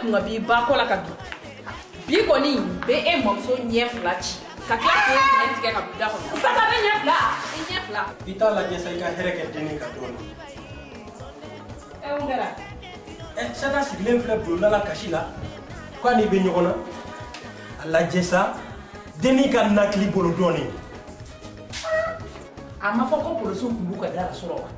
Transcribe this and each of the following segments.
kunga bi ba ko la ka bi koni be e mo so nyef la ci ka ka ke nyef ke ka da ko sa ka be nyef la ita la je sai ka hereke deni ka don e ungara sata sigilen filɛ bulonda la kasi la ko ani bɛ ɲɔgɔn na a lajɛ sa denni ka nakili bolo dɔɔni a ma fɔ ko polisiw tun b'u ka da la sɔrɔ wa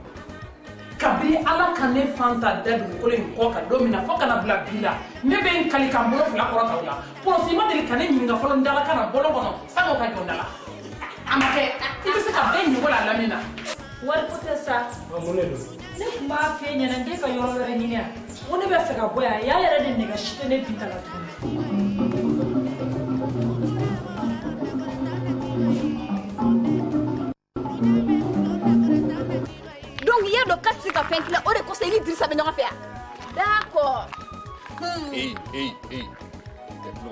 kabiri ala ka ne fanta da dugukolo in kɔ ka don min na fo kana bila bi la ne bɛ n kali ka n bolo fila kɔrɔ ta o la polisi ma deli ka ne ɲininka fɔlɔ n dala ka na bolo kɔnɔ san'o ka jɔ n da la a ma kɛ i bɛ se ka bɛɛ ɲininko la lamini na wari ko tɛ sa mun de don ne tun b'a f'e ɲɛna n ka yɔrɔ wɛrɛ ɲini yan ko ne bɛ fɛ ka bɔ yan y'a yɛrɛ de nɛgɛ si tɛ ne bi ta la tuguni donc i y'a dɔn ka se ka fɛn kila o de kosɔn i ni Dirisa bɛ ɲɔgɔn fɛ yan d'accord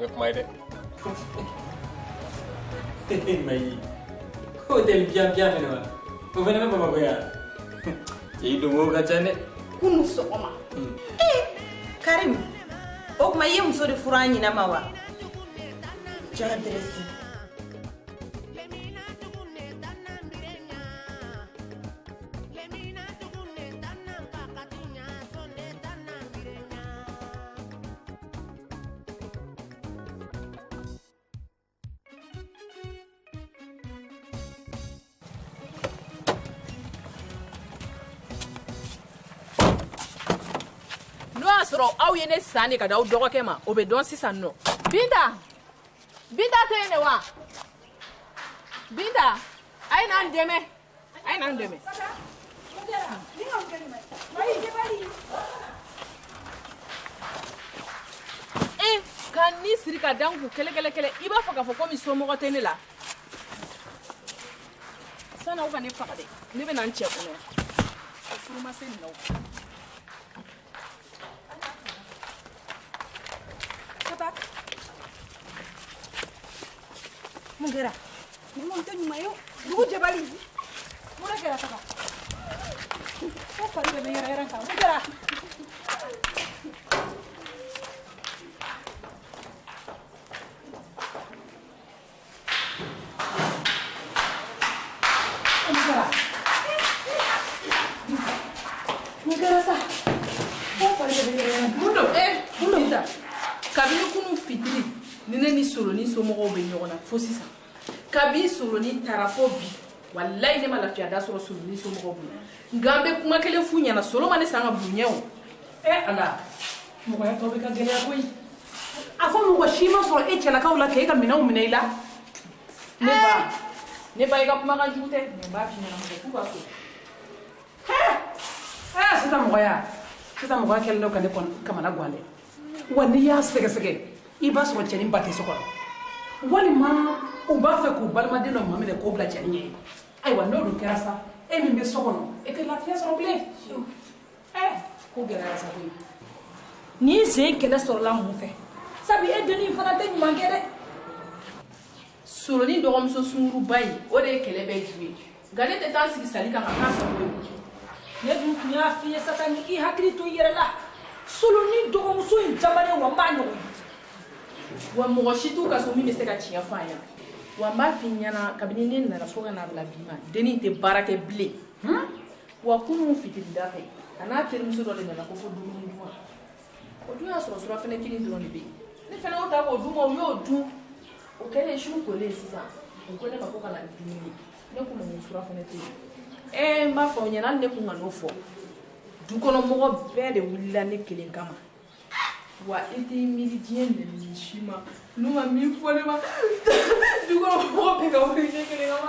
Lu kuma ye dɛ Mayi ko tɛ biya fɛnɛ wa o fɛnɛ bɛ Bamakɔ yan i dongo ka ca dɛ kunu sɔgɔma Karim o kuma i ye muso de furu an ɲinama wa ja Dirisa sɔrɔ aw ye ne san de ka d'aw dɔgɔkɛ ma o bɛ dɔn sisan nɔ Binta tɛ yen de wa Binta a ye n'an dɛmɛ ka ni siri ka dan ku kɛlɛ i b'a fɔ k'a fɔ komi somɔgɔ tɛ ne la san'aw ka ne faga dɛ ne bɛ na n cɛ kɔnɔ o furu ma se nin na o mun kɛra ni mun tɛ ɲuman ye dugu jɛbali mun kɛra taga ko fari de bɛ yɛrɛ kan mun kɛra mun kɛra sa ko fari de bɛ yɛrɛ kan mun don kabini kunu fitiri ni ne ni Soloni somɔgɔw bɛ ɲɔgɔn na fo sisan kabini Soloni taara fo bi wallahi ne ma lafiya da sɔrɔ Soloni somɔgɔw bolo nka an bɛ kuma kelen f'u ɲɛna Solo ma ne san ka bonya o ala mɔgɔya tɔ bɛ ka gɛlɛya koyi a fɔ mɔgɔ si ma sɔrɔ e cɛlakaw la k'e ka minɛnw minɛ i la ne ba i ka kumakan jugu tɛ mais n b'a f'i ɲɛna mɔgɔ k'u ka so sisan mɔgɔya kɛlen don ka ne kamana gan dɛ wa n'i y'a sɛgɛsɛgɛ i b'a sɔrɔ cɛnin ba tɛ so kɔnɔ walima u b'a fɛ k'u balimaden dɔ ma minɛ k'o bila cɛnin ye ayiwa n'o dun kɛra sa e min bɛ so kɔnɔ e tɛ lafiya sɔrɔ bilen ko gɛlɛya sa koyi ni sen kɛlɛ sɔrɔla mun fɛ sabu e dennin fana tɛ ɲuman kɛ dɛ Soloni dɔgɔmuso sunguruba in o de ye kɛlɛ bɛɛ ju ye nka ne tɛ taa sigi sali kan ka k'a sago ye ne dun tun y'a f'i ye Sata ni i hakili to i yɛrɛ la Soloni dɔgɔmuso in jamana wa n b'a ɲɔgɔn wa mɔgɔ si t'u ka so min bɛ se ka tiɲɛ fɔ an ɲɛna wa n b'a f'i ɲɛna kabini ne nana fo ka n'a bila bi ma dennin tɛ baara kɛ bilen wa kunun fitirida fɛ a n'a terimuso dɔ de nana ko fo dumuni duman o dun y'a sɔrɔ surafana kelen dɔrɔn de bɛ yen ne fana y'o ta k'o dun ma o y'o dun o kɛlen su kolen sisan o ko ne ma ko ka na dumuni ne kun ma nin surafana tɛ yen n b'a fɔ aw ɲɛna hali ne kun ka n'o fɔ dukɔnɔmɔgɔ bɛɛ de wulila ne kelen kama wa e tɛ miiri diɲɛ nɛni si ma n'u ma min fɔ ne ma dukɔnɔmɔgɔ bɛɛ ka wuli ne kelen kama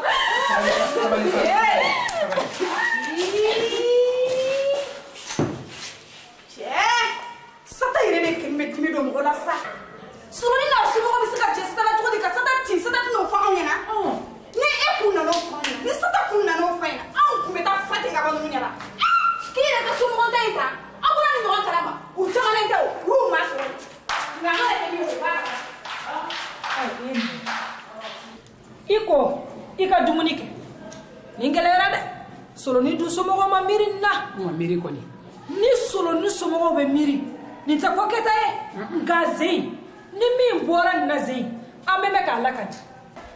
Sata yɛrɛ de kɛlen bɛ dimi don mɔgɔ la sa Soloni n'a somɔgɔ bɛ se ka cɛ Sata la cogo di ka Sata tin Sata tɛna o fɔ anw ɲɛna ni e kun nana o fɔ anw ɲɛna ni Sata kun nana o fɔ anw ɲɛna anw kun bɛ taa fa ten ka bɔ ninnu ɲɛna k'i yɛrɛ ka somɔgɔ ta in ta aw bɔra ni ɲɔgɔn kalama u camanen tɛ o u y'u ma sɔrɔ nka an yɛrɛ min o baara i ko i ka dumuni kɛ nin gɛlɛyara dɛ Soloni dun somɔgɔw ma miiri nin na ma miiri kɔni ni Soloni somɔgɔw bɛ miiri nin tɛ ko kɛta ye nka zen ni min bɔra nin na zen an bɛɛ bɛ k'a lakadi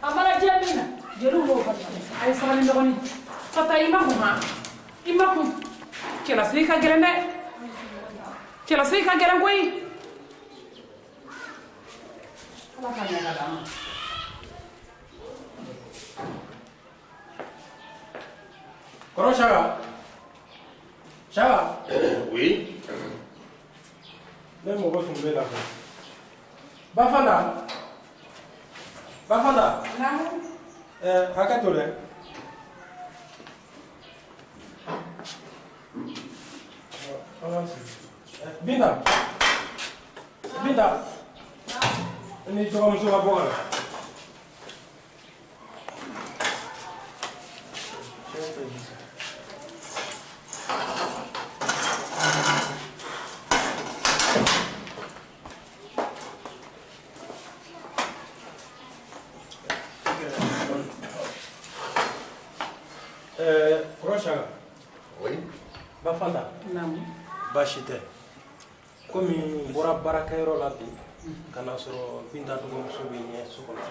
a mana diya min na jeliw b'o fɔ a ye sabali dɔgɔnin Fata i ma kun ha i ma kun cɛlasigi ka gɛlɛn dɛ cɛlasigi ka gɛlɛn koyi ala ka ɲɛ ka d'an ma Kɔrɔ Saka. Saka. Oui. Ne mɔgɔ tun bɛ la fɛ. Bafanda. Bafanda. Naamu. Hakɛ to dɛ. Binta. Binta. I ni dɔgɔmuso ka bɔ ka na. Kɔrɔ Saka. Oui. Bafanda. Naamu. Baasi tɛ. Komi n bɔra baarakɛyɔrɔ la bi ka na sɔrɔ Binta dɔgɔmuso bɛ ɲɛ so kɔnɔ.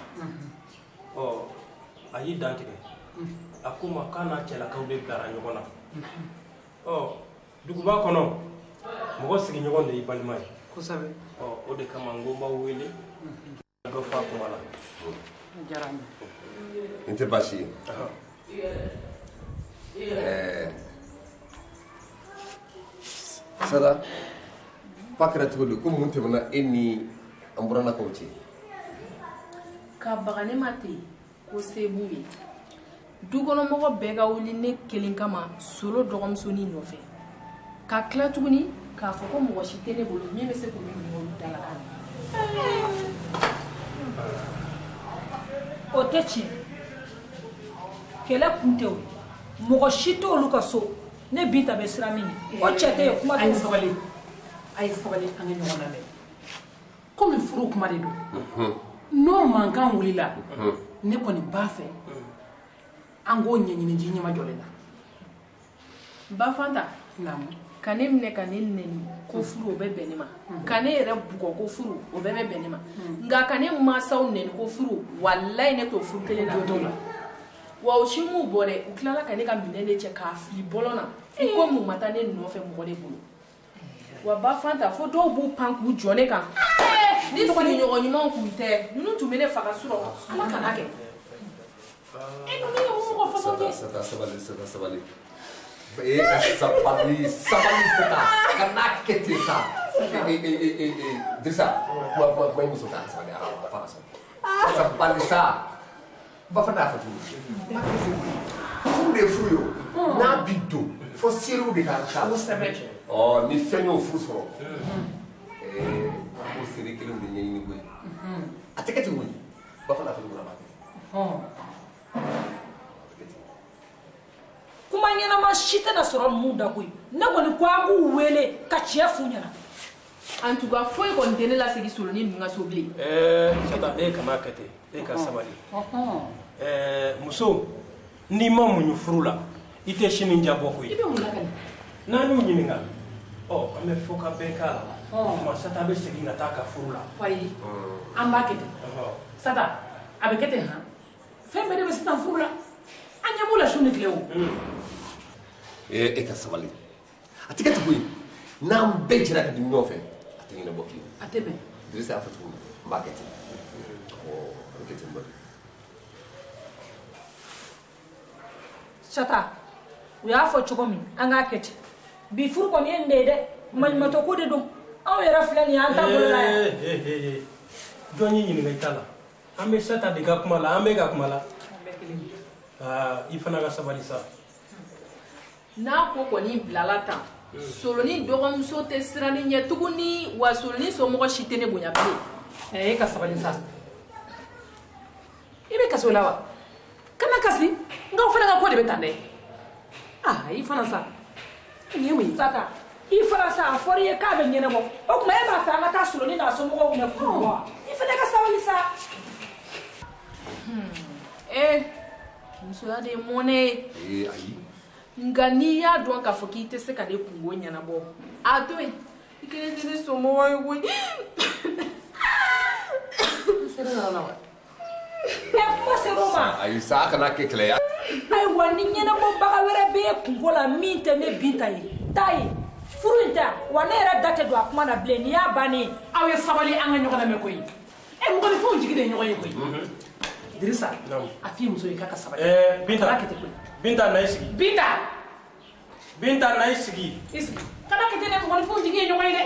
A y'i dantigɛ. A ko n ma k'a n'a cɛlakaw de bilara ɲɔgɔn na. Duguba kɔnɔ mɔgɔ sigiɲɔgɔn de y'i balima ye. Kosɛbɛ. O de kama n ko n b'aw wele dɔ fɔ a kuma la. A diyara n ye. N tɛ baasi ye. Sada fa kɛra cogo di ko mun tɛmɛna e ni an burannakaw cɛ ka baga ne ma ten ko se b'u ye dukɔnɔmɔgɔ bɛɛ ka wuli ne kelen kama solo dɔgɔmusonin nɔfɛ ka tila tuguni k'a fɔ ko mɔgɔ si tɛ ne bolo min bɛ se k'olu ɲininka olu da la ka o tɛ tiɲɛ kɛlɛ kun tɛ o mɔgɔ si t'olu ka so ne Binta bɛ siran min ye o cɛ tɛ yen kuma a ye t'o fɔ. sabali a ye sabali an ka ɲɔgɔn lamɛn komi furu kuma de don n'o mankan wulila ne kɔni b'a fɛ an k'o ɲɛɲini ji ɲɛma jɔlen na Bafanta naamu ka ne minɛ ka ne nɛni ko furu o bɛ bɛn ne ma ka ne yɛrɛ bugɔ ko furu o bɛɛ bɛ bɛn ne ma nka ka ne mansaw nɛni ko furu walayi ne t'o furu kelen na t'o la wa o si m'u bɔ dɛ u tilala ka ne ka minɛ de cɛ k'a fili bɔlɔn na ko mun ma taa ne nɔfɛ mɔgɔ de bolo wa Bafanta fo dɔw b'u pan k'u jɔ ne kan ni sigiɲɔgɔn ɲumanw kun tɛ ninnu tun bɛ ne faga surɔ ala kana kɛ e dun ye mɔgɔ fɔsɔn ye sabali sabali sabali Fata kana kɛ ten sa Dirisa kuma muso ta sabali a fara sabali sa Bafanda y'a fɔ cogo furu de ye furu ye n'a bi don fo seerew de k'a ca kosɛbɛ ni fɛn y'o furu sɔrɔ ko seere kelenw de ɲɛɲini koyi a tɛ kɛ ten koyi Bafanda y'a fɔ cogo la a tɛ ten kuma ɲɛnama si tɛna sɔrɔ ninnu da koyi ne kɔni ko an b'u wele ka tiɲɛ f'u ɲɛna en tout cas foyi kɔni tɛ ne lasegi solonin ninnu ka so bilen Sata e kana kɛ ten e ka sabali. Muso n'i ma muɲu furu la i tɛ sini jabɔ koyi. i bɛ mun lakali n'an y'u ɲininka an bɛ fɔ ka bɛn k'a la tuma Sata bɛ segin ka taa ka furu la. wayi an b'a kɛ ten Sata a bɛ kɛ ten han fɛn bɛɛ de bɛ sisan furu la an ɲɛ b'o la su ni tile o e ka sabali a tɛ kɛ ten koyi n'an bɛɛ jɛra ka di ɲɔgɔn fɛ a tɛ ɲɛnabɔ fiyewu a tɛ bɛn Dirisa y'a fɔ cogo min n b'a kɛ ten a bɛ kɛ ten bali Sata u y'a fɔ cogo min an k'a kɛ ten bi furu kɔni ye nin de ye dɛ maɲumatɔ ko de don anw yɛrɛ filɛ nin ye an ta bolo la yan jɔn y'i ɲininka i ta la an bɛ Sata de ka kuma la an bɛ ka kuma la i fana ka sabali sa. n'a ko kɔni bilala tan solonin dɔgɔmuso tɛ siran ne ɲɛ tuguni wa solonin somɔgɔ si tɛ ne bonya bilen e ka sabali sa i bɛ kasi o la wa kana kasi nka o fana ka ko de bɛ tan dɛ i fana sa nin ye mun ye Sata i fana sa a fɔra i ye k'a bɛ ɲɛnabɔ o tuma e b'a fɛ an ka taa solonin n'a somɔgɔw minɛ k'u bɔ wa i fana ka sabali sa musoya de ye mɔnɛ ye ayi nka n'i y'a dɔn k'a fɔ k'i tɛ se ka ne kungo ɲɛnabɔ a to yen Ikele somɔgɔ ye koyi. Sera na na wa. Kuma ser'o ma. Ayi sa kana kɛ kɛlɛ ya. Ayiwa ni ɲɛnabɔbaga wɛrɛ b'e kungo la min tɛ ne Binta ye taa ye furu in ta wa ne yɛrɛ da tɛ don a kuma na bilen nin y'a bannen. Aw ye sabali an ka ɲɔgɔn lamɛn koyi. Mɔgɔninfinw jigi de ye ɲɔgɔn ye koyi. Dirisa a f'i muso ye k'a ka sabali. Binta Binta na i sigi. Binta na i sigi. I sigi. Kana kɛ ten dɛ mɔgɔninfinw jigi ye ɲɔgɔn ye dɛ.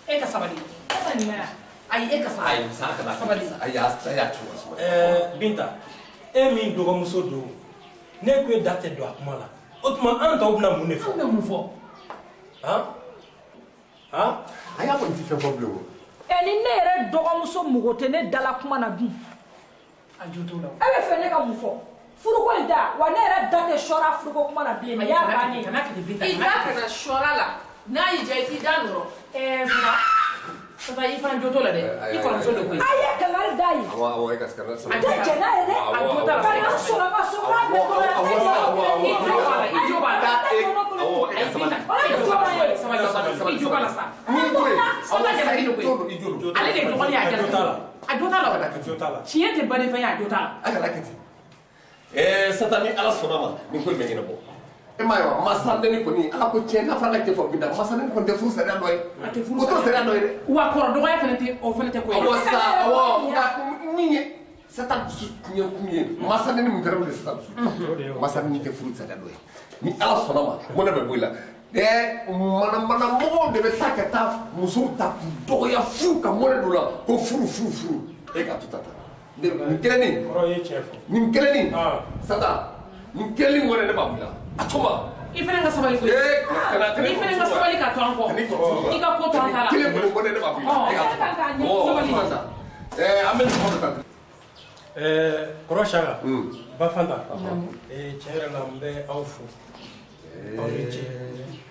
E ka sabali. Esa nin na. Ayi e ka sabali. Ayi sa kana sabali. Ayi a tu sabali. Binta e min dɔgɔmuso don ne ko e da tɛ don a kuma la o tuma an tɔw bɛna mun de fɔ. An bɛ mun fɔ. A y'a kɔni ti fɛn fɔ bilen o. Ni ne yɛrɛ dɔgɔmuso mɔgɔ tɛ ne dala kuma na dun. A jo t'o la. E bɛ fɛ ne ka mun fɔ furuko in ta wa ne yɛrɛ da tɛ sɔra furuko kuma na bilen nin y'a bannen. Kana kɛ Binta. I da kana sɔra la n'a y'i diya i t'i da nɔrɔ. Saba i fana jo t'o la dɛ. I kɔrɔmuso de koyi. A ye kangari da ye. Awɔ e ka se ka na sabali. A tɛ jɛn n'a ye dɛ. A jo t'a la. Kana sɔrɔ ka sɔrɔ a bɛ kɔrɔ. I jo b'a la. Awɔ e ka sabali. I jo b'a la sa. Mun ko ye? Saba jalaki de koyi. Ale de ye dɔgɔnin ye a jalaki. A jo t'a la. Tiɲɛ tɛ baden fɛn ye a jo t'a la. A kana kɛ ten. Sata ni Ala sɔnna ma nin ko in bɛ ɲɛnabɔ. E m'a ye wa masa deni kɔni Ala ko tiɲɛ n'a fɔra ka cɛ fɔ Binta masa deni kɔni tɛ furu sariya dɔ ye. A tɛ furu o t'o sariya dɔ ye dɛ. Wa kɔrɔ dɔgɔya fana tɛ o fana tɛ ko ye. Awɔ sa awɔ nka min ye Sata dusu kun ye masa deni min kɛra o de ye Sata dusu. Masa deni tɛ furu sariya dɔ ye ni Ala sɔnna ma mun de bɛ bɔ i la. Mana mɔgɔw de bɛ taa ka taa musow ta k'u dɔgɔya furu ka mɔnɛ don la ko furu e ka to ta nin kelennin nin kelennin Sata nin kelennin wɛrɛ ne b'a bila a to ma. I fana ka sabali koyi. I fana ka sabali ka to an kɔ. I ka ko to an ta la. Kelen kɔni mɔnɛ ne b'a bila. Sabali ma sa. An bɛ nin fɔ tan. Kɔrɔ Saka ba Fanta tiɲɛ yɛrɛ la n bɛ aw fo aw ni ce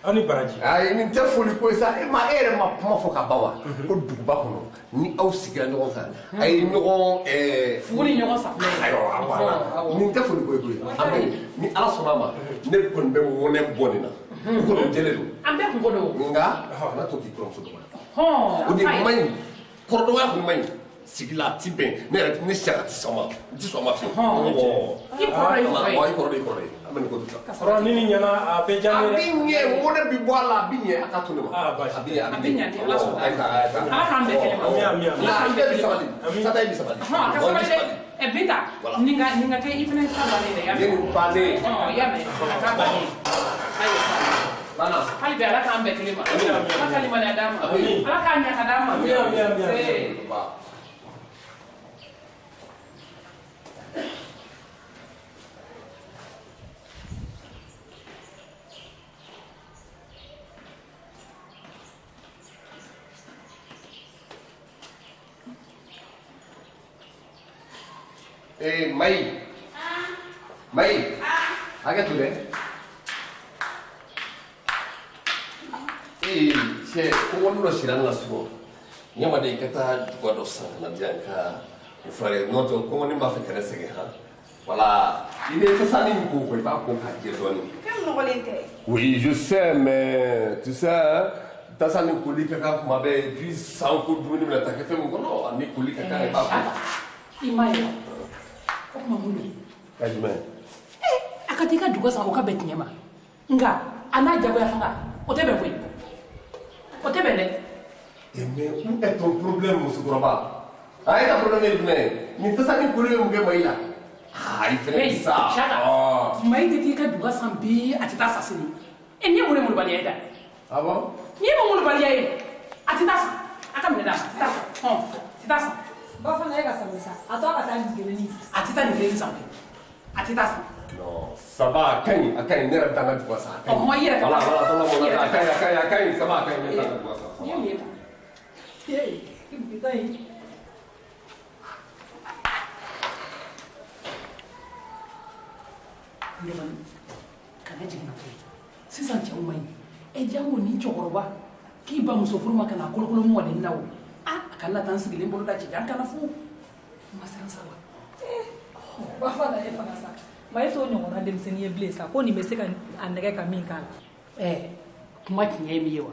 aw ni baraji. Ayi nin tɛ foli ko ye sa e yɛrɛ ma kuma fɔ ka ban wa ko duguba kɔnɔ ni aw sigira ɲɔgɔn kan a ye ɲɔgɔn fugu ni ɲɔgɔn safunɛ. Ayiwa nin tɛ foli ko ye koyi ni Ala sɔnna ma ne kɔni bɛ mɔnɛ bɔ nin na u kɔni jɛlen don. An bɛɛ kungo don. Nka kana to k'i kɔrɔmuso dɔgɔya. O de man ɲi kɔrɔdɔgɔya kɔni man ɲi. Sigila a ti bɛn ne yɛrɛ ni sariya ti sɔn ma n ti sɔn ma fiyewu. I kɔrɔ ye i kɔrɔ an bɛ nin ko to tan. Kɔrɔ ni nin ɲɛna a bɛ diya ne a bɛ ɲɛ mɔnɛ bi bɔ a la a bɛ ɲɛ a ka to ne ma. basi. a bɛ ɲɛ Ala sɔnna. Ala k'an bɛɛ kɛlɛ ma. Ami. Ala k'an bɛɛ bi sabali. Sata i bi sabali. A ka sabali dɛ. Binta nin ka kɛ i fana ta bannen dɛ. Ye nin bannen. I y'a mɛn a ta bannen. Bana. Hali bi Ala k'an bɛɛ kelen ma. Ala ka limaniya d'an ma. Ala k'a ɲɛ ka d'an ma. Mai. Hakɛ to dɛ. Cɛ kɔngɔni dɔ sira an ka so ɲamaden i ka taa duga dɔ san ka na di yan ka o fara ye n'o tɛ kɔngɔni b'a fɛ ka ne sɛgɛn han voilà i bɛ tasani min k'o kɔ i b'a ko k'a jɛ dɔɔnin. Fɛn nɔgɔlen tɛ. Oui je sais mais tu sais tasani koli ka kan kuma bɛɛ et puis san ko dumuni bɛna taa kɛ fɛn min kɔnɔ ani koli ka kan i b'a ko. I ma ye wa o tuma mun don. Ka jumɛn. A ka t'i ka duga san o ka bɛn tiɲɛ ma nka a n'a jagoya fanga o tɛ bɛn koyi o tɛ bɛn dɛ. Mais où est ton problème musokɔrɔba a ye ka problème ye jumɛn ye nin tasani koli bɛ mun kɛ Mayi la. I fɛnɛ bi sa. Saka Mayi tɛ t'i ka duga san bi a tɛ taa sa sini nin ye mun de molobaliya ye da. Ah bon. Nin ye mun molobaliya ye a tɛ taa sa a ka minɛ d'a ma a tɛ taa sa tɛ taa sa. Ba fana e ka sabali sa a to a ka taa nin kelen a tɛ taa nin kelen san a tɛ taa sa. Non, ça va, a ka ɲi ne yɛrɛ bɛ taa n ka duga san. Ɔ ma i yɛrɛ ka. Voilà, a ka ɲi ça va a ka ɲi ne bɛ taa n ka duga san. Binta ye. Kana jiginna koyi sisan cɛw man ɲi jango ni cɛkɔrɔba k'i ba muso furu ma ka na kolokolo mɔden na o a ka na taa n sigilen bolo da cɛjan kana fu ma san saba. Ba fana e fana sa Mayi t'o ɲɔgɔnna denmisɛnnin ye bilen sa ko nin bɛ se ka a nɛgɛ ka min k'a la. Kuma tiɲɛ ye min ye wa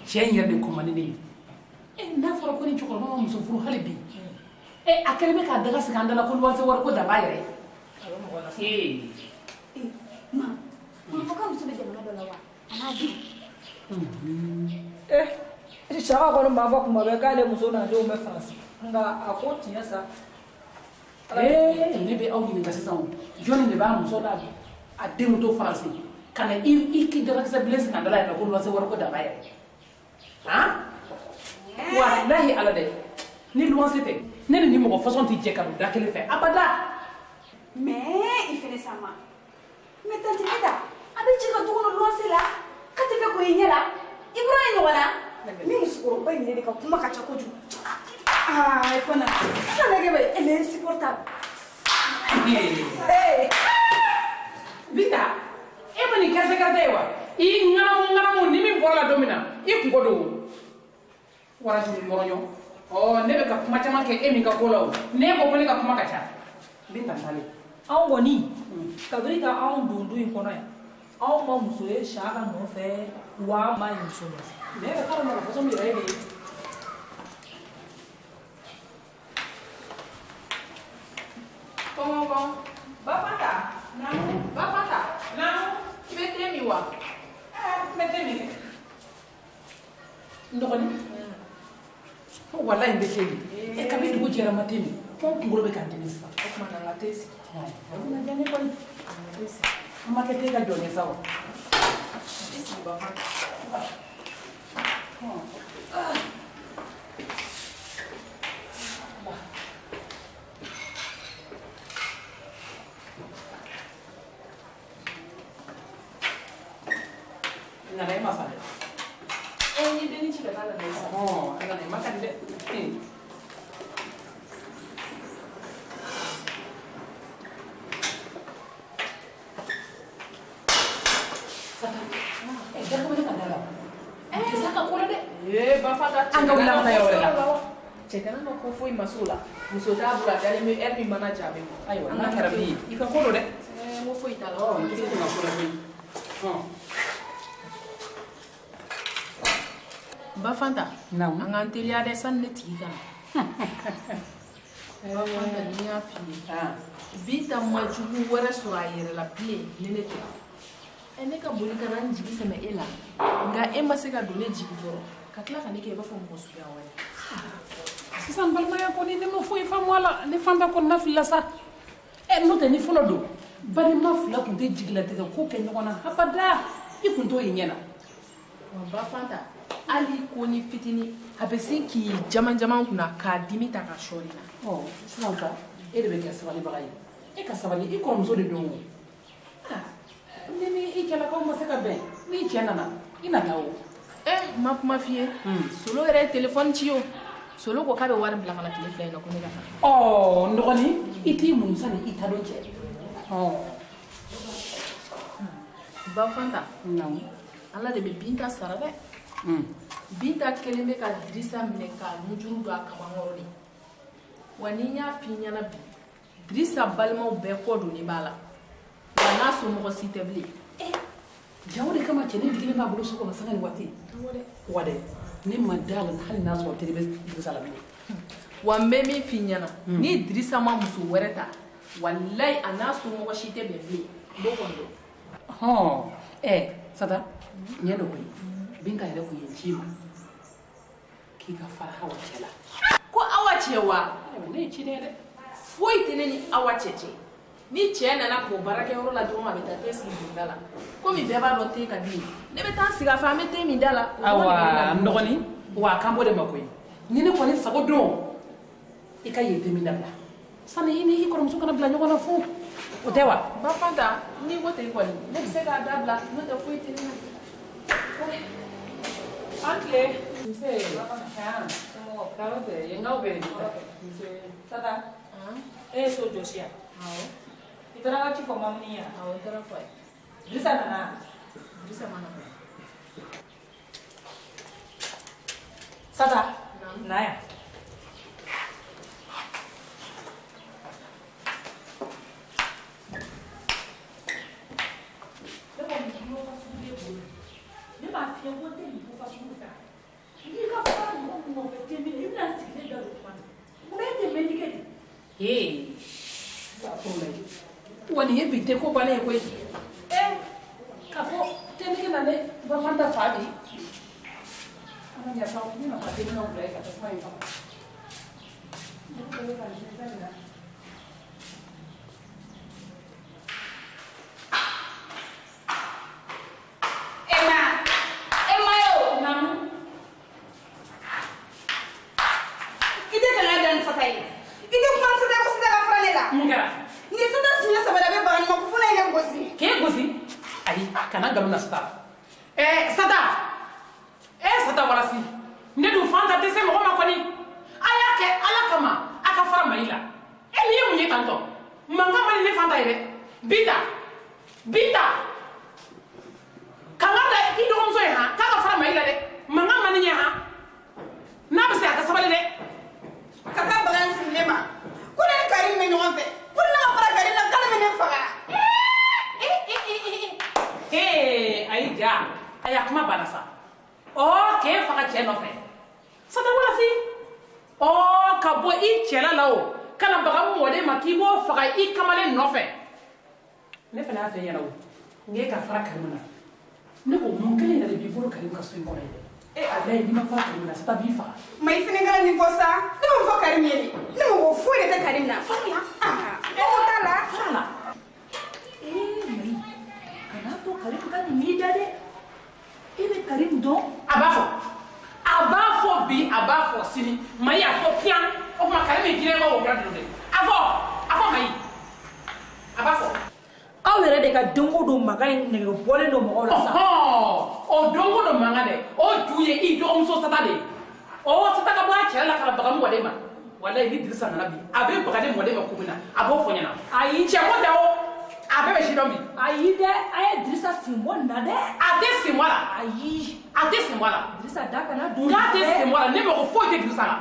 cɛ in yɛrɛ de kɔmani ne ye n'a fɔra ko ni cɛkɔrɔba ma muso furu hali bi a kɛlen bɛ k'a daga sigi an da la ko luwanse wari ko da b'a yɛrɛ ma fɔ ka muso bɛ jamana dɔ la wa a n'a den saka kɔni maa fɔ kuma bɛɛ k'ale muso n'a denw bɛ faransi nka a ko tiɲɛ sa ne bɛ aw ɲininka sisan jɔnni de b'a muso la a denw to faransi ka na i k'i dagakisɛ bilen sigi an da la yɛrɛ ko luwanse wari ko da b'a yɛrɛ walahi ala dɛ ni luwanse tɛ ne ni mɔgɔ fasɔn tɛ jɛ ka don da kelen fɛ abada mais i fɛnɛ sa ma mais tante Binta a bɛ cɛ ka du kɔnɔ luwanse la ka tɛ fɛ k'o ye ɲɛ la i bɔra ye ɲɔgɔn na ni musokɔrɔba in yɛrɛ de ka kuma ka ca kojugu i fana sisan nɛgɛ bɛ elle est insupportable Binta e ma nin kɛrɛfɛ ye wa i ŋanamu ni min bɔra la don min na i kungo don warajuru mɔrɔɲɔ ne bɛ ka kuma caman kɛ e min ka ko la o ne ko ko ne ka kuma ka ca Binta ntalen anw kɔni kabini ka anw don du in kɔnɔ yan anw ma muso ye saka nɔfɛ wa an ma ye muso nɔfɛ ne bɛ kɔrɔ mɔgɔ fasɔn min yɛrɛ ye de ye kɔngɔkɔn Bafanta Bafanta i bɛ te min wa n bɛ te min kɛ n dɔgɔnin walahi n bɛ te min kabini dugu jɛra n ma te min fo n kunkolo bɛ ka n dimi sisan o tuma na n ka te sigi a bɛna diya ne kɔni an ma kɛ te ka jɔ ɲɛ sa wa i sigi Bafanta nana e ma sa dɛ ni denni ci ka taa la sa a nana e ma ka di dɛ Bafanta an ka wuli an ka taa yɔrɔ wɛrɛ la cɛ kana ma ko foyi ma s'o la muso t'a bolo a dalen bɛ heure min mana ja a bɛ bɔ ayiwa n'a kɛra bi ye i ka ko don dɛ n ko foyi t'a la n tɛ se ka ko la koyi Bafanta Naamu. an k'an teliya dɛ sani ne tigi ka na Bafanta ni y'a f'i ye Binta ma jugu wɛrɛ sɔrɔ a yɛrɛ la bilen ni ne tɛ ne ka boli ka na n jigi sɛmɛ e la nka e ma se ka don ne jigi kɔrɔ ka tila ka ne kɛ i b'a fɔ mɔgɔ suguya wɛrɛ sisan balimaya kɔni ne ma foyi faamu a la ne fan bɛɛ kɔni na filila sa n'o tɛ ni fɔlɔ don balima fila tun tɛ jigilatigɛ ko kɛ ɲɔgɔn na abada i kun t'o ye ɲɛ na wa Bafanta hali ko ni fitini a bɛ se k'i jaman kunna k'a dimi ta ka sɔɔri la sisan sa e de bɛ kɛ sabalibaga ye e ka sabali i kɔrɔmuso de don o ni i cɛlakaw ma se ka bɛn n'i cɛ nana i nana o ma kuma f'i ye Solo yɛrɛ ye téléphone ci o Solo ko k'a bɛ wari bila ka na tile fila in na ko ne ka taa n dɔgɔnin i t'i munusa ni i ta don cɛ Bafanta Ala de bɛ Binta sara dɛ Binta kelen bɛ ka Dirisa minɛ k'a nujuru don a kamankɔrɔ de wa ni n y'a f'i ɲɛna bi Dirisa balimaw bɛɛ kɔ donnen b'a la wa n'a somɔgɔ si tɛ bilen jawo de kama cɛ ne digilen b'a bolo so kɔnɔ sanga ni waati wa dɛ ne ma da la hali n'a sɔrɔ teri bɛ Dirisa la bilen wa n bɛ min f'i ɲɛna ni Dirisa ma muso wɛrɛ ta walayi a n'a somɔgɔ si tɛ bɛn bilen n b'o kɔni dɔn Sata ɲɛ dɔ koyi Binta yɛrɛ kun ye n ci ma k'i ka fara Awa cɛ la ko Awa cɛ wa ne ye ci dɛ foyi tɛ ne ni Awa cɛ ni cɛ nana k'o baarakɛyɔrɔ la dɔrɔn a bɛ taa te sigi bulonda la komi bɛɛ b'a dɔn te ka di ye ne bɛ taa sigi a fɛ an bɛ te min da la awa n dɔgɔnin wa kan bɔ de ma koyi ni ne kɔni sago don i ka yen te min dabila sani i ni i kɔrɔmuso kana bila ɲɔgɔn na fu o tɛ wa Bafanta n'i ko ten kɔni ne bɛ se k'a dabila n'o tɛ foyi tɛ ne na an tile nse karo tɛ yen n'aw bɛ Sata e ye so jɔsi yan i taara ka ci fɔ mamuni yan awɔ n taara fɔ a ye Dirisa nana Dirisa ma na Sata na yan ne b'a f'i ye ko n tɛ nin ko fasugu fɛ Ni ka fara mo fe te mi ni na sikile da ko man. Mo te medike. Sa ko lai. Wani ye bite ko bale ko ka fo te ni na ne ba fanta fa bi. Ana ya sa ko ni na pa te ni na ulai ka ta fa fa. Kana galu na sta sada walasi ne du fanta te se mo ma koni aya ke ala kama aka fara maila ni mu ni tanto manga mali ne fanta ire bita kala da ki do onzo ha kala fara maila de manga mani nya ha na bese aka sabale de kaka balance ne ma ko ne karim me nyon fe ko na fara karim na kala me ne faga ayi ja aya kuma bana sa ke faga che no fe sada wala si ka bo I chela lawo kana baga mo de makibo faga I kamale no fe ne fa na fe yana wo nge ka fara karimuna ne ko mun kele na bi bolo karim ka so ngona ide alay ni ma fa karimuna sa bi fa mai fene ngala ni fosa ne mo fa karim yeli ne mo fo de ta karim na fa la ko tala fala mai kana to karim kan mi dade ibe karim don abafo bi abafo sini mai afo pian o ma karim gire ma wo gradu de afo mai abafo aw yɛrɛ de ka dongo do magan nege bɔlen do mɔgɔw la sa o dongo do magan de o ju ye I dɔgɔmuso sata de sata ka bɔ a cɛla la ka na baga mɔden ma walayi ni Dirisa nana bi a bɛ baga de mɔden ma ko min na a b'o fɔ ɲɛna ayi cɛ ko tɛ o a bɛɛ bɛ si dɔn bi ayi dɛ a ye Dirisa sen bɔ nin na dɛ a tɛ sen bɔ a la ayi a tɛ sen bɔ a la Dirisa da kana don n'a tɛ sen bɔ a la ne mɔgɔ foyi tɛ Dirisa la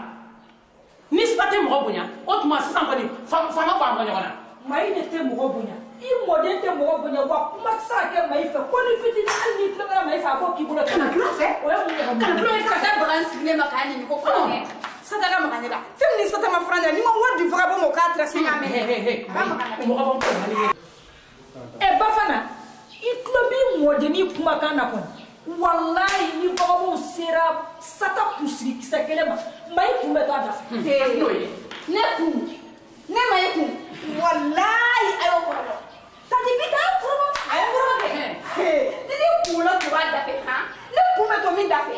ni sata tɛ mɔgɔ bonya o tuma sisan kɔni fanga b'an bɔ ɲɔgɔn na Mayi ne tɛ mɔgɔ bonya I mɔden tɛ mɔgɔ bonya wa kuma tɛ se ka kɛ Mayi fɛ ko ni fitini hali ni tulonkɛ Mayi fɛ a b'o k'i bolo kana tulo fɛ o ye mun ye ka kana tulo ka da bagan sigilen ma k'a ɲini ko kɔnɔ sata ka magan ne la fɛn min ni sata ma fara ne la ni ma wari di faga bɔ ma k'a tɛ se ka mɛn mɔgɔ b'an kɔ mali ye ba fana I tulo b'i mɔden ni kumakan na kɔni wallahi ni bagabaw sera sata kunsigi kisɛ kelen ma Mayi kun bɛ to a da fɛ n'o ye ne kun ne Mayi kun wallahi a y'o kɔrɔ tati bi taa kɔrɔ a ye kɔrɔ kɛ ni ne kun la to a da fɛ ne kun bɛ to min da fɛ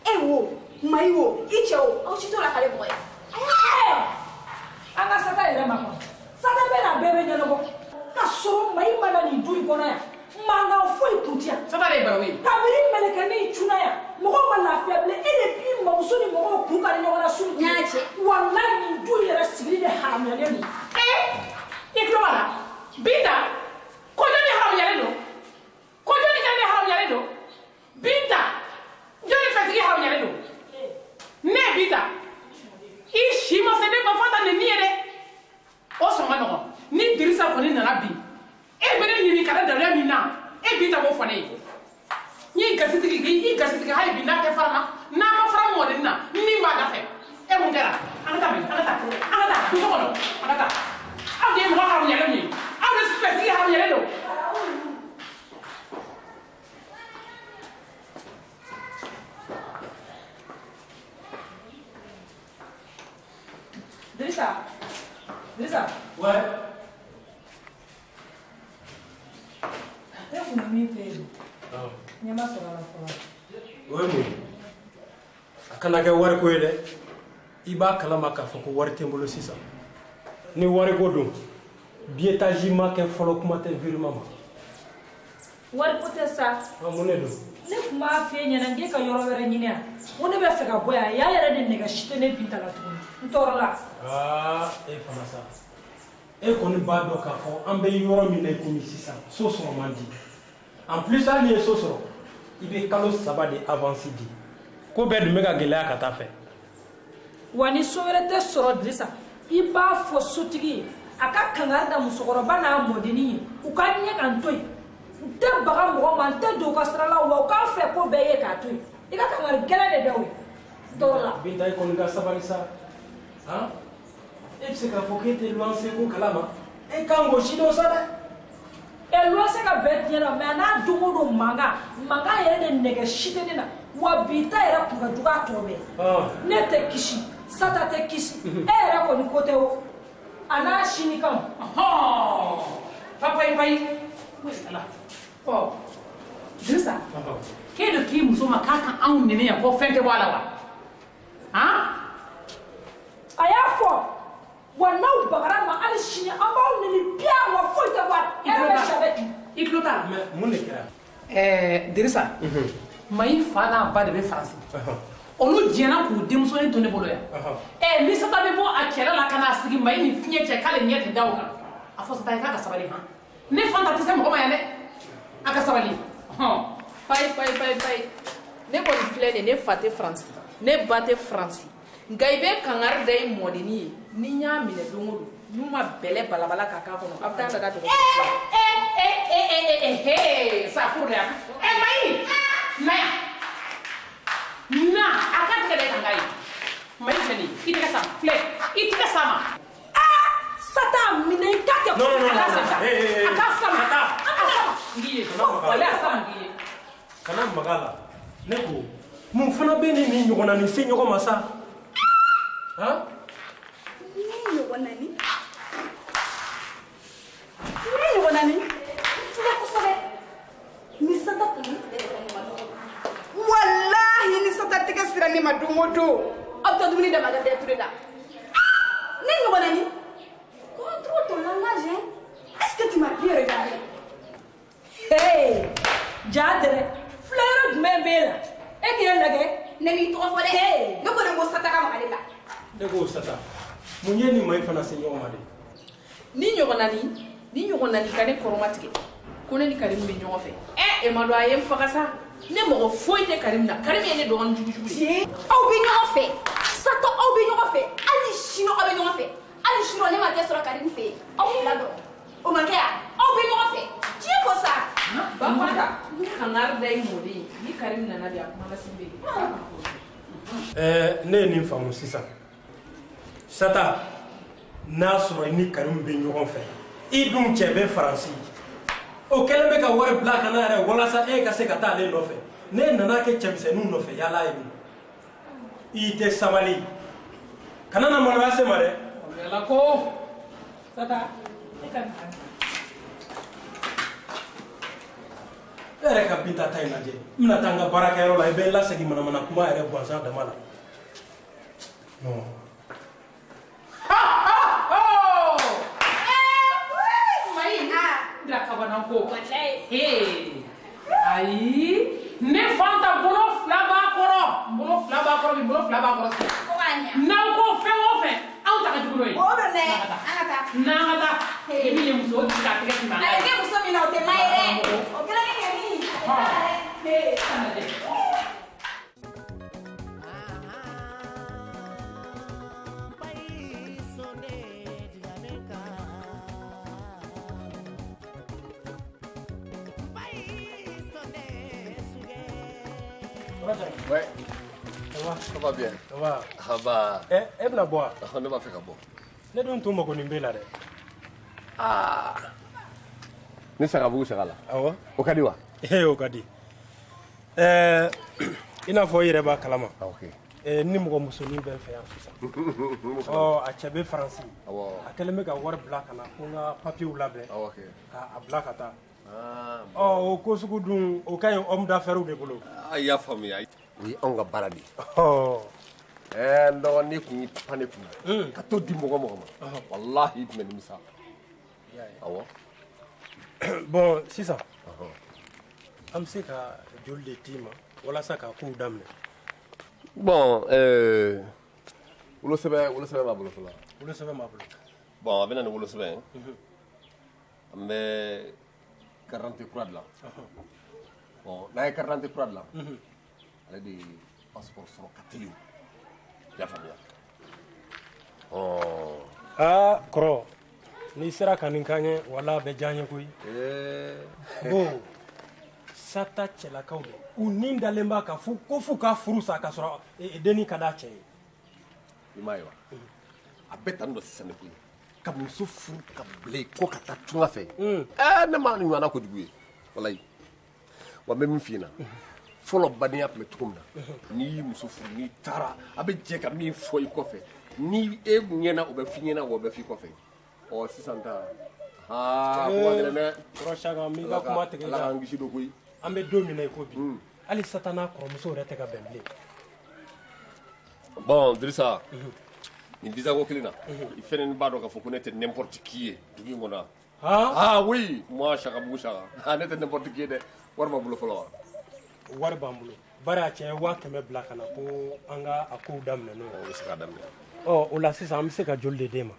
e wo Mayi wo I cɛ wo aw si t'o la k'ale mɔgɔ ye an ka sata yɛrɛ ma kɔnɔ sata bɛ na bɛɛ bɛ ɲɛnabɔ ka sɔrɔ Mayi mana nin du in kɔnɔ yan mankan foyi kun ti yan sata de ye baro ye kabini mɛlɛkɛnin cunna yan mɔgɔw ma lafiya bilen e de b'i mamuso ni mɔgɔw kun kari ɲɔgɔn na su n y'a cɛ wallahi nin du yɛrɛ sigili de haramuyalen don I tulo b'a la Binta kɔjɔ ni haramuyalen don kɔjɔ ni kɛlɛ ni haramuyalen don Binta jɔnni fɛtigi haramuyalen don ne Binta I si ma se ne ba fata nin ye dɛ o sɔn ka nɔgɔn ni Dirisa kɔni nana bi e bɛ ne ɲini ka da daluya min na e Binta b'o fɔ ne ye n y'i gasitigi hali bi n'a tɛ fara ma n'a ma fara mɔden na min b'a da fɛ e mun kɛra an ka taa bi an ka taa dugu kɔnɔ an ka taa aw de ye mɔgɔ haramuyalen ye aw de fɛtigi haramuyalen don Dirisa ouais ne kun bɛ min fɛ yen ɲɛma sɔrɔ a la fɔlɔ o ye mun ye a kana kɛ wariko ye dɛ I b'a kalama k'a fɔ ko wari tɛ n bolo sisan ni wariko don billetazi ma kɛ fɔlɔ kuma tɛ virement ma wari ko tɛ sa mun ne don ne kun b'a f'e ɲɛna n k'e ka yɔrɔ wɛrɛ ɲini yan ko ne bɛ fɛ ka bɔ yan y'a yɛrɛ de nɛgɛ si tɛ ne Binta la tuguni n tɔɔrɔla e fana sa e kɔni b'a dɔn k'a fɔ an bɛ yɔrɔ min na I komi sisan so sɔrɔ man di en plus hali n'i ye so sɔrɔ I bɛ kalo 3 de avance di ko bɛɛ dun bɛ ka gɛlɛya ka taa fɛ wa ni so wɛrɛ tɛ sɔrɔ Dirisa I b'a fɔ sotigi ye a ka kangari da musokɔrɔba n'a mɔdennin ye u ka ɲɛ ka n to yen n tɛ baga mɔgɔ ma n tɛ don u ka sira la wa u k'a fɛ ko bɛɛ ye k'a to yen I ka kangari gɛlɛn de da o ye Dora. Binta e kɔni ka sabali sa han e bɛ se k'a fɔ k'e tɛ luwanse ko kalama e kan k'o si dɔn sa dɛ. Luwanse ka bɛɛ tiɲɛna mais a n'a don o don mankan yɛrɛ de nɛgɛ si tɛ ne na wa bi ta yɛrɛ kun ka jugu a tɔ bɛɛ. Ne tɛ kisi Sata tɛ kisi e yɛrɛ kɔni ko tɛ o a n'a sini kan. Papa bayi ala Dirisa k'e de k'i muso ma k'a ka anw nɛnɛ yan ko fɛn tɛ bɔ a la wa a y'a fɔ wa n'aw bagara ma hali sini an b'aw nɛni biya wa foyi tɛ bɔ a la e yɛrɛ bɛ sɛbɛ bi. I tulo t'a la. mais mun de kɛra. Dirisa Mayi fa n'a ba de bɛ Faransi olu jɛnna k'u denmusonin to ne bolo yan ni Sata bɛ bɔ a cɛla la ka n'a sigi Mayi ni fiɲɛ cɛ k'ale ɲɛ tɛ da o kan a fɔ Sata ye k'a ka sabali ne Fanta tɛ se mɔgɔ ma yan dɛ a ka sabali. Payi ne kɔni filɛ nin ne fa tɛ Faransi ne ba tɛ Faransi nka i bɛ kangari da i mɔdenni ye ni n y'a minɛ don o don n'u ma bɛlɛ balabala ka k'a kɔnɔ a bɛ taa daga dɔgɔtɔrɔso la. Sa furu de yan Mayi na yan na a ka tigɛ dɛ kanga ye Mayi filɛ nin ye i tɛgɛ sa filɛ i tɛgɛ sa ma. Sata minɛ i k'a kɛ a ka sama ngi ye wala a sama ngi ye kana maga la ne ko mun fana bɛ ne ni ɲɔgɔnna ni se ɲɔgɔn ma sa han. Ni ɲɔgɔnna ni fula kosɛbɛ ni Sata tun wallahi ni Sata tɛgɛ sira ne ma don o don aw bɛ taa dumuni dama ka dɛ ture la ni ɲɔgɔnna ni contrôle ton langage hein est-ce que tu m'as bien regardé. Ja dɛrɛ filayɔrɔ jumɛn b'e la e k'i lajɛ. Ne b'i tɔgɔ fɔ dɛ ne kɔni ko Sata ka maga de la. ne ko Sata mun ye ni Mayi fana se ɲɔgɔn ma de. ni ɲɔgɔnna ni ka ne kɔrɔmatigɛ ko ne ni Karimu bɛ ɲɔgɔn fɛ e ma dɔn a ye n faga sa ne mɔgɔ foyi tɛ Karimu na Karimu ye ne dɔgɔnin jugujugu ye. aw bɛ ɲɔgɔn fɛ Sata aw bɛ ɲɔgɔn fɛ hali sini aw bɛ ɲɔgɔn fɛ hali sini ne ma kɛ sɔrɔ Karimu fɛ yen aw fila dɔn o ma kɛ yan aw bɛ ɲɔgɔn fɛ tiɲɛ fɔ sa. ba Fanta ni kangari da i mɔden ye ni Karimu nana de a kuma lase bɛ yen. ne ye nin faamu sisan Sata n'a sɔrɔ i ni Karimu bɛ ɲɔgɔn fɛ i dun cɛ bɛ Faransi o kɛlen bɛ ka wari bila ka na yɛrɛ walasa e ka se ka taa ale nɔfɛ ne nana kɛ cɛmisɛnninw nɔfɛ yala ye mun i tɛ sabali kana na maloya se ma dɛ. yala ko Sata e ka e yɛrɛ ka Binta ta in lajɛ n bɛna taa n ka baarakɛyɔrɔ la i bɛ n lasegin manamana kuma yɛrɛ gansan dama la. ayi ne Fanta bolo fila b'a kɔrɔ n'aw ko fɛn o fɛn aw ta ka jugu n'o ye. o don dɛ an ka taa. n'an ka taa i bɛ yen muso tigi k'a tɛgɛ ci ma. a ye kɛ muso min na o tɛ Mayi dɛ o kɛra ne yɛrɛ ye. Ouais. Ça va bien. Ça va. Ça va. e bɛna bɔ wa. Ne b'a fɛ ka bɔ. ne dun tun mago nin b'e la dɛ. Ne sagabugu saga la. awɔ. O ka di wa. o ka di. i n'a fɔ i yɛrɛ b'a kalama. ok. ni mɔgɔ musonin bɛ n fɛ yan sisan. a cɛ bɛ Faransi. awɔ. a kɛlen bɛ ka wari bila ka na ko n ka papiyew labɛn. awɔ kɛ. k'a bila ka taa. bon. o ko sugu dun o ka ɲi homme d'affaires de bolo. i y'a faamuya. o ye anw ka baara de ye. n dɔgɔnin kun y'i pan ne kun ka t'o di mɔgɔ mɔgɔ ma. walahi i tun bɛ nimisa. awɔ. bon sisan an bɛ se ka joli de d'i ma walasa k'a kow daminɛ. bon wolosɛbɛn b'a bolo fɔlɔ. wolosɛbɛn b'a bolo. bon a bɛ na ni wolosɛbɛn ye. an bɛ carte d'identité kura dilan. bon n'a ye carte d'identité kura dilan. ale de ye passeport sɔrɔ ka teli. i y'a faamuya. kɔrɔ n'i sera ka nin k'an ye wala a bɛ diya n ye koyi. bon sata cɛlakaw de u nin dalen b'a kan ko f'u ka furu sa ka sɔrɔ denni ka d'a cɛ ye i m'a ye wa a bɛɛ tan dɔ sisan ne koyi ka muso furu ka bila ko ka taa tunga fɛ ne ma ni ɲɔgɔnna kojugu ye walayi wa n bɛ min f'i ɲɛna fɔlɔ badenya tun bɛ cogo min na n'i y'i muso furu n'i taara a bɛ jɛ ka min fɔ i kɔfɛ ni e ɲɛna o bɛ f'i ɲɛna wa o bɛ f'i kɔfɛ ɔ sisan ta kuma gɛlɛn dɛ kɔrɔ Saka n b'i ka kuma tigɛ ala k'an kisi do koyi an bɛ don min na i ko bi hali Sata n'a kɔrɔmuso yɛrɛ tɛ ka bɛn bilen bon Dirisa nin disako kelen na i fɛnɛ ni b'a dɔn k'a fɔ ko ne tɛ n'importe qui ye dugu in kɔnɔ ah oui moi Sakabugu Saka ne tɛ n'importe qui ye dɛ wari b'a bolo fɔlɔ wa wari b'an bolo bari a cɛ ye 500 bila ka na ko an ka a kow daminɛ n'o ye o bɛ se k'a daminɛ o la sisan an bɛ se ka joli de d'e ma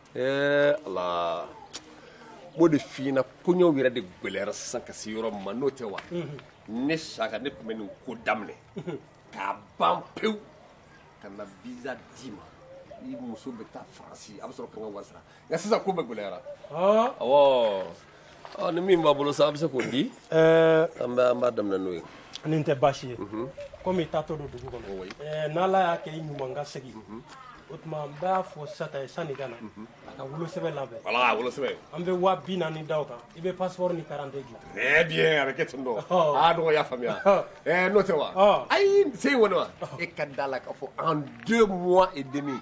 ala m'o de f'i ɲɛna koɲɛw yɛrɛ de gwɛlɛyara sisan ka se yɔrɔ min ma n'o tɛ wa ne Saka ne tun bɛ nin ko daminɛ k'a ban pewu ka na visa d'i ma i muso bɛ taa Faransi a bɛ sɔrɔ ka n ka wari sara nka sisan ko bɛɛ gwɛlɛyara awɔ ni min b'a bolo sa a bɛ se k'o di an b'a daminɛ n'o ye nin tɛ baasi ye komi i taatɔ don dugu kɔnɔ n'Ala y'a kɛ i ɲuman ka segin o tuma n b'a fɔ Sata ye sanni ka na a ka wolosɛbɛn labɛn voilà wolosɛbɛn an bɛ 40,000 da o kan i bɛ passeport ni carte dilan très bien a bɛ kɛ ten tɔ dɔgɔ y'a faamuya n'o tɛ wa ayi se kɔni wa e ka da la k'a fɔ en 2 mois et demi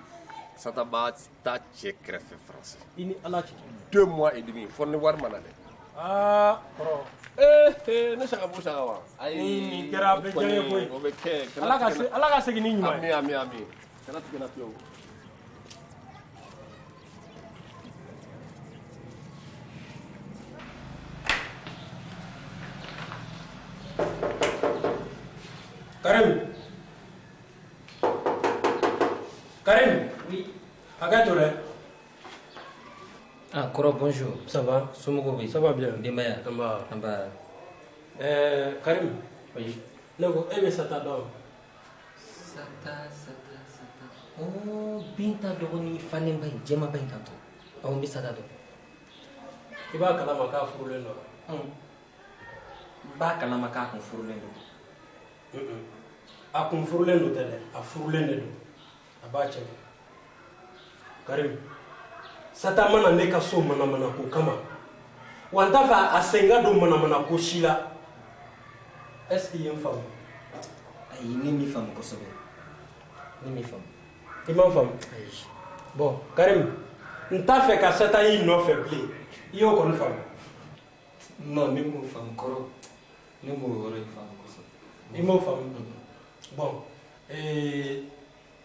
Sata b'a taa cɛ kɛrɛfɛ Faransi i ni Ala cɛ 2 mois et demi fɔ ni wari ma na dɛ kɔrɔ ne Sakabugu Saka wa ayi nin kɛra a bɛ diya n ye koyi o bɛ kɛ Ala ka segin ni ɲuman ye ami kana tigɛ na fiyewu Karim oui hakɛ to dɛ ah Kɔrɔ bonjour ça va somɔgɔw bɛ ça va bien denbaya anba Karim oui ne ko e bɛ Sata dɔn Sata oh Binta dɔgɔnin falenba in jɛmaba in kan to awɔ n bɛ Sata dɔn i b'a kalama k'a furulen don n b'a kalama k'a kun furulen don a kun furulen don tɛ dɛ a furulen de don a b'a cɛ Karim Sata mana ne ka so manamana ko kama wa n t'a fɛ a sen ka don manamana ko si la est-ce que i ye n faamu ayi ne m'i faamu kosɛbɛ ne m'i faamu i m'a faamu ayi bon Karim n t'a fɛ ka Sata y'i nɔfɛ bilen i y'o kɔni faamu non ne m'o faamu Kɔrɔ ne m'o yɔrɔ in faamu kosɛbɛ i m'o faamu bon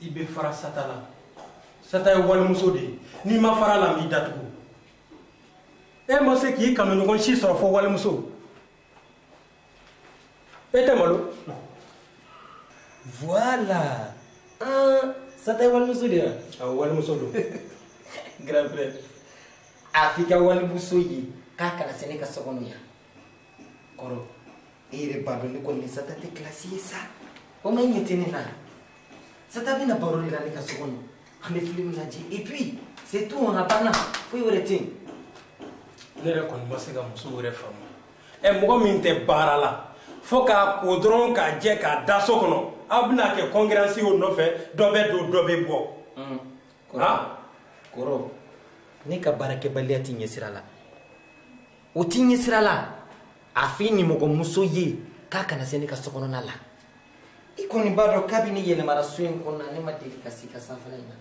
i bɛ fara Sata la Sata ye walimuso de ye n'i ma fara la n b'i datugu e ma se k'i kanuɲɔgɔn si sɔrɔ fo walimuso e tɛ malo voilà Sata ye walimuso de ye awɔ walimuso don grand frère a f'i ka walimuso ye k'a kana se ne ka so kɔnɔ yan Kɔrɔ e yɛrɛ b'a dɔn ne kɔni ni Sata tɛ kilasi ye sa o ma ɲɛ tɛ ne na Sata bɛna baro de la ne ka so kɔnɔ an bɛ film lajɛ et puis c'est tout on a banna foyi wɛrɛ tɛ yen ne yɛrɛ kɔni ma se ka muso wɛrɛ faamu mɔgɔ min tɛ baara la fo k'a ko dɔrɔn k'a jɛ k'a da so kɔnɔ aw bɛna kɛ concurrence o nɔfɛ dɔ bɛ don dɔ bɛ bɔ Kɔrɔ ne ka baarakɛbaliya tɛ ɲɛ sira la o tɛ ɲɛ sira la a f'i nimɔgɔmuso ye k'a kana se ne ka so kɔnɔna la i kɔni b'a dɔn kabini yɛlɛmara so in kɔnɔ ne ma deli ka se ka sanfɛla in na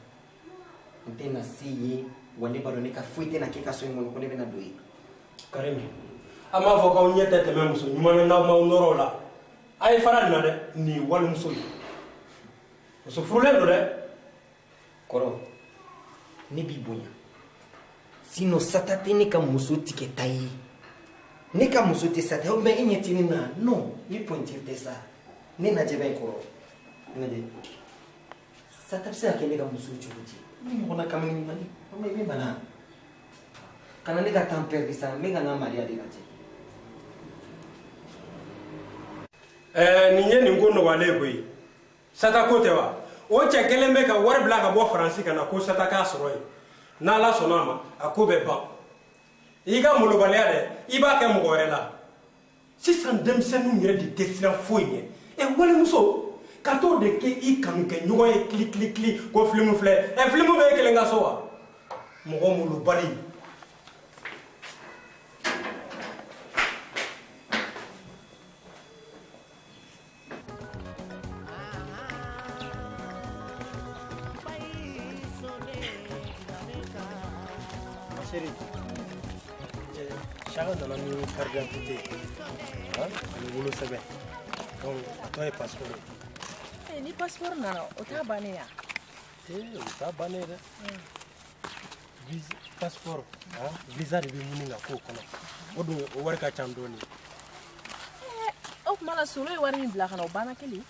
n tɛna se yen wa ne b'a dɔn ne ka foyi tɛna kɛ ka so in kɔnɔ ko ne bɛna don yen Karim an b'a fɔ k'aw ɲɛ tɛ tɛmɛ muso ɲuman na n'aw m'aw nɔrɔ o la a ye fara nin na dɛ nin ye walimuso ye muso furulen don dɛ Kɔrɔ ne b'i bonya sinon Sata tɛ ne ka muso tigɛta ye ne ka muso tɛ Sata ye mais e ɲɛ tɛ ne na non ni pointure tɛ sa ne lajɛ bɛ Kɔrɔ lajɛ Sata bɛ se ka kɛ ne ka muso cogo di ne ɲɔgɔnna kamalen ɲuman ye mais min bana kana ne ka temps perdu sa n bɛ ka n ka mariya de lajɛ nin ye nin ko nɔgɔyalen ye koyi Sata ko tɛ wa o cɛ kelen bɛ ka wari bila ka bɔ Faransi ka na ko Sata k'a sɔrɔ yen n'Ala sɔnna a ma a ko bɛ ban i ka molobaliya dɛ i b'a kɛ mɔgɔ wɛrɛ la sisan denmisɛnninw yɛrɛ de tɛ siran foyi ɲɛ walimuso ka t'o de kɛ I kanu kɛ ɲɔgɔn ye kili ko filimu filɛ filimu bɛ kelen ka so wa mɔgɔ molobali chérie Chara nana ni carte d'identité ani wolosɛbɛn donc a tɔ ye passeport ni passeport nana o t'a bannen ya o t'a bannen dɛ visa passeport visa de bɛ ɲini ka k'o kɔnɔ o dun o wari ka ca dɔɔnin o tuma la solo ye wari min bila ka na o banna kelen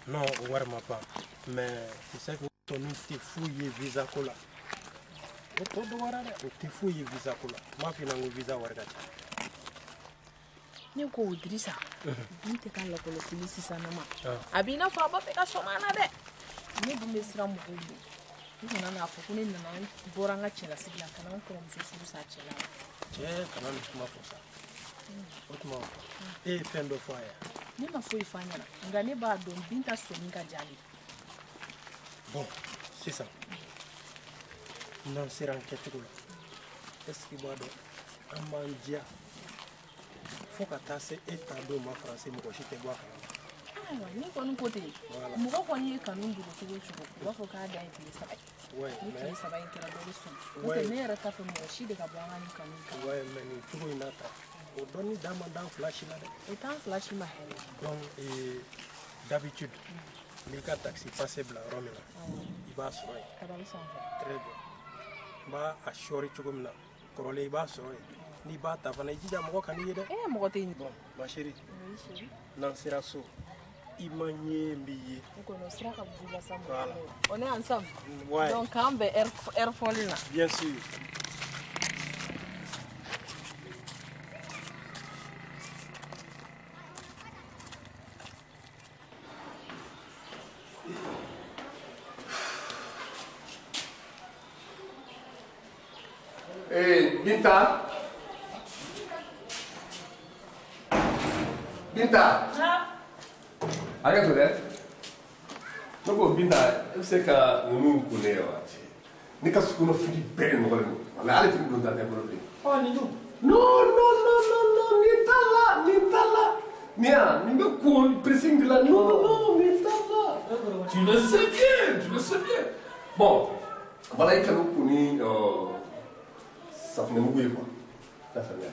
non o wari ma ban mais tu sais que tɔnin tɛ foyi ye visa ko la o tɔ dɔgɔyara dɛ o tɛ foyi ye visa ko la n b'a f'i ɲɛna ko visa wari ka ca ne ko Dirisa bin tɛ ka lakɔlɔsili sisan ma a b'i n'a fɔ a b'a fɛ ka sɔmɔ an na dɛ ne dun bɛ siran mɔgɔw ye ne kana n'a fɔ ko ne nana bɔra an ka cɛlasigi la ka na n kɔrɔmuso furu sa cɛ la cɛ kana nin kuma fɔ sa o tuma e ye fɛn dɔ fɔ a ye ne ma foyi f'a ɲɛna nka ne b'a dɔn Binta sɔnni ka diya ne bon sisan n'an sera an kɛcogo la est-ce que i b'a dɔn an b'an diya fo ka taa se e t'a dɔn ma faransi mɔgɔ si tɛ bɔ a kalama ayiwa ne kɔni ko ten mɔgɔ kɔni ye kanu dogo cogo o cogo u b'a fɔ k'a da ye tile 3 ye ni tile 3 in kɛra dɔ bɛ sɔn n'o tɛ ne yɛrɛ t'a fɛ mɔgɔ si de ka bɔ an ka nin kanu kan mais nin cogo in na ta o dɔnni da man d'an fila si la dɛ o t'an fila si ma hɛrɛ donc d'habitude n'i ka taxi passé bila yɔrɔ min na i b'a sɔrɔ yen tabali sanfɛ très bien n b'a a sɔɔri cogo min na kɔrɔlen i b'a sɔrɔ yen n'i b'a ta fana i jija mɔgɔ kan'i ye dɛ mɔgɔ tɛ yen bon ma chérie n'an sera so i ma ɲɛ n b'i ye o kɔni o sira ka bugu la sa mɔgɔ o ne yan sam ouais donc k'an bɛn heure fɔli la bien sûr Binta. Hakɛ to dɛ. Ne ko Binta e bɛ se ka ninnu ko ne ye wa? Ne ka sukɔnɔ fili bɛɛ de nɔgɔlen don. Walahi hali fini don ta tɛ bolo bilen. Nin dun? Non, nin t'a la. Nin ya, nin bɛ ko pressing de la. Non, nin t'a la. Tu le sais bien. Bon, voilà i kanu ko ni safunɛ mugu ye quoi. La fermière.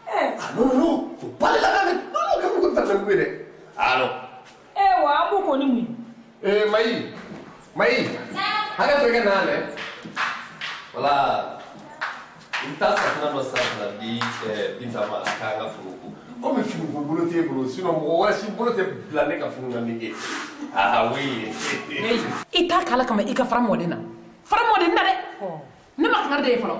Ah non, faut pas aller là-bas avec. Non, kanu ko safunɛ mugu ye dɛ. Ah non. Wa an b'o ko ni mun ye? Mayi. Hakɛ to i ka na lɛ. Voilà. I bɛ taa safunɛ dɔ san ka na di Binta ma a k'an ka foro ko. Komi fini ko bolo t'e bolo sinon mɔgɔ wɛrɛ si bolo tɛ bila ne ka fini na ni e. Ah oui. I t'a kala kama i ka fara mɔden na dɛ ne ma kangari de ye fɔlɔ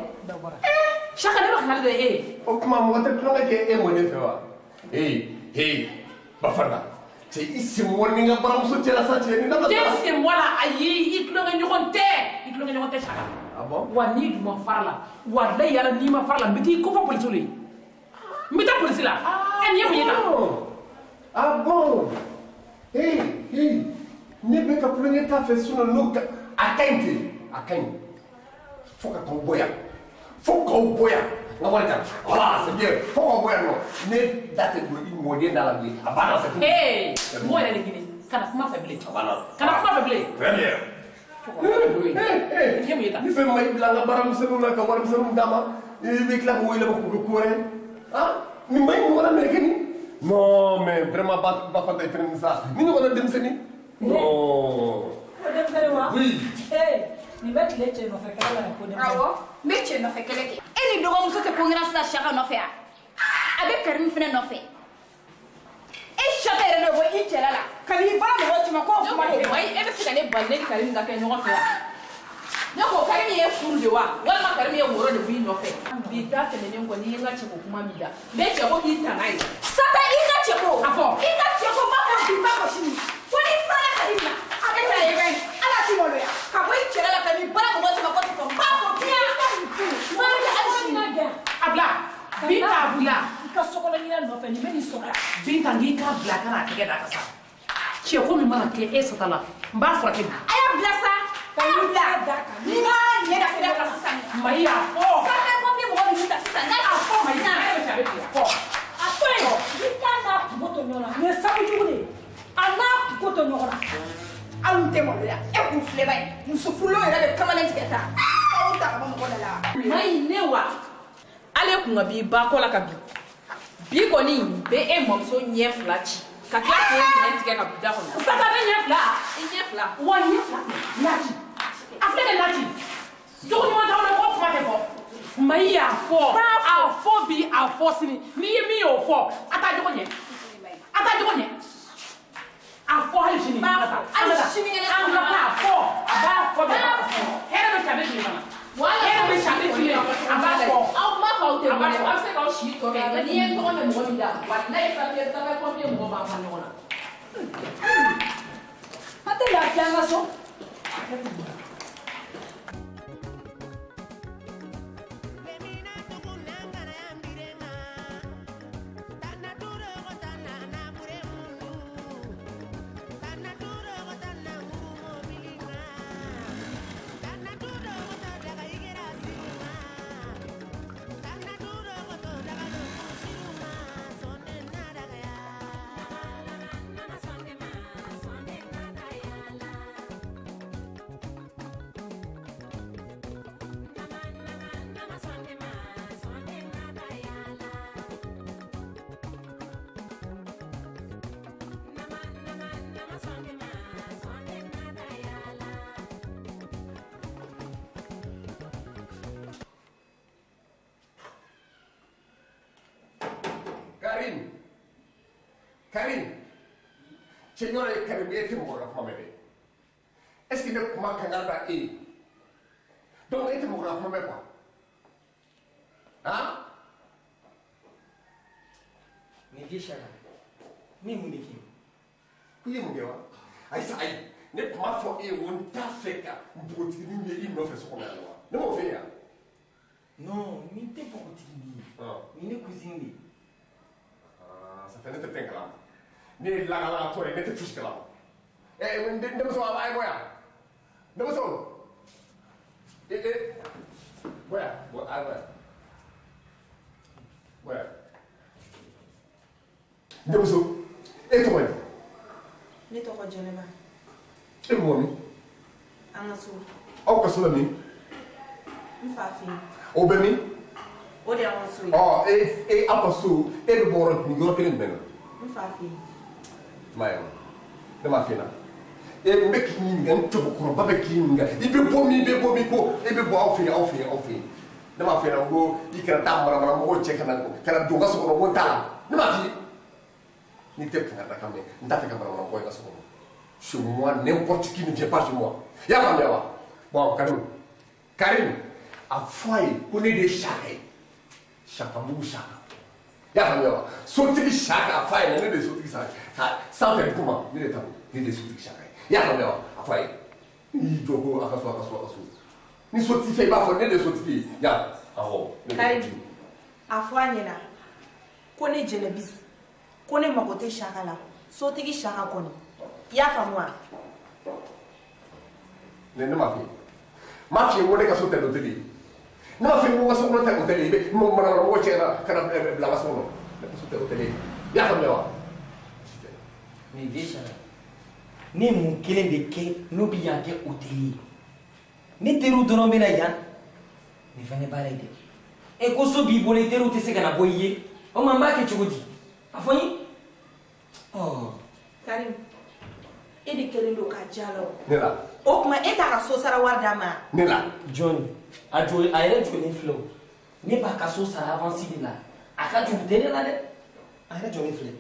Chaka ne ma kangari de ye o kuma mɔgɔ tɛ tulonkɛ kɛ e mɔden fɛ wa Bafanda cɛ i sen bɔ ni n ka baramuso cɛla sa cɛ ni na ma den sen bɔ la ayi i tulonkɛ ɲɔgɔn tɛ Chaka wa n'i dun ma fara la walahi yala n'i ma fara la n bɛ t'i kɔfɛ polisiw la n bɛ taa polisi la nin ye mun ye tan ah bon ne bɛ ka tulonkɛ t'a fɛ sinon n'o ka a ka ɲi fo ka k'aw bɔ yan nka wari ta voilà c'est bien fo k'aw bɔ yan nɔ ne da tɛ don i mɔden da la bilen a banna c'est tout mɔgɔ yɛrɛ de ɲini kana kuma fɛ bilen très bien ni fɛn ma i bila an ka baaramisɛnninw na ka warimisɛnninw d'a ma i bɛ tila k'o yɛlɛma k'o kɛ ko wɛrɛ nin ma ɲi ɲɔgɔnna mɛrɛkɛ nin non mais vraiment Bafanda i fɛnɛ nin sa ni ɲɔgɔnna denmisɛnnin non denmisɛnnin wa oui nin bɛ tile cɛ nɔfɛ kɛlɛ la ko denmisɛnnin awɔ n bɛ cɛ nɔfɛ kɛlɛ kɛ e ni dɔgɔmuso tɛ kɔnkɛra sisan Chaka nɔfɛ yan a bɛ Karimi fɛnɛ nɔfɛ e Chaka yɛrɛ de bɔ i cɛla la ka n'i bara mɔgɔw cɛ ma k'o kuma de bɛ e bɛ se ka ne bali ne ni Karimi ka kɛ ɲɔgɔn fɛ wa ne ko Karimi ye furu de wa walima Karimi ye woro de b'i nɔfɛ bi da tɛmɛnen kɔ n'i ye n ka cɛko kuma min da n bɛ cɛko k'i ta n'a ye Sata i ka cɛko ba fɔ bi ba fɔ sini fo n'i fara Karimi la a bɛ taa yɛrɛ ala t'i maloya ka bɔ i cɛla la ka n'i bara mɔgɔw cɛ ma k'o tɛ fɔ ba fɔ biya Binta i ka sokɔnɔ ɲinɛ nɔfɛ nin bɛ nin sɔrɔ tigɛ da ka sa cɛ ko min mana kɛ e sata la n b'a furakɛ bi a y'a bila sa ka y'u bila ni ma ɲɛ da kɛnɛ kan sisan Mayi y'a fɔ sanfɛ ko min mɔgɔ min ta sisan n'a y'a fɔ Mayi n'a yɛrɛ bɛ a bɛ fɔ a to yen i kan n'a kungo to ɲɔgɔn na nin ye sabu jugu de ye a n'a kungo to ɲɔgɔn na aw tɛ maloya e kun filɛ ba ye muso furulenw yɛrɛ bɛ kamalen tigɛ ta aw ta ka bɔ mɔgɔ da la Mayi ne wa ale kun ka b'i ba kɔ la ka bi kɔni bɛ e mɔmuso ɲɛ fila ci ka tila k'e ɲɛ tigɛ ka bi da kɔnɔ sata bɛ ɲɛ fila i ɲɛ fila wa ɲɛ fila naci a filɛ kɛ naci jogo ɲuman t'aw la ko kuma tɛ fɔ Mayi y'a fɔ a fɔ bi a fɔ sini n'i ye min y'o fɔ a t'a jogo ɲɛ a t'a jogo ɲɛ a fɔ hali sini hali sini an ka taa fɔ a b'a fɔ bɛɛ b'a fɔ hɛrɛ bɛ cabe tile kɔnɔ hɛrɛ bɛ cabe tile a b'a fɔ aw m'a fɔ aw tɛ mɔgɔ aw bɛ se k'aw si tɔ kɛ nka n'i ye tɔgɔ mɛn mɔgɔ min da wa n'a ye papiye mɔgɔ b'a fɔ ɲɔgɔn na a tɛ lafiya an ka so Karim, señora Karim, e te mɔgɔ la kuma mɛn dɛ. Est-ce que ne kuma kan ka da e ye? Donc e te mɔgɔ la kuma mɛn quoi? Hein? Mais vieux Chara, min mun de kɛ? Ko i ye mun kɛ wa? Ayisa ayi, ne kuma fɔ e ye ko n t'a fɛ ka npogotiginin ye i nɔfɛ so kɔnɔ yan wa? Ne m'o fɛ yan. Non, nin tɛ npogotiginin ye. Nin ne cousine de ye. Ça fait ne te fɛn kalama. Ne ye lagalagatɔ ye ne tɛ fosi kalama. Denmuso a ye bɔ yan. Denmuso. Bɔ yan. A ye bɔ yan. Bɔ yan. Denmuso, e tɔgɔ ye? ne tɔgɔ Jɛnɛba. E bɛ mɔgɔ min? An ka so. Aw ka so la min? N fa fɛ yen. O bɛ min? O de y'an ka so ye. Aw ka so e bɛ bɔ yɔrɔ kelen jumɛn na? N fa fɛ yen. Ma ye wa? Ne m'a f'i ɲɛna. N bɛ k'i ɲininka n cɛbakɔrɔba bɛ k'i ɲininka i bɛ bɔ min ko e bɛ bɔ aw fɛ yen. Ne m'a f'i ɲɛna ko i kana taa mɔgɔw cɛ kana don n ka so kɔnɔ ko n t'a la. Ne m'a f'i ye. N'i tɛ kunkari kan mɛn n t'a fɛ ka mɔgɔ in ka so kɔnɔ. Chez moi, n'importe qui ne vient pas chez moi. Il y a pas de quoi. Bon, Karim, a fɔ a ye ko ne de ye Saka ye. Sakamugu Saka. I y'a faamuya wa? Sotigi Saka a fɔ a ye ne de ye sotigi Saka. Sans faire kuma ne de ta don ne de ye sotigi Saka ye. I y'a faamuya wa? A fɔ a ye. N'i y'i jɔ ko a ka so. Ni sotigi fɛ i b'a fɔ ne de ye sotigi ye. Ya, awɔ. Karim, a fɔ a ɲɛna ko ne Jɛnɛbisi ko ne mago tɛ Saka la. Sotigi Saka kɔni. I y'a faamu wa? Ne m'a f'i ye. M'a f'i ye ko ne ka so tɛ hôtel ye. Ne m'a f'i ye ko n ka so kɔnɔ tɛ hôtel ye. I bɛ mɔgɔ cɛ kana bila n ka so kɔnɔ. Ne ka so tɛ hôtel ye. I y'a faamuya wa? Mais vieux Chara, ne mun kelen de kɛ n'o bɛ yan kɛ hôtel ye. Ne teriw dɔrɔn bɛ na yan. Nin fana b'a la dɛ. E ko so b'i bolo i teriw tɛ se ka na bɔ i ye. O ma n b'a kɛ cogo di? A fɔ n ye. Karim, e de kelen don ka jala o. Ne la. O tuma e t'a ka so sara wari d'a ma. Ne la. John, a yɛrɛ jɔlen filɛ o. Ne b'a ka so sara avance de la. A ka juru tɛ ne la dɛ. A yɛrɛ jɔlen filɛ.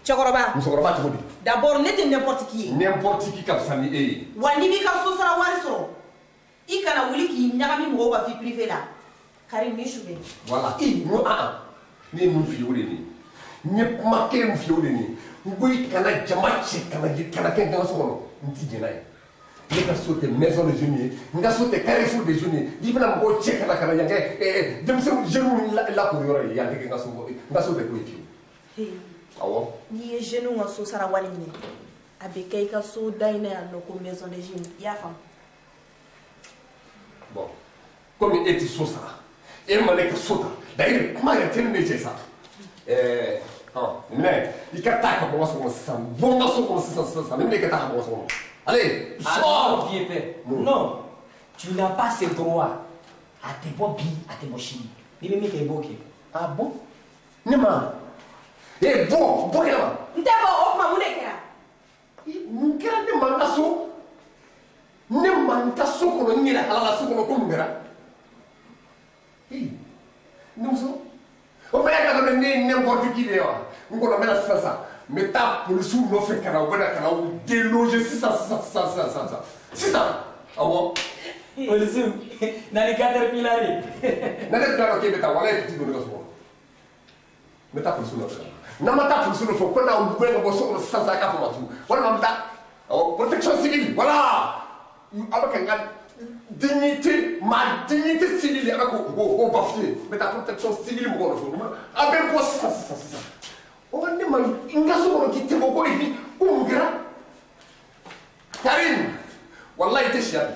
Cɛkɔrɔba. Musokɔrɔba cogo di? D'abord ne tɛ n'importe qui ye. N'importe qui ka fisa ni e ye. Wa n'i b'i ka so sara wari sɔrɔ i kana wuli k'i ɲagami mɔgɔw ka vie privée la. Karim ni su bɛ. Voilà. Ne ye mun f'i ye o de ye nin ye. N ye kuma kelen min f'i ye o de ye nin ye. N ko i kana jama cɛ kana kɛ n ka so kɔnɔ. N ti jɛn n'a ye. Ne ka so tɛ maison de jeunes ye. N ka so tɛ carrefour de jeunes ye. I bɛna mɔgɔw cɛ kana yan kɛ denmisɛnnin jeunes lakori yɔrɔ ye. Yan tɛ kɛ n ka so tɛ ko ye fiyewu. Awɔ. N'i ye jeunes ka so sara wari minɛ a bɛ kɛ i ka so dayɛlɛ yan nɔ ko maison de jeunes i y'a faamu. Bon comme e ti so sara e ma ne ka so ta d'ailleurs kuma yɛrɛ tɛ ne cɛ sa mais i ka taa ka bɔ n ka so kɔnɔ sisan bɔ n ka so kɔnɔ sisan ne bɛ ka taa ka bɔ n ka so kɔnɔ allez sors. Vieux père. Non, tu n'as pas ce droit à te bɔ bi a te bɔ sini n'i bɛ min kɛ i b'o kɛ. Ah bon ne ma bɔ kɛnɛma. n tɛ bɔ o tuma mun de kɛra. mun kɛra ne ma n ka so ne ma n ka so kɔnɔ n yɛrɛ halala so kɔnɔ ko mun kɛra ne muso o bɛɛ ka dɔn ne ye n'importe qui de ye wa n kɔnɔ n bɛna sisan sa n bɛ taa polisiw nɔfɛ ka na u bɛna ka na u déloger sisan awɔ. Polisiw na ni caterpillar ye. na ne tun y'a dɔn k'e bɛ taa wala e ti don ne ka so kɔnɔ n bɛ taa polisiw nɔfɛ n'an ma taa polisiw nɔfɛ ko n'a bɛ ka bɔ so kɔnɔ sisan k'a fɔ ma tugun walima n bɛ taa awɔ protection civile voilà a bɛ ka n ka dignité ma dignité civile a bɛ k'o bafouer n bɛ taa protection civile mɔgɔw nɔfɛ a bɛ bɔ sisan o ne ma n ka so kɔnɔ k'i tɛ bɔ ko mun kɛra Karim walayi i tɛ siya bi.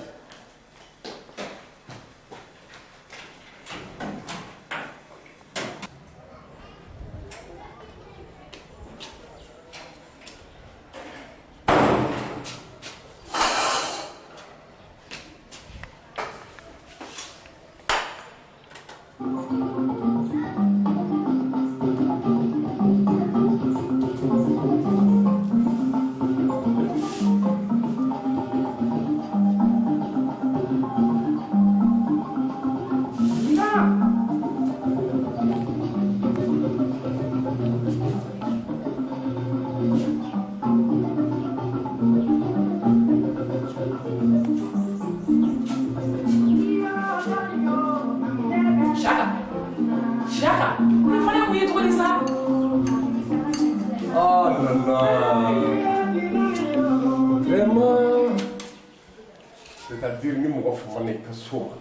C'est-à-dire ni mɔgɔ fama ne ka so ma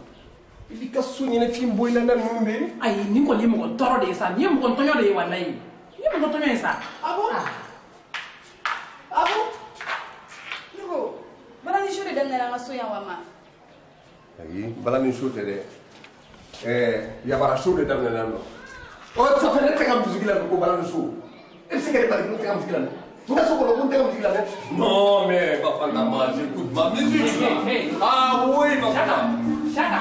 i b'i ka so ɲɛnafin bɔ i la na ninnu de ye. ayi nin kɔni ye mɔgɔ tɔɔrɔ de ye sa nin ye mɔgɔ tɔɲɔ de ye walayi nin ye mɔgɔ tɔɲɔ ye sa. Ah bon? Ne ko balani su de daminɛna an ka so yan wa ma. ayi balani su tɛ dɛ yabara su de daminɛna yan nɔ ɔ safinɛ ne tɛ ka musiki lamɛn ko balani su e bɛ se ka ne bali ko n tɛ ka musiki lamɛn. N ka so kɔnɔ ko n tɛ ka musiki lamɛn. Non mais Bafana ma j'écoute ma musique. Ah oui Bafana. Saka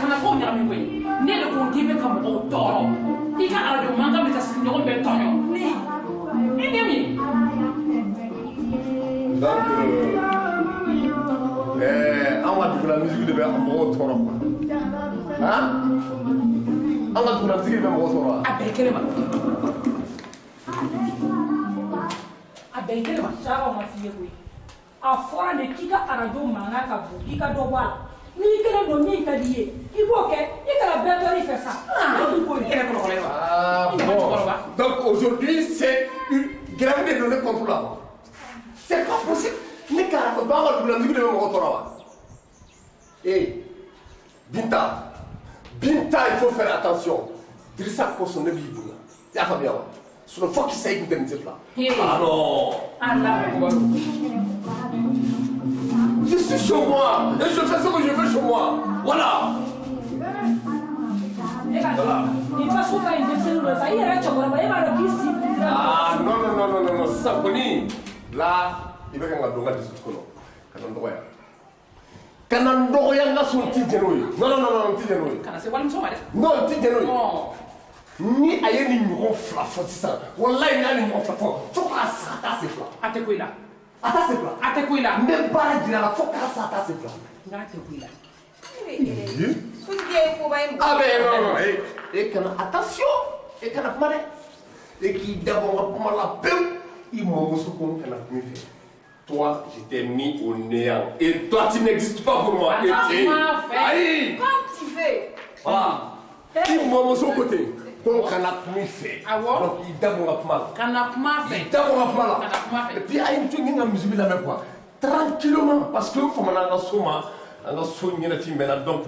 kana fɔ ɲagami koyi ne de ko k'i bɛ ka mɔgɔw tɔɔrɔ i ka arajo mankan bɛ ka sigiɲɔgɔn bɛɛ tɔɲɔ i den min. Donc an ka dugu la musique de bɛ mɔgɔw tɔɔrɔ quoi han an ka dugu la musique de bɛ mɔgɔw tɔɔrɔ wa. a bɛɛ kelen ma a bɛɛ kelen ma. Saka ma f'i ye koyi a fɔra de k'i ka arajo mankan ka bon k'i ka dɔ bɔ a la. N'i kelen don min ka di ye i b'o kɛ i kana bɛɛ tɔɔrɔ i fɛ sa. Donc aujourd'hui c'est une grève de données contre la mort. C'est pas possible. Ne k'a fɔ ba ka dugu la musique de bɛ mɔgɔw tɔɔrɔ wa. Binta il faut faire attention. Dirisa Koso ne b'i bonya i y'a faamuya wa sinon fo k'i sa i kun tɛ nin tɛ fila. Je suis chez moi et je fais ce que je veux chez moi. Voilà. Ah non. Saponi. Là, il va quand même des autres kana ndogoya nga son ti jenoyi non ti jenoyi kana se wali soma de non ti jenoyi ni aye ni ɲɔgɔn fila fɔ sisan wallahi n'a ni ɲɔgɔn fila fɔ fo k'a sa taa se fila a tɛ ko i la a t'a se fila a tɛ ko i la n bɛ baara jira la fo k'a sa taa se fila n'a tɛ ko i la ah mais non e kana attention e kana kuma dɛ e k'i dabɔ n ka kuma la pewu i mɔmuso ko n kana kuma i fɛ. Toi, je t'ai mis au néant. Et toi, tu n'existes pas pour moi. Aïe! Comme tu veux. Voilà. Il m'a mis sur le côté. Donc, on a plus fait. Donc, il d'a bon à fait. Et puis, il y a une chose qui est musique la même fois. Tranquillement. Parce que, comme on a un son, il film, donc,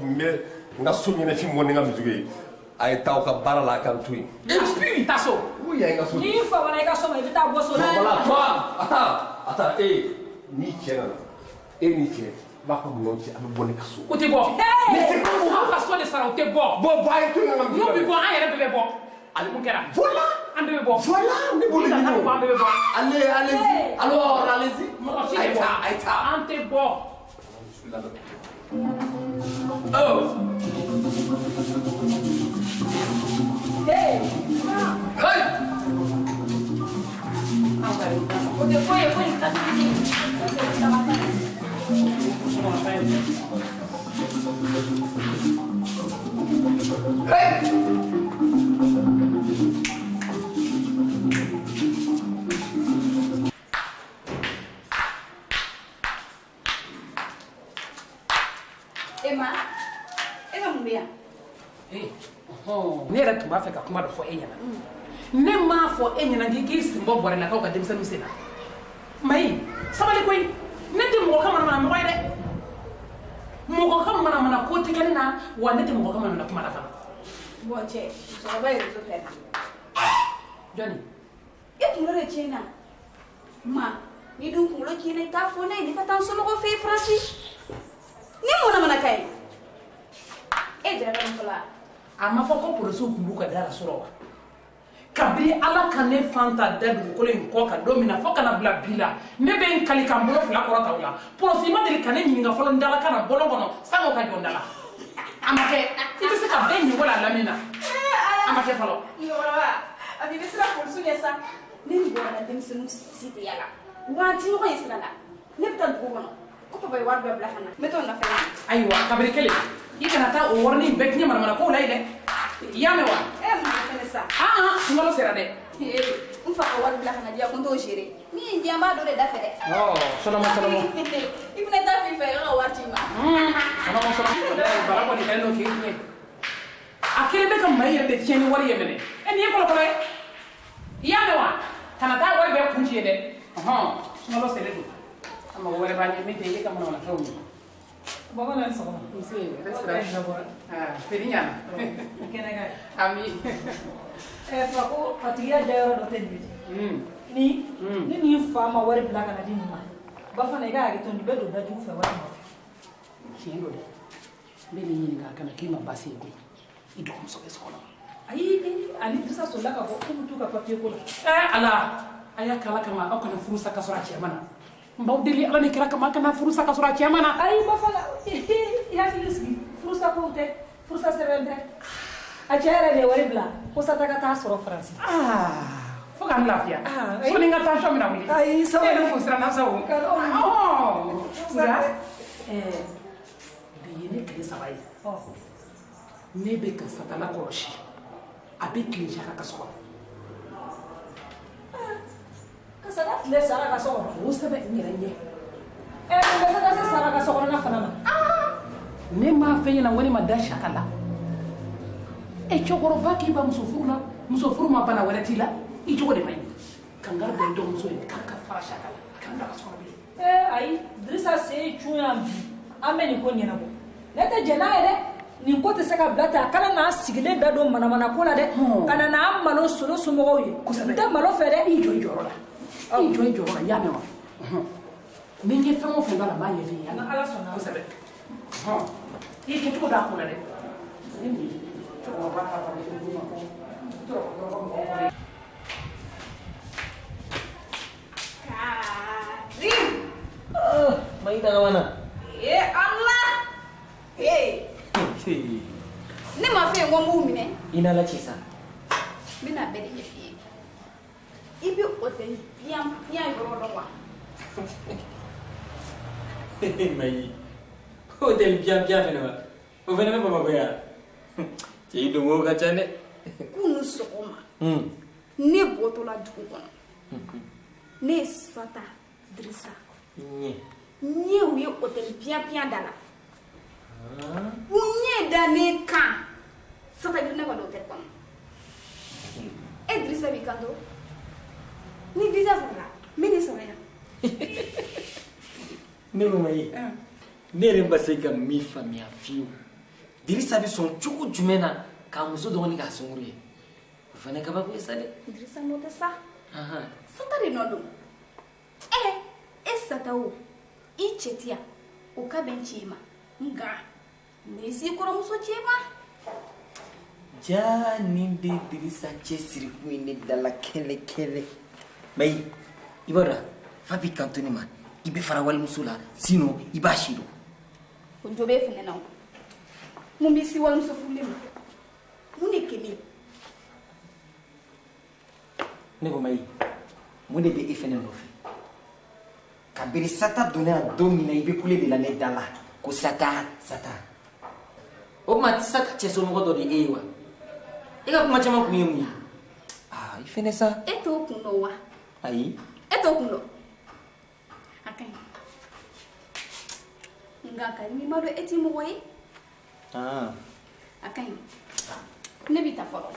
on a son, il y a un film, on a musique. A été au Kabara la Kantoui. Et puis, Tasso, y a un garçon. Ni fa wala ka so ma bita bo so. Voilà, toi. Attends, ni tiens là. Ni tiens. Va pas me lancer à me bonner casso. Où t'es bon? Mais c'est comme ça, parce que ça, t'es bon. Bon, bye, tu n'as non, mais bon, un bébé bon. Allez, mon cœur. Voilà. Un bébé bon. Voilà, mais bon, allez, allez-y. Alors, allez-y. Aïta. Un t'es bon. Oh. Hey. Hey. Emma mun bɛ yan? Ne yɛrɛ tun b'a fɛ ka kuma dɔ fɔ e ɲɛna. Ne m'a fɔ e ɲɛna k'i sen bɔ bɔrɛ la k'aw ka denmisɛnninw sen na. Mayi, sabali koyi. Ne tɛ mɔgɔ ka manamana mɔgɔ ye dɛ. Mɔgɔ ka manamana ko tɛ kɛ ne na, wa ne tɛ mɔgɔ ka manamana kuma la fana. Bon cɛ, musokɔrɔba ye réseau kɛ na. Jɔnni? E kunkolo de tiɲɛna. Ma, ni dun kunkolo tiɲɛna i t'a fɔ ne ye ne ka taa n somɔgɔw fɛ yen Faransi. Ni mun na mana ka ye? E jɛra min fɔla? A ma fɔ ko polisiw tun b'u ka da la sɔrɔ wa? Kabini Ala ka ne fan ta da dugukolo in kɔ kan don min na fo ka na bila bi la, ne bɛ n kali ka n bolo fila kɔrɔta o la. Polisi ma deli ka ne ɲininka fɔlɔ n dala ka na bɔlɔn kɔnɔ san'o ka jɔ n da la. A ma kɛ. I bɛ se ka bɛɛ ɲininka o la a lamini na. A ma kɛ fɔlɔ. Musokɔrɔba, a bɛ siran polisiw ɲɛ sa. Ne ni bɔra denmisɛnninw si tɛ yala. Wa an ti ɲɔgɔn ye sira la. Ne bɛ taa dugu kɔnɔ. Ko papa ye wari dɔ bila ka na. N bɛ t'o nɔfɛ. Ayiwa, kabiri kelen. I kana taa o wɔrɔnin bɛɛ tiɲɛ manamana kow la ye dɛ. I y'a mɛn wa? Mun bɛ fɛnɛ sa? Sunkalo sera dɛ. N fa ka wari bila ka na di yan ko n t'o gérer. Min ye n diya n b'a dɔ de da fɛ dɛ. Sɔlɔmɔ. I fɛnɛ t'a f'i fɛ i ka wari ci n ma. Sɔlɔmɔ. Bara kɔni kɛlen don k'i tiɲɛ. A kelen bɛ ka Mali yɛrɛ de tiɲɛ ni wari ye mɛnɛ. Nin ye kɔlɔkɔlɔ ye. I y'a mɛn wa? Kana taa wari bɛɛ kun ci ye dɛ. Sunkalo selen don. A mago wɛrɛ b'a ɲɛ min tɛ e ka manamanafɛnw ye. Baba na sɔgɔma. Fini ɲana. Kɛnɛ ka. Ami. Fa ko fatigiya dayɔrɔ dɔ tɛ nin ye. Ni nin fa ma wari bila ka na di nin ma, ba fana i ka hakɛ to nin bɛ don dajugu fɛ wari nɔfɛ. Tiɲɛ don dɛ. N bɛ nin ɲininka a kana k'i ma baasi ye koyi. I dɔgɔmuso bɛ so kɔnɔ. Ayi, ani Dirisa sɔrɔla ka fɔ k'u bɛ t'u ka papier ko la. Ala, a y'a kala kama aw kana furu sa ka sɔrɔ a cɛ ma na. N b'aw deli Ala ni kira kama a kana furu sa ka sɔrɔ a cɛ ma na. Ayi, ba fana, i hakili sigi, furusa kow tɛ, furusa sɛbɛn tɛ. A cɛ yɛrɛ de ye wari bila ko Sata ka taa sɔrɔ Faransi. Fo ka n lafiya. Fo ni n ka tension bɛna wuli. Ayi, sabali. E yɛrɛ kun siranna sa o. Nka bi ye ne tile 3 ye. Ne bɛ ka Sata lakɔlɔsi. A bɛ tile jaka ka so kɔnɔ. Ka Sata tile sara ka so kɔnɔ. Kosɛbɛ n yɛrɛ ɲɛ. Mun bɛ Sata se sara ka so kɔnɔna fana ma? Ne m'a fɛ ɲɛna ko ne ma da saka la. Cɛkɔrɔba k'i ba muso furu la, muso furu ma bana wɛrɛ t'i la, I jogo de man ɲi. Kangari bɛ dɔgɔmuso ye k'a ka fara saka la, k'an da ka so kɔnɔ bilen. Ayi, Dirisa se ye cun yan bi, an bɛ nin ko ɲɛnabɔ. Ne tɛ jɛn n'a ye dɛ. Nin ko tɛ se ka bila ten, a kana n'a sigilen da don manamana ko la dɛ. Ka na n'a malo solo somɔgɔw ye. N tɛ malo fɛ dɛ. I jɔ I jɔyɔrɔ la. I jɔ I jɔyɔrɔ la, i y'a mɛn wa? Ni n ye fɛn o fɛn b'a la, n b'a ɲɛf'i ye. Ni Ala sɔnna. Kosɛbɛ. I ye kɛcogo d'a ko la dɛ. Karim! Mai daga mana? Allah! Ne ma fɛ n ko n b'u minɛ. I n'Ala cɛ sa. N bɛna bɛɛ de ɲɛf'i ye. I bɛ hôtel piyan yɔrɔ dɔn wa? Mai. Hôtel piyan fɛnɛ wa? O fɛnɛ bɛ Bamakɔ yan. Cɛ i dongo ka ca dɛ. Kunu sɔgɔma. Ne bɔtɔla dugu kɔnɔ. Ne ye Sata, Dirisa. N ye u ye hôtel piyan da la. U ɲɛ da ne kan. Sata bɛ ne ka hôtel kɔnɔ. E Dirisa b'i kanto. Ni visa sɔrɔla, n bɛ nin sɔrɔ yan. Ne ko Mai. Ne yɛrɛ ma se ka min faamuya fiyewu. Dirisa bɛ sɔn cogo jumɛn na k'a muso dɔgɔnin k'a sunkuru ye? fana kaba ko sale Idrissa no te sa aha satari no do satao I chetia o ka benchima nga nesi koro muso chema ja ninde Idrissa chesiri ku ni dala kele mai ibara fabi kantoni ma ibe fara wal musula sino ibashido ko jobe fene naw mumbi si wal muso fulima mune kele ne ko mai mune be ifene no fi kabiri sata dona domina ibe kule de la ne dala ko sata o ma sata cheso mo do di ewa ega kuma chama ku yemu ifene sa eto kuno wa ai eto kuno akai nga kalimi mado eti mo woy akai ne bita folo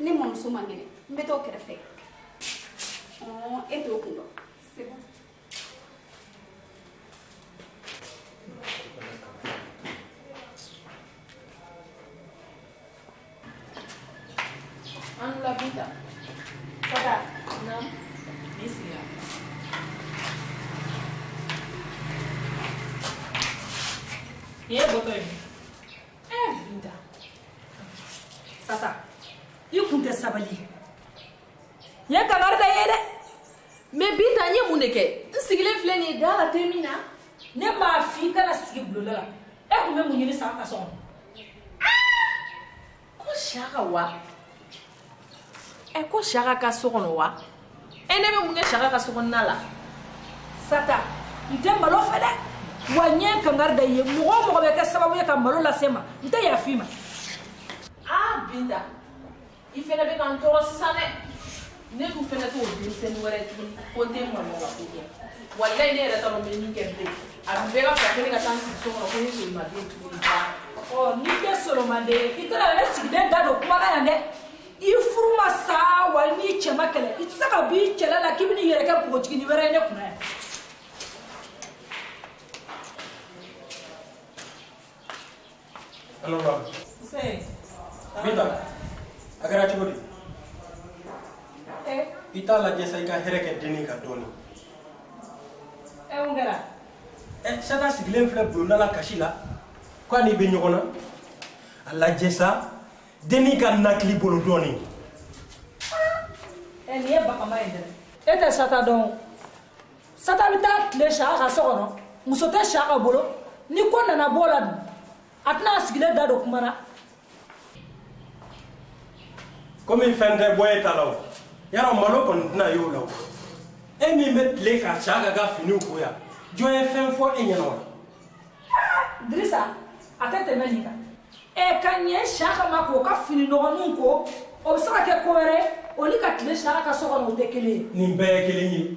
ne mom suma ngene mbeto kere fe eto kuno c'est bon la vida. Sada. No. Misia. Ye botoy. Vida. Sata. You kunte sabali. Ye kagarda yede. Me Binta nye muneke. Nsigile fle ni dala termina. Ne ma fi kana sigi bulola. E ko me munyini sa ka so. Ko shaka wa. Ko shaka ka so kono wa. Ne be munne shaka ka so kono la. Sata. Nte malo fele. Wanye kangarda ye mo be ka sababu ye ka malo la sema. Nte ya fima. Binta. Ifele be kan toro sisane. Ne ku fene to bi sen wore ti konte mo mo wa kuya wallahi ne rata no meni kembe am be ga fa kene ka tan so ko ko so ma de tu ba o ni ke solo mande itara ne sigde da do kuma ga yande I furuma sa wa ni chema kele itaka bi chela la kibini yere ka ko chini were ne kuna alors là c'est Binta agara chodi ita la jesa ka hereke deni ka doni ungara sata sigilen fle blonda la kashila ko ni be nyogona la jesa deni ka nakli bolo doni ni e baka mai ndere eta sata don sata bita le shaka sokono musote shaka bolo ni ko nana bola atna sigile dado kumana comme fende boye talaw yaro malo kon na yo law mi met le ka chaga ga finu ko ya joye fen fo enyano Drissa atete menika kanye shaka mako ka fini no nunko o saka ke koere o li ka tile shaka ka soko no dekele ni be kele ni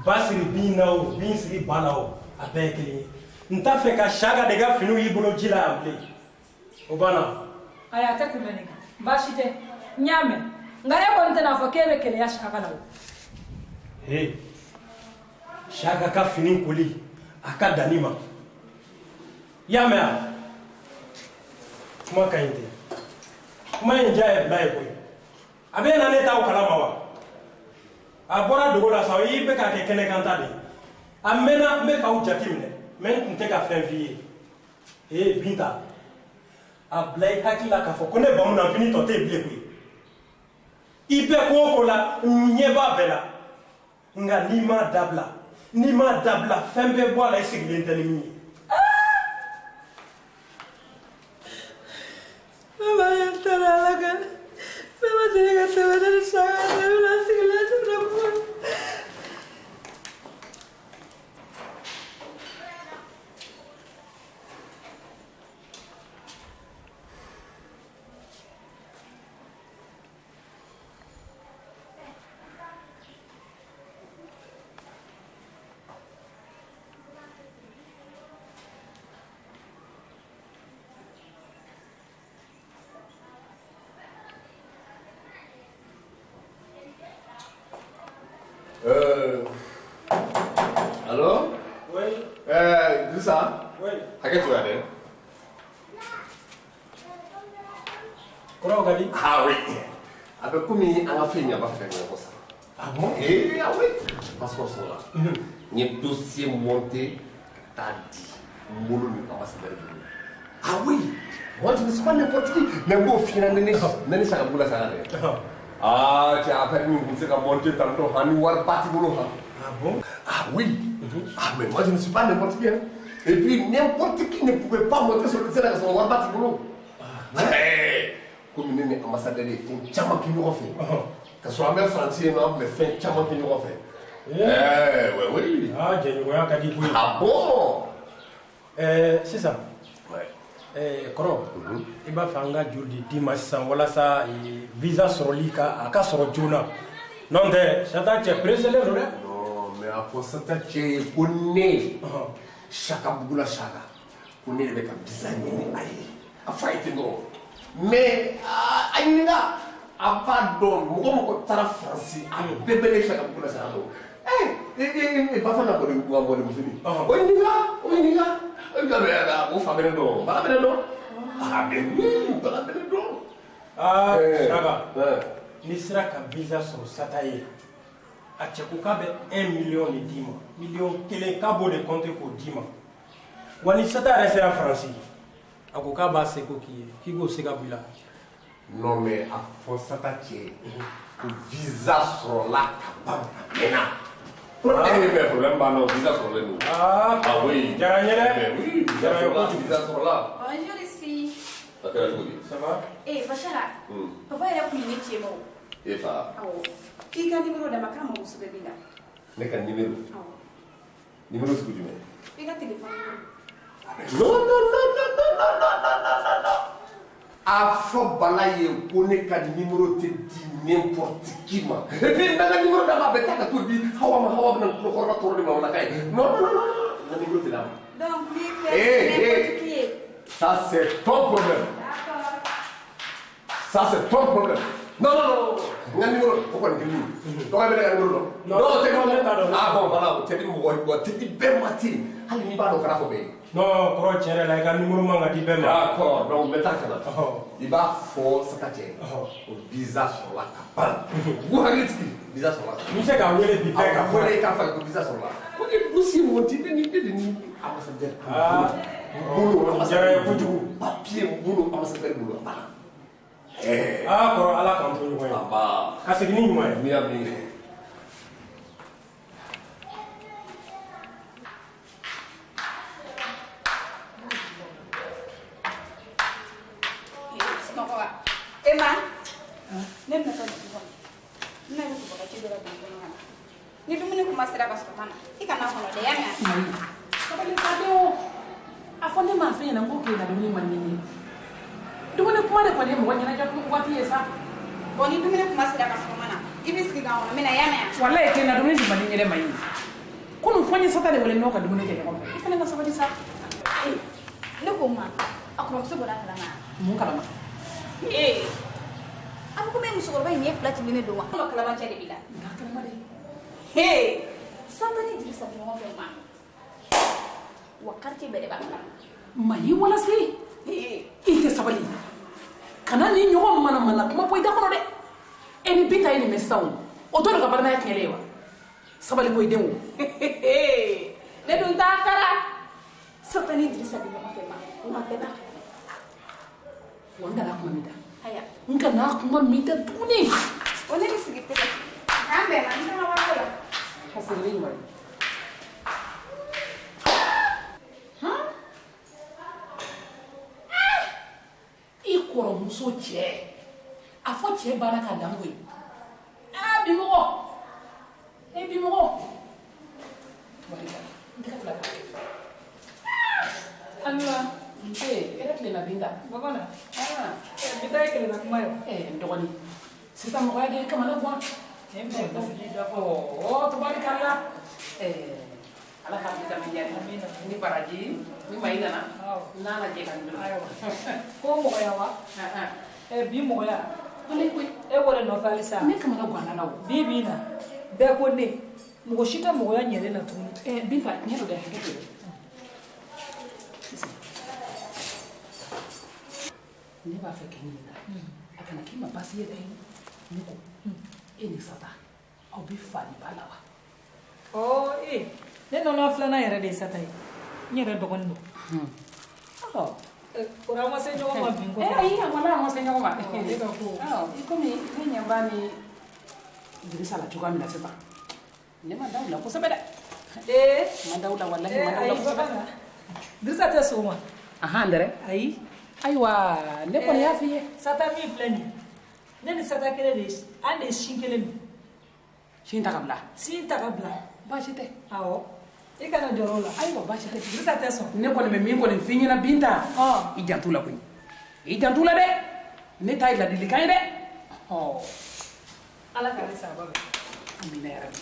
basiri binawo bin siri balawo abe kele ni nta fe ka shaga de ga finu yi bolo jila ample o bana aya te kumenika bashite nyame ngare ko ntena fo kebe kele ya shaka lawo shaka ka fini kuli aka danima yame kuma kainte kuma njaye blay boy abe na ne taw kala mawa abora dogo la saw yi be ka ke kene kanta de amena me ka ujatimne men nte ka fen vie Binta a blay hakila ka fo kone bamu na fini to te blie ko ipe ko la nyeba bela nga ni ma dabla fembe bola isigile ntelimi Mama yantara laga mama tega tawada saga la sigile tulamu Allô? Oui. Drissa? Oui. À quel tu vas aller? Koro gadi? Ah oui. Avec bɛ komi an ka fɛn ɲa b'a fɛ ka ɲɛnabɔ sa. Ah bon? Ah oui. Passeport sɔrɔ la. N ye dossier monté ka taa di Mbolo ni ambassadeur bolo. Ah oui. Moi je ne suis pas n'importe qui. Mais n b'o f'i ɲɛna ne ni Sagabu la Saga dɛ. Ah cɛ affaire min tun tɛ se ka monter tantôt ani wari ba t'i bolo han. Ah bon? Ah oui. Ah mais moi je ne suis pas n'importe qui. Hein. Et puis n'importe qui ne pouvait pas monter sur le terrain avec son wari ba t'i bolo. Comme ne ni ambassadeur ye fɛn caman kɛ ɲɔgɔn fɛ. Ka sɔrɔ an bɛ Faransi yen nɔ an tun bɛ fɛn caman kɛ ɲɔgɔn fɛ. Oui. Ah jɛɲɔgɔnya ka di koyi. Ah bon? Sisan. Kɔrɔ i b'a fɛ an ka joli de d'i ma sisan walasa visa sɔrɔli a ka sɔrɔ joona n'o tɛ Sata cɛ preselen don dɛ. Non mais a fɔ Sata cɛ ye ko ne Saka Bugula Saka ko ne de bɛ ka visa ɲini a ye a fa ye ten dɔrɔn mais a ɲininka a b'a dɔn mɔgɔ mɔgɔ taara Faransi a bɛɛ bɛ ne Saka Bugula Saka dɔn ba fana kɔni wa mɔdenmusonin o ɲininka o fa bɛ ne dɔn bala bɛ ne dɔn a bɛ min bala bɛ ne dɔn. Saka n'i sera ka visa sɔrɔ Sata ye a cɛ ko k'a bɛ 1 million de d'i ma $1 k'a b'o de compter k'o d'i ma wa ni Sata yɛrɛ sera Faransi a ko k'a b'a seko k'i ye k'i k'o se ka bɔ i la. Non mais a fɔ Sata cɛ ko visa sɔrɔla ka ban a mɛnna. Problème b'a la visa sɔrɔlen don. Ah oui. Diyara n ye dɛ. Oui visa sɔrɔla. Bonjour ici. A kɛra cogo di? Ça va? Bachara. Papa yɛrɛ kun ye ne ci ma o. E fa. Awɔ. K'i ka numéro d'a ma k'a mago sɛbɛ b'i la. Ne ka numéro? Awɔ. Numéro sugu jumɛn? I ka téléphone. Non. A fɔ Bala ye ko ne ka numéro tɛ di n'importe qui ma. Et puis n bɛ ka numéro d'a ma a bɛ taa ka t'o di Hawa ma Hawa bɛna tulokɔrɔba tɔɔrɔ de ma o la k'a ye. Non. N ka numéro tɛ d'a ma. Donc lui fait n'importe qui est. Ça c'est ton problème. D'accord. Ça c'est ton problème. Non. N ka numéro o kɔni tɛ min. Tɔgɔ bɛ ne ka numéro dɔn. Non o tɛ min. Ah bon voilà o tɛ di mɔgɔ wa tɛ di bɛɛ ma ten hali n'i b'a dɔn k'a fɔ bɛɛ ye. Non kɔrɔ tiɲɛ yɛrɛ la i ka numéro man ka di bɛɛ ma. D'accord donc n bɛ taa ka na. I b'a fɔ Sata cɛ o visa sɔrɔla ka ban. K'u hakili sigi visa sɔrɔla. N bɛ se k'a wele bi bɛɛ ka fɔ. A wele k'a fɔ ko visa sɔrɔla. Ko ni dossier monté ne de ni ambassadeur. Bolo diyara ye kojugu. Papier bolo ambassadeur bolo a banna. Kɔrɔ Ala k'an to ɲɔgɔn ye. Ka segin ni ɲuman ye. Min. Emma, ne bɛna taa dugu kɔnɔ. N bɛna kɛ bagaji dɔ la dugu kɔnɔ ka na. Ni dumuni commencera ka sɔrɔ ka na, I kana kɔnɔ dɛ, i y'a mɛn? Sabalibaden o. A fɔ ne m'a fɛ ɲɛna ko k'e na dumuni man di n ye. Dumuni kuma de kɔni ye mɔgɔ ɲɛnajɛ waati ye sa. Bon ni dumuni commencera ka sɔrɔ ka na, I bɛ sigi k'a kɔnɔ, n bɛna, i y'a mɛn? Walayi k'e na dumuni si man di n ye dɛ Maɲi. Kunun fɔ n ye Sata de wele n'o ka dumuni kɛ ɲɔgɔn fɛ. I fana ka sabali sa. Ne ko n ma, a kɔrɔmuso bɔra a kalama. Mun kalama? A bɛ komi musokɔrɔba in ɲɛ fila cilen ne don wa? An ka kalamancɛ de b'i la. Nka kalama de. Sata ni Dirisa bɛ ɲɔgɔn fɛ ma. Wa quartier bɛɛ de b'a kalama. Maɲi walasi. I tɛ sabali. Kana ni ɲɔgɔn mana kuma bɔ i da kɔnɔ dɛ. E ni Binta ye nin mɛn sisan o t'o de ka balimaya tiɲɛlen ye wa? Sabali ko i den o. Ne dun t'a kara. Sata ni Dirisa bɛ ɲɔgɔn fɛ ma. Wa bɛɛ b'a kalama. Wa n kana kuma min da. Aya. N kana kuma min da tuguni. O ne bɛ sigi tɛgɛ. K'an bɛn ma, n kana wari ko la. Ka segin ni ɲuman ye. I kɔrɔmuso cɛ a fɔ cɛ banna ka dan koyi. Bimɔgɔ. Bimɔgɔ. N tɛgɛ fila kan. Ayiwa. Yɛrɛ tilenna Binta. Baba na. Binta ye kelenna kuma ye. N dɔgɔnin. Sisan mɔgɔya de ye kamana gan. Tubarikala. Ala k'an bɛ tɛmɛ diya ni baraji ni Mayi nana n'a lajɛ ka ɲuman. Ko mɔgɔya wa? Bi mɔgɔya. E bɔra nɔfɛ halisa. Ne kamana ganna la o. Bi bi in na bɛɛ ko ne mɔgɔ si tɛ mɔgɔya ɲɛlen na tuguni. Binta ɲɛ dɔ de hakɛ to. Ne b'a fɛ k'i ɲininka a kana k'i ma baasi ye dɛ ne ko e ni Sata aw bɛ fali ba la wa. ne nana filanan yɛrɛ de ye Sata ye n yɛrɛ dɔgɔnin don. o la an ma se ɲɔgɔn ma bin kɔfɛ. ayi a wala an ma se ɲɔgɔn ma. ne ka ko i komi ne ɲɛ b'a ni Dirisa la cogoya min na sisan ne ma da u la kosɛbɛ dɛ. ma da u la walahi ma da u la kosɛbɛ. Dirisa tɛ sɔn o ma. ahan dɛrɛ. ayi. ayiwa ne kɔni y'a f'i ye. Sata min filɛ nin ye ne ni Sata kelen de an de ye sin kelen min. sin ta ka bila. sin ta ka bila. baasi tɛ. awɔ i kana jɔrɔ o la. ayiwa baasi tɛ. Dirisa tɛ sɔn. ne kɔni bɛ min kɔni f'i ɲɛna Binta. i janto la koyi. i janto la dɛ. ne ta ye ladilikan ye dɛ. ala ka ne sababa bɛ. amina yarabi.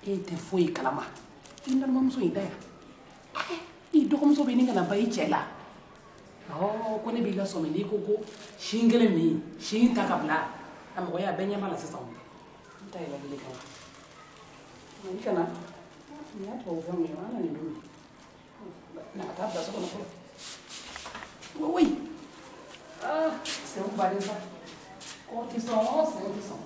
e tɛ foyi kalama. i nalimamuso in da yan. i dɔgɔmuso bɛ nin kana ba i cɛ la. ko ne b'i la sɔmi n'i ko ko sin kelen min sin ta ka bila a mɔgɔya bɛɛ ɲɛ b'a la sisan. n ta ye ladilikan ye. i kana nin y'a tubabu fɛn min ye an na nin dun. na ka taa bila so kɔnɔ fɔlɔ. oui c'est un baden ça. kɔrɔ tɛ sɔn sɛgɛn tɛ sɔn.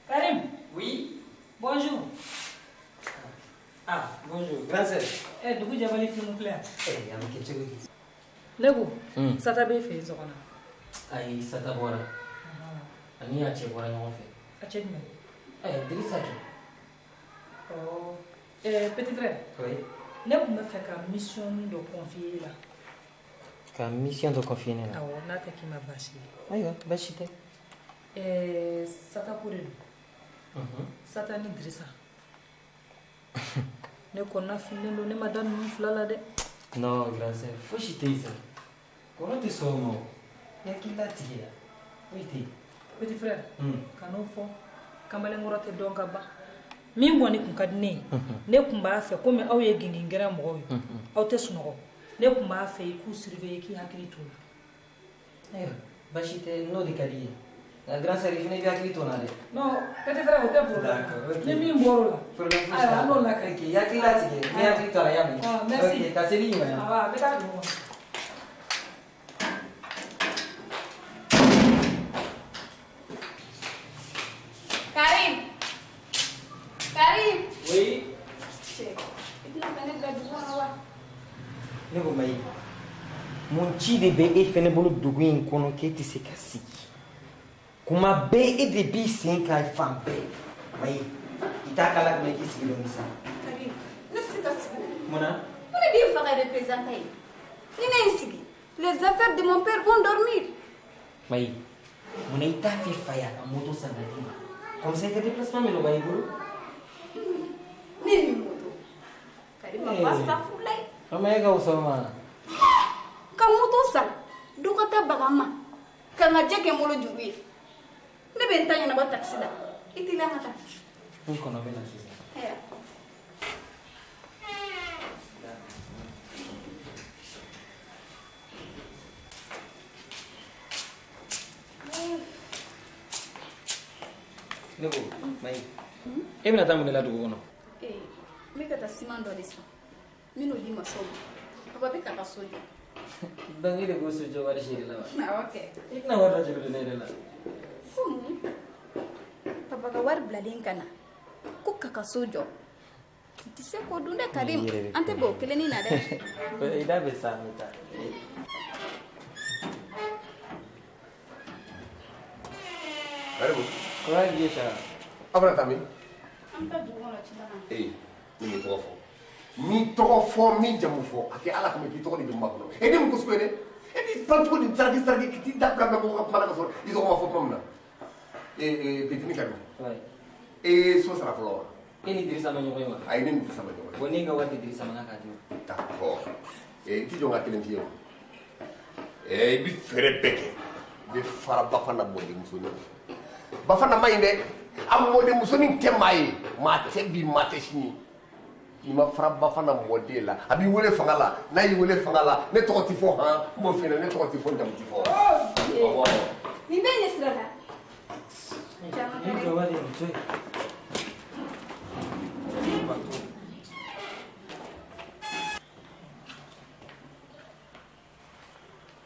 Karim. Oui. Bonjour. Ah, bonjour. Grand sœur. Dugu jabali film filɛ yan. a bɛ kɛ cogo di? Ne ko Sata b'e fɛ yen so kɔnɔ. Ayi, Sata bɔra. Ani a cɛ bɔra ɲɔgɔn fɛ. A cɛ jumɛn? Dirisa kɛ. Petit frère. Oui. Ne tun bɛ fɛ ka mission dɔ confier e la. Ka mission dɔ confier ne la? Awɔ, n'a tɛ k'i ma baasi ye. Ayiwa, baasi tɛ. Sata ko de don. Sata ni Dirisa. ne kɔnɔna fililen don ne ma da ninnu fila la dɛ. Non, grand sœur, fosi tɛ yen sa. Kɔrɔ tɛ sɔn o ma o. I hakili la tigi la. Foyi tɛ yen. Petit frère. Kan'o fɔ kamalenkɔrɔ tɛ dɔn ka ban. min kɔni kun ka di ne ye ne kun b'a fɛ komi aw ye gengin gɛrɛ mɔgɔw ye aw tɛ sunɔgɔ ne kun b'a fɛ i k'u surveiller k'i hakili to la. Ayiwa baasi tɛ n'o de ka di ye nka grand sœur i fana i bɛ hakili to n na dɛ. non petit frère o tɛ problème ni min bɔr'o la ayiwa an n'o lakari. ok i hakili latigɛ n'i hakili to a la i y'a mɛn. merci ok ka seli ɲuman yan. awɔ a bɛ taa dugu kɔnɔ. Karim. Karim. Oui. Ne ko Mayi mun ci de bɛ e fɛnɛ bolo dugu in kɔnɔ k'e tɛ se ka sigi kuma bɛɛ e de b'i sen ka fan bɛɛ Mayi i t'a kala ka na k'i sigi dɔɔni sa. Karim ne se ka sigi. Munna. Mun de b'i faga représentant ye ni ne ye sigi les affaires de mon père vont dormir. Mayi munna i t'a fɛ fa y'a ka moto san ka d'i ma comme ça i ka déplacement bɛ nɔgɔya i bolo. Ne ni moto Karim ma fa sa fula ye. Ama e ka wusa o ma. Ka moto san dɔ ka taa baga n ma ka n ka jɛ kɛ n bolo juru ye ne bɛ n ta ɲɛnabɔ taxi la i t'i la n ka taa. N kɔnɔ bɛ na sisan. Ne ko Mayi e bɛna taa mun de la dugu kɔnɔ. n bɛ ka taa siman dɔ de san n bɛn'o di masaw ma papa bɛ ka so jɔ. donc e de k'o so jɔ wari seere la wa. awɔ kɛ. i tɛna wari dɔ joli don ne yɛrɛ la. ko mun papa ka wari bilalen ka na ko ka so jɔ n tɛ se k'o dun dɛ Karim an tɛ bɛn o kelennin na dɛ. i da bɛ sa an bɛ taa. Karibu. Kɔrɔ ye sa. Aw bɛna taa min? an bɛ taa dugu kɔnɔ ci la. Ni min tɔgɔ fɔ. Min tɔgɔ fɔ, min jamu fɔ. A kɛ Ala kama k'i tɔgɔ de bɛ maa kɔnɔ. E ni mun ko sugu ye dɛ? E b'i pan cogo di saraki k'i t'i da bila mɛn ko ka kuma la ka sɔrɔ i tɔgɔ ma fɔ tuma min na. Bitini Karimu. So sara fɔlɔ wa? E ni Dirisa ma ɲɔgɔn ye wa? Ayi ne ni Dirisa ma ɲɔgɔn ye. Bon ne ka wari di Dirisa ma k'a di o. D'accord. I ti jɔ n ka kelen f'i ye o. I bɛ fɛɛrɛ bɛɛ kɛ. I bɛ fara Bafana mɔdenmusonin. Bafana ma ɲi dɛ. A mɔdenmusonin tɛ maa ye. Maa tɛ bi maa tɛ sini. I ma fara Bafana mɔden la. A b'i wele fanga la. N'a y'i wele fanga la ne tɔgɔ ti fɔ han. N b'o f'i ɲɛna ne tɔgɔ ti fɔ n jamu ti fɔ. Nin bɛɛ ɲɛ sira la. Ni ka wari ni tsoy.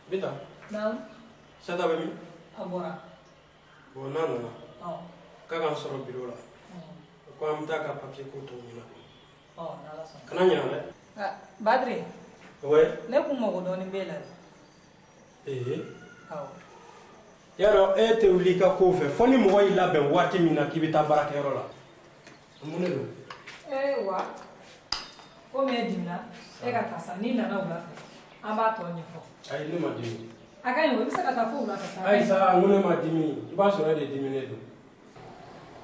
Bita. Non. Sata be mi? Agora. Bon nana. Oh. Ka kan soro biro la. Ko am ta ka papier ko to ni na. Oh, nala son. Kana nya le? Ah, Badri. Ouais. Ne ko mo do ni bela. Oh. Yaro e te wuli ka ko fe fo ni mo yi labɛn waati min na k'i bɛ taa baarakɛyɔrɔ la. Mun de don? Wa. Ko me dimna. E ka taa sa ni nana wula fɛ. An b'a tɔ ɲɛfɔ. Ayi ne ma dimi. A ka ɲi o bɛ se ka taa fo wula fɛ sa. Ayi sa ŋo ne ma dimi i b'a sɔrɔ e de diminen don.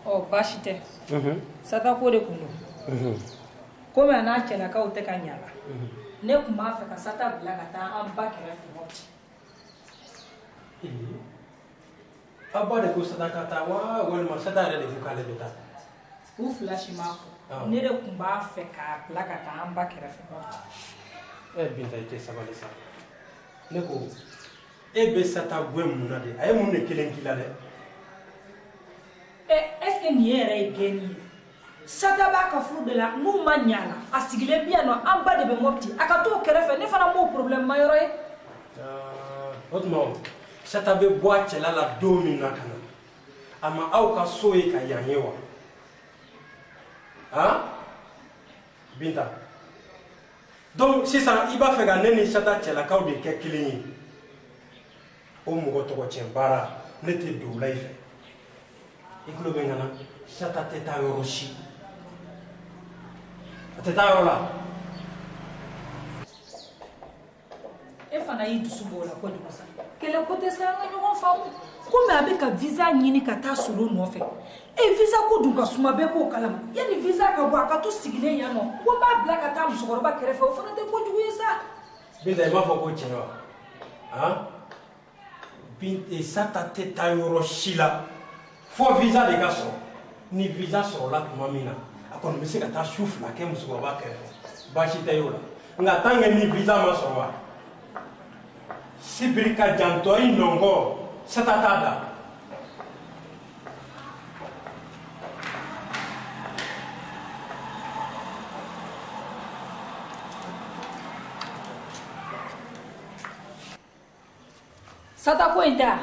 Ɔ baasi tɛ. Sata ko de kun don. Komi a n'a cɛlakaw tɛ ka ɲa la. Ne kun b'a fɛ ka Sata bila ka taa an ba kɛrɛfɛ Mɔti. A ba de ko Sata ka taa wa walima Sata yɛrɛ de ko k'ale bɛ taa. U fila si m'a fɔ. Ne de kun b'a fɛ k'a bila ka taa an ba kɛrɛfɛ Mɔti. Binta i tɛ sabali sa. Ne ko e bɛ Sata gɛn mun na de a ye mun de kelen k'i la dɛ. Est-ce que nin ye yɛrɛ ye gɛnni ye? Sata b'a ka furu de la n'u ma ɲa la a sigilen bi yan nɔ an ba de bɛ Mɔti a ka t'o kɛrɛfɛ ne fana m'o problème ma yɔrɔ ye. O tuma Sata bɛ bɔ a cɛla la don min na ka na a ma aw ka so ye ka yan ye wa? Binta donc sisan i b'a fɛ ka ne ni Sata cɛlakaw de kɛ kelen ye o mɔgɔ tɔgɔ cɛn baara ne tɛ don o la i fɛ i tulo bɛ n kana Sata tɛ taa yɔrɔ si a tɛ taa yɔrɔ la. E fana y'i dusu bɔ o la kojugu sa kɛlɛ ko tɛ sa an ka ɲɔgɔn faamu komi a bɛ ka visa ɲini ka taa solo nɔfɛ visa ko dun ka suma bɛɛ b'o kalama yanni visa ka bɔ a ka to sigilen yan nɔ ko n b'a bila ka taa musokɔrɔba kɛrɛfɛ o fana tɛ kojugu ye sa. Binta i m'a fɔ ko tiɲɛ wa? Sata tɛ taa yɔrɔ si la fo visa de ka sɔrɔ ni visa sɔrɔla tuma min na a kɔni bɛ se ka taa su fila kɛ musokɔrɔba kɛrɛfɛ baasi tɛ y'o la nka tant que ni visa ma sɔrɔ wa sibiri ka jan tɔ i nɔnkɔ Sata t'a da. Sata ko in tɛ a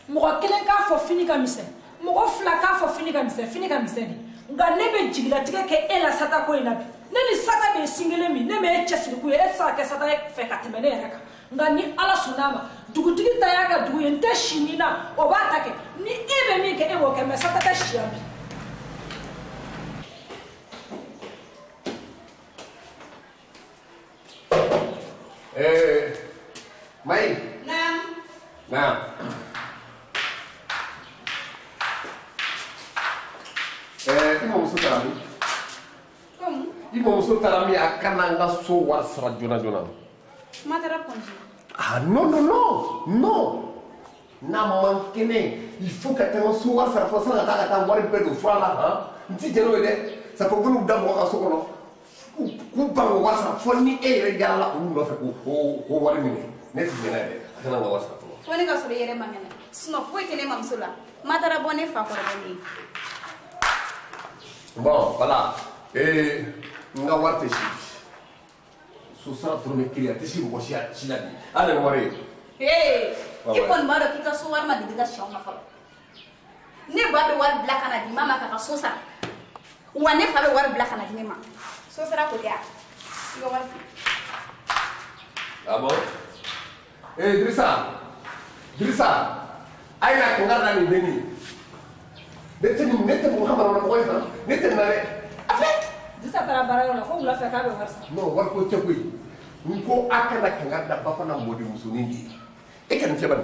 mɔgɔ kelen k'a fɔ fini ka misɛn mɔgɔ fila k'a fɔ fini ka misɛn de nka ne bɛ jigilatigɛ kɛ e la Sata ko in na bi ne ni Sata de ye sin kelen min ne m'e cɛsiri ko ye e tɛ se ka kɛ Sata fɛ ka tɛmɛ ne yɛrɛ kan nka ni Ala sɔnn'a ma dugutigi ta y'a ka dugu ye n tɛ si nin na o b'a ta kɛ ni e bɛ min kɛ e b'o kɛ mɛ Sata tɛ si yan bi. Mai. Nah. Ibu muso taara min? Ibu muso taara min a kana n ka so wari sara joona joona. Ma taara congé. Non. N'a man kɛnɛ il faut ka taa n ka so wari sara fɔlɔ sanni ka taa wari bɛɛ don fura la n ti jɛn n'o ye dɛ ça fait k'olu da mɔgɔ ka so kɔnɔ k'u ban k'o wari sara fɔ ni e yɛrɛ yaala olu nɔfɛ k'o wari minɛ ne ti jɛn n'a ye dɛ a kana n ka wari sara fɔlɔ. Fo ne ka sɔrɔ i yɛrɛ man kɛnɛ sinon foyi tɛ ne mamuso la ma taara bɔ ne fa kɔrɔbalen ye. Bon voilà n ka wari tɛ si so sara dɔrɔmɛ kelen a tɛ si mɔgɔ si la bi hali ni wari ye. I kɔni b'a dɔn k'i ka so wari ma deli ka si anw na fɔlɔ ne ba bɛ wari bila ka na di mama k'a ka so sara wa ne fa bɛ wari bila ka na di ne ma so sara ko tɛ a i ka wari fili. Ah bon? Dirisa a ye na kanga da nin denni ne tɛ mɔgɔ ka mara mɔgɔ ye fana ne tɛ na dɛ. Dirisa taara baarayɔrɔ la fo wula fɛ k'a bɛ wari sara. Non wari ko tɛ koyi n ko a kana kanga da ba fana mɔdenmusonin de ye e ka nin cɛ bani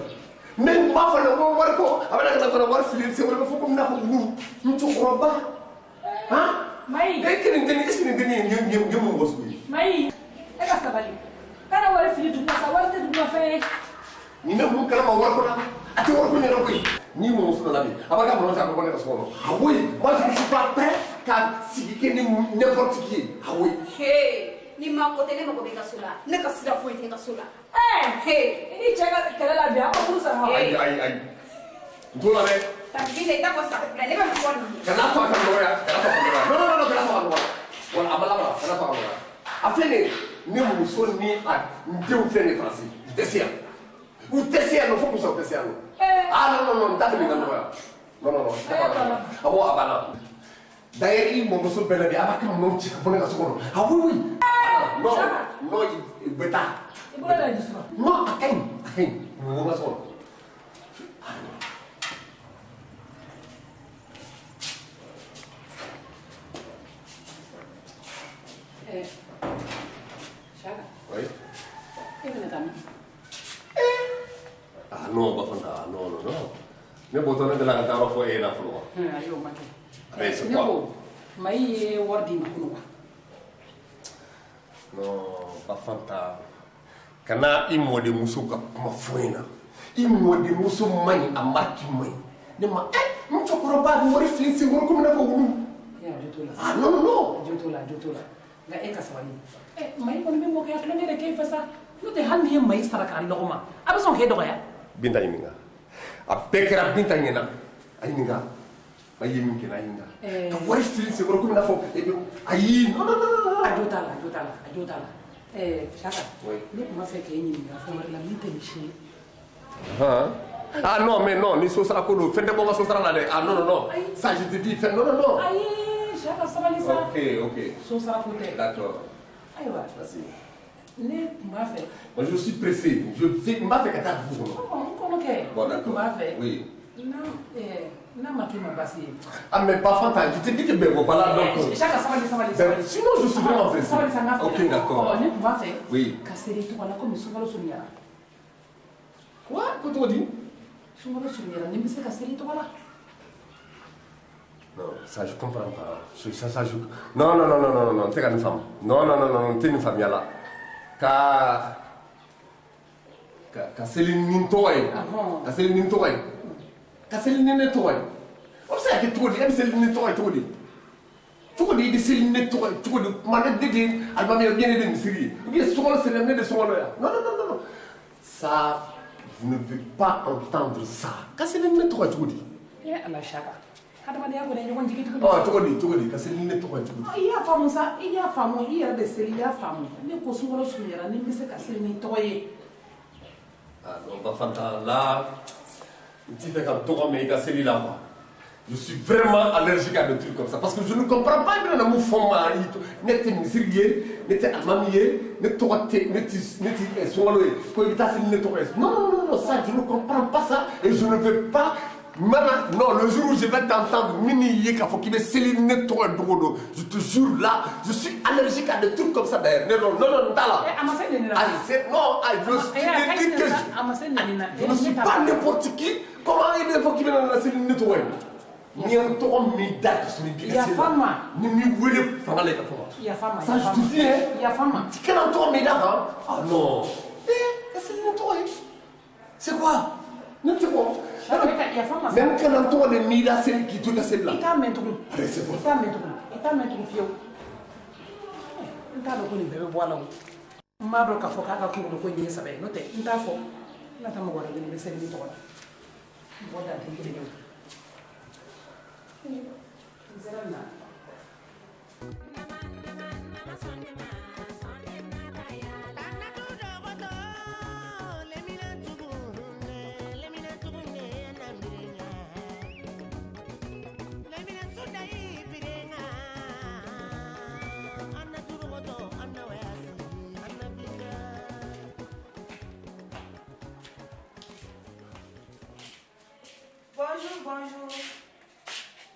mɛ n b'a fɔ ne ko wari ko a bɛna ka na ka na wari fili sen wɛrɛ bɛ fɔ ko n bɛna fɔ n cɛkɔrɔba Mayi e kɛ nin denni est ce que nin denni ye mun mɔgɔ sugu ye. Mayi e ka sabali kana wari fili duguma sa wari tɛ dugumafɛn ye. Nin bɛ mun kalama wari ko la a tɛ wari ko ɲɛna koyi ni mɔmuso nana bi a b'a ka mɔlɔ ta a bɛ bɔ ne ka so kɔnɔ a oui moi je ne suis pas prêt ka sigi kɛ ni n'importe qui ye a oui. Ni ma ko tɛ ne mago bɛ i ka so la ne ka sira foyi tɛ i ka so la. I ni cɛ ka kɛlɛ la bi a ka furu sara. Ayi n t'o la dɛ Tapi saya tak kuasa. Lain mana kuat. Kenapa kamu ya? Kenapa kamu ya? No, kenapa kamu ya? Wala abala, kenapa kamu ya? Afene, ni muso ni ndeu fene Francis. Tesia. O tesia no foco só tesia no. Ah, não, tá me engano ya. No. Abo abala. Daí mo muso bela bi abaka mo ci ko nga sokoro. Ah oui. No, beta. Ibu ada di sana. No, akan. Mo nga sokoro. Shaka. Oi. Ini kami. Ah, no, bafanda. No. Ne botone de la gata ro foi na flo. Ayo mate. Adesso Ne qua. ko mai wardi ma kuno. No, bafanta. Kana imo de muso ka kuma foina. Imo de muso mai amaki mai. Ne ma mo chokoro ba mo reflexe ngoro kuma na ko wulu. Ya, jotola. Ah, no. Jotola. Ga eka sawani. Mai ko ni mo ka tlo ne ke fasa. No te han ni mai saraka logoma. Abason ke doya. Binta yiminga. A bekera binta nyena. Ayiminga. Bayi min kena yinga. Ka wari reflexe ngoro kuma na fo. Ayi, no. Ajotala. Shaka. Oui. Ne kuma fe ke ni ga fa la mite ni shi. Ah non, mais non, ni sosra ko do fende bonga sosra la de. Ah non. Ça je te dis, non. Aïe, Shaka sabali sa. Ok. So sara ko te. D'accord. Aywa. Merci. Ne kuma fe. Moi je suis pressé. Je sais m'a fait kata vous. Comment que? Bon d'accord. Kuma fe. Oui. Na makima basi. Ah mais pas fantastique. Je te dis que ben voilà donc. Shaka sabali. Sinon je suis vraiment pressé. Sabali sa na. Ok, d'accord. Ne kuma fe. Oui. Kaseri to wala ko misungalo sunya. Quoi? Qu'est-ce que tu dis? Sungalo sunya ne mise kaseri to wala. Non, ça je comprends pas. Ça je... Non, t'es une femme. Non, t'es une femme, là. Ka Céline Nintoy. Ka Céline Nintoy. Ka Céline Nintoy. On sait que tu dis, Céline Nintoy, tu dis, Céline Nintoy, tu dis, manette de din, elle m'a bien aidé, Misiri. Bien, souvent, c'est l'année de son honneur. Non. Ça, je ne veux pas entendre ça. Ka Céline Nintoy, tu dis. Allah Shaka. Adamade ya ko ne ngon jigi Tugodi, ka Céline Nintoy, tu dis. Iya famu sa, iya famu, iya de seri ya famu. Ne ko sungalo sunya ne mise kaseri ni toye. Ah non, Bafanta, là, tu fais comme toi, mais il a celui là. Je suis vraiment allergique à des trucs comme ça. Parce que je ne comprends pas bien mon fond. N'était misérieux, n'était amamier, n'était toité, n'était soaloé. Non, ça, je ne comprends pas ça. Et je ne veux pas. Non, le jour où je vais t'entendre, je te jure là, je suis allergique à des trucs comme ça d'ailleurs. Non, t'as là. Je ne suis pas n'importe qui. Comment il faut qu'il vienne dans la cellule nettoyer? Ni un tour médaille sur les pieds. Il y a femme. Ni mieux voulez faire les capons. Il y a femme. Ça, je te dis, hein. Il y a femme. Tu quel un tour médaille, hein? Ah non. La cellule nettoyer. C'est quoi? Non, c'est bon. Même quand on tourne les midas, c'est qui tout la celle là. Il t'a maintenu. Allez, c'est bon. Il t'a maintenu, fio. Il t'a donné un bébé bois là. Mabro ka foka ka kungu ko nyi sabe no te nta fo na ta mo wala ni be sel ni to wala boda te ngire ni zera na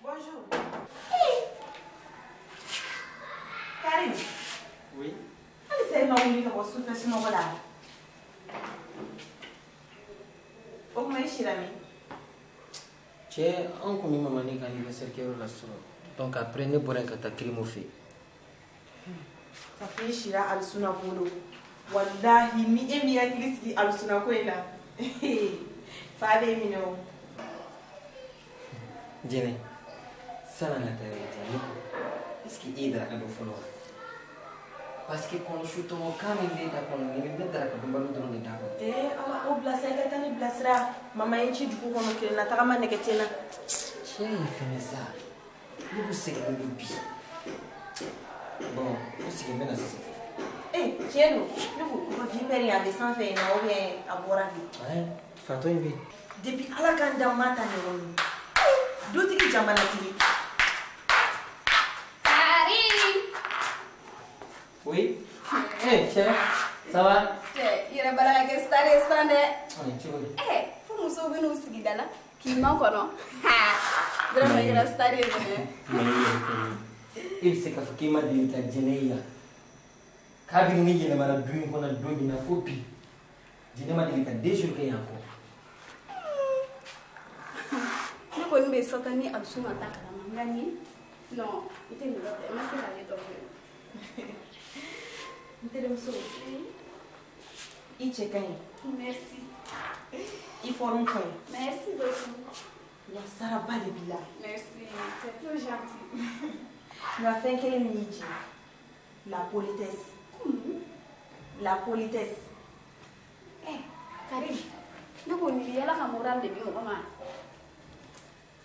Bonjour. Hey. Karim. Oui. Allez, c'est ma ouïe qui va souffler sur mon là. Faut que je m'aille Tiens, on connaît maman qui a anniversaire qui est là sur. Donc après, ne pourrons que ta crime au fait. Ça fait chira al suna polo. Wallahi, mi emi ya kilisi al suna ko ina. Fale mi no. Jene, ça n'a pas été. Est-ce qu'il est dans le fond? Parce que quand je suis tombé au camp, il est d'accord. Il est d'accord. Il est d'accord. Eh, ala obla sai ka tani blasra. Mama yanci duku ko makire na ta kama neketena. so il fait ça. Vous savez le bi. Bon, vous savez bien ça. Eh, tiens, nous vivons rien de sans faire ou bien avoir vie. Ouais, fantôme bi. Depuis à la grande matin, d'où tu jambe la télé. Karim. Oui. Eh, tiens, ça va? Il y a pas de stade standard. Oui, tu vois. Eh, faut nous sauver nous sigidala. Qui manque non? Ha. Vraiment il y a stade Il sait que m'a dit ta jeneya. Kabini ni yele mara duin kona dogi na fopi. Jene ma dit ka déjà que encore. Ne ko ni be sotani absuma ta kala mangani. Non, ite ni lo ma se la le to. Ite dem so. Il check in. Merci. Il faut un coin. Merci beaucoup. La saraba de bila. Merci, c'est trop gentil. La fin qu'elle est midi. La politesse. La politesse. Eh, Karim, ne ko ni yala ka moral de bi mo ma.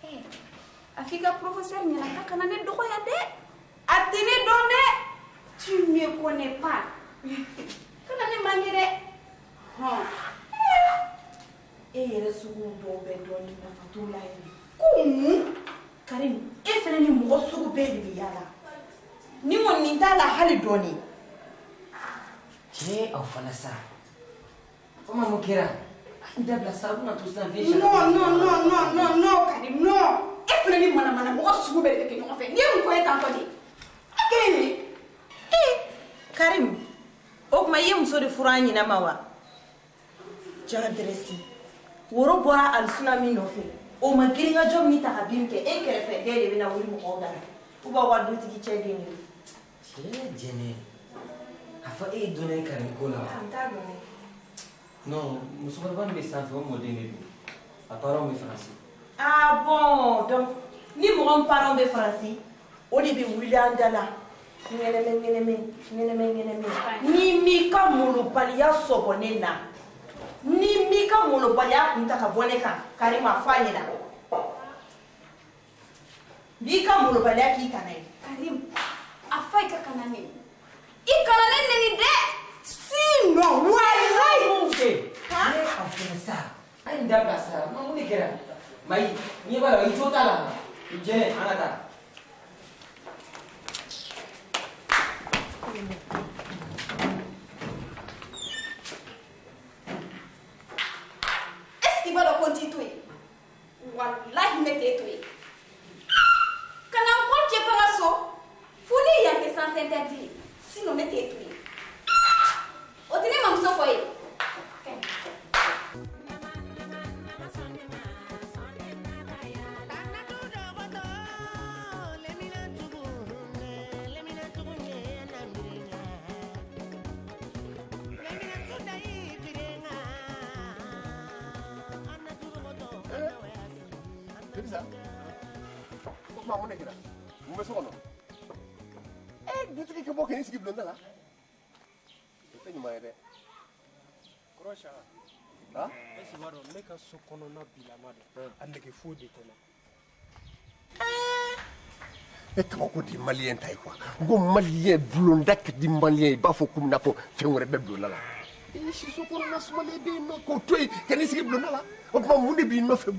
Eh, afika professeur ni la ka na ne dogo ya de. Atene donne. Tu me connais pas. Kana ne mangere. Ha. Et il sugu dɔw bɛ dɔɔni nafa t'o la yɛrɛ. Ko mun? Karim, e fɛnɛ ni mɔgɔ sugu bɛɛ de bɛ yaala. Ni kɔni nin t'a la hali dɔɔni. Tiens, au fana ça. Comment mon kira? Dabla sa una tous na vie. Non, Karim, non. E fɛnɛ ni mana mɔgɔ sugu bɛɛ de bɛ kɛ ɲɔgɔn fɛ. Ni ye mun ko ye tan kɔni? A kelen ni. Karim, o kuma i ye muso de furu an ɲinɛ ma wa? Jaga dɛrɛsi. Woro bɔra alisuna min nɔfɛ. O ma girinkajɔ min ta ka bin kɛ e kɛrɛfɛ den de bɛna wuli mɔgɔw da la. U b'a wa dutigi cɛ den de. Tiens, Jenny. A fɔ e ye dɔnni Karim ko la. An t'a dɔn dɛ. Non, musokɔrɔba min bɛ sanfɛ o mɔden de don. A parents bɛ Faransi. Ah bon, donc ni mɔgɔ min parents bɛ Faransi, o de bɛ wuli an da la. Ŋɛnɛmɛ. Ni m'i ka molobaliya sɔbɔ ne na. Ni m'i ka molobaliya kun ta ka bɔ ne kan, Karim a fɔ a ɲɛna. B'i ka molobaliya k'i kana ye. Karim, a fa i ka kana ne. I kana ne neni dɛ. Sinon, walayi. Mun kɛ? Ne a fɛnɛ sa. A ye n dabila sa. Mun de kɛra? Mayi, ɲɛ b'a la i jo t'a la. Jɛnɛ, an ka taa. Est-ce qu'il va le continuer? Wallahi ne t'es tué. Quand encore tu es pas à so, faut n'y aller sans s'interdire. Sinon ne t'es tué. O tini mam so foye. Bisa? Kok mau nek kira? Mun beso kono. Dutigi ke bokeni sigi blonda la. Ite nyuma yede. Krocha. Ha? Esi waro meka so kono na bilamado. Andeke fodi tena. E kaba ko di malien tay quoi. Go malien blonda ke di malien ba fo kum na fo fe wore be blonda la. E si so kono na smale be no ko toy keni sigi blonda la. O ma munde bi no fe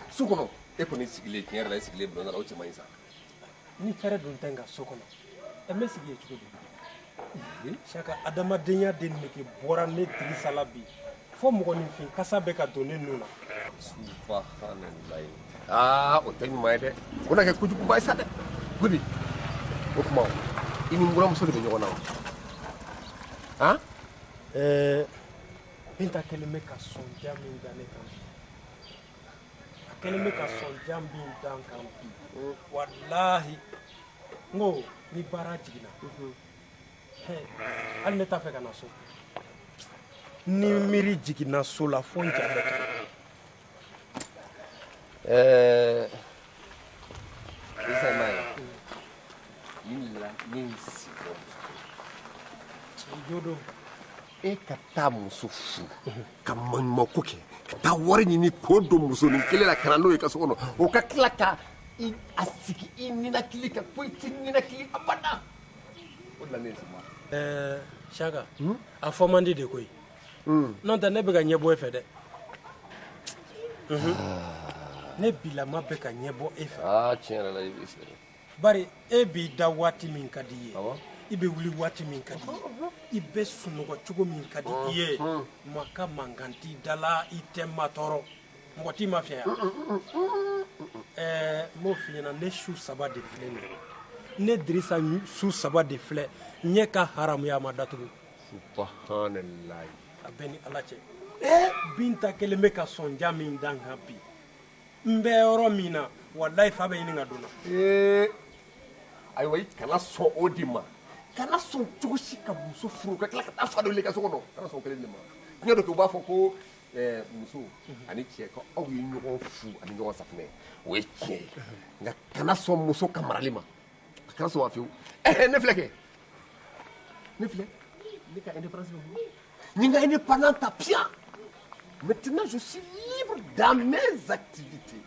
su kono. E ko ni sigile tiere la sigile blonda la o ti mai sa. Ni kare dun tenga so kono. E me sigi e chugo. Shaka adama denya den meke bora ne tri salabi. Fo mo ko ni fin kasa be ka donner nuna. Subhanallah. Ah, o tan mai de. Ona ke kuju bay sa de. Gudi. O kuma. Ini ngura muso de nyona. Ha? Binta keleme ka son jami ndane kan. Keleme ka son jambi ndan kan. Wallahi. Ngo ni bara jigina. Al ne ta fe kana so. Ni miri jigina so la fon jabe. Isa mai. Illa ninsi. Jodo. e ka taa muso fu ka maɲumako kɛ ka taa wari ɲini k'o don musonin kelen na ka na n'o ye ka so kɔnɔ o ka tila ka a sigi i ninakili kan ko i tɛ ninakili abada o de la ne ye sama. Saka a fɔ man di de koyi n'o tɛ ne bɛ ka ɲɛbɔ e fɛ dɛ ne bilama bɛ ka ɲɛbɔ e fɛ. Tiɲɛ yɛrɛ la i bɛ se. bari e b'i da waati min ka di i ye i bɛ wuli waati min ka di i ye i bɛ sunɔgɔ cogo min ka di i ye ma ka mankan t'i da la i tɛ ma tɔɔrɔ mɔgɔ t'i ma fiɲɛ n b'o f'i ɲɛna ne su 3 de filɛ nin ye ne Dirisa su 3 de filɛ ɲɛ ka haramuya ma datugu. Subhanallah. a bɛ ni Ala cɛ Binta kelen bɛ ka sɔnja min dan kan bi n bɛ yɔrɔ min na wallahi fa bɛ ɲini ka don na. Ayiwa i kana sɔn o de ma kana sɔn cogo si ka muso furu ka tila ka taa fa dɔ wele ka so kɔnɔ kana sɔn kelen de ma diɲɛ dɔ kɛ u b'a fɔ ko muso ani cɛ ko aw ye ɲɔgɔn fu ani ɲɔgɔn safunɛ o ye tiɲɛ ye nka kana sɔn muso ka marali ma a kana sɔn a fiyewu ne filɛ kɛ ne filɛ ne ka indépendance bɛ bolo ni n ka indépendance ta piyan maintenant je suis libre dans mes activités.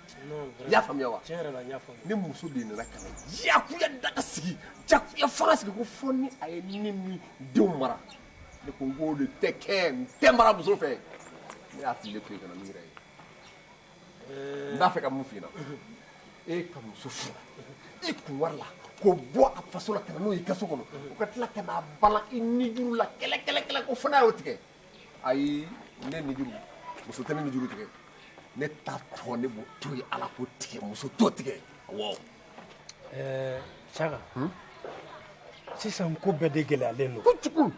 I y'a faamuya wa? Tiɲɛ yɛrɛ la n y'a faamu. Ni muso de nana ka na diyagoya daga sigi diyagoya fanga sigi ko fɔ ni a ye ne ni denw mara ne ko n k'o de tɛ kɛ n tɛ mara muso fɛ ne y'a fili to yen ka na min yɛrɛ ye n b'a fɛ ka mun f'i ɲɛna e ka muso furu i kun wari la k'o bɔ a faso la ka na n'o ye i ka so kɔnɔ o ka tila ka n'a balan i nijuru la kɛlɛ ko fo n'a y'o tigɛ ayi ne nijuru muso tɛ ne nijuru tigɛ ne t'a tɔ ne b'o to ye ala k'o tigɛ muso t'o tigɛ awɔ. Saka sisan ko bɛɛ de gɛlɛyalen don kojugu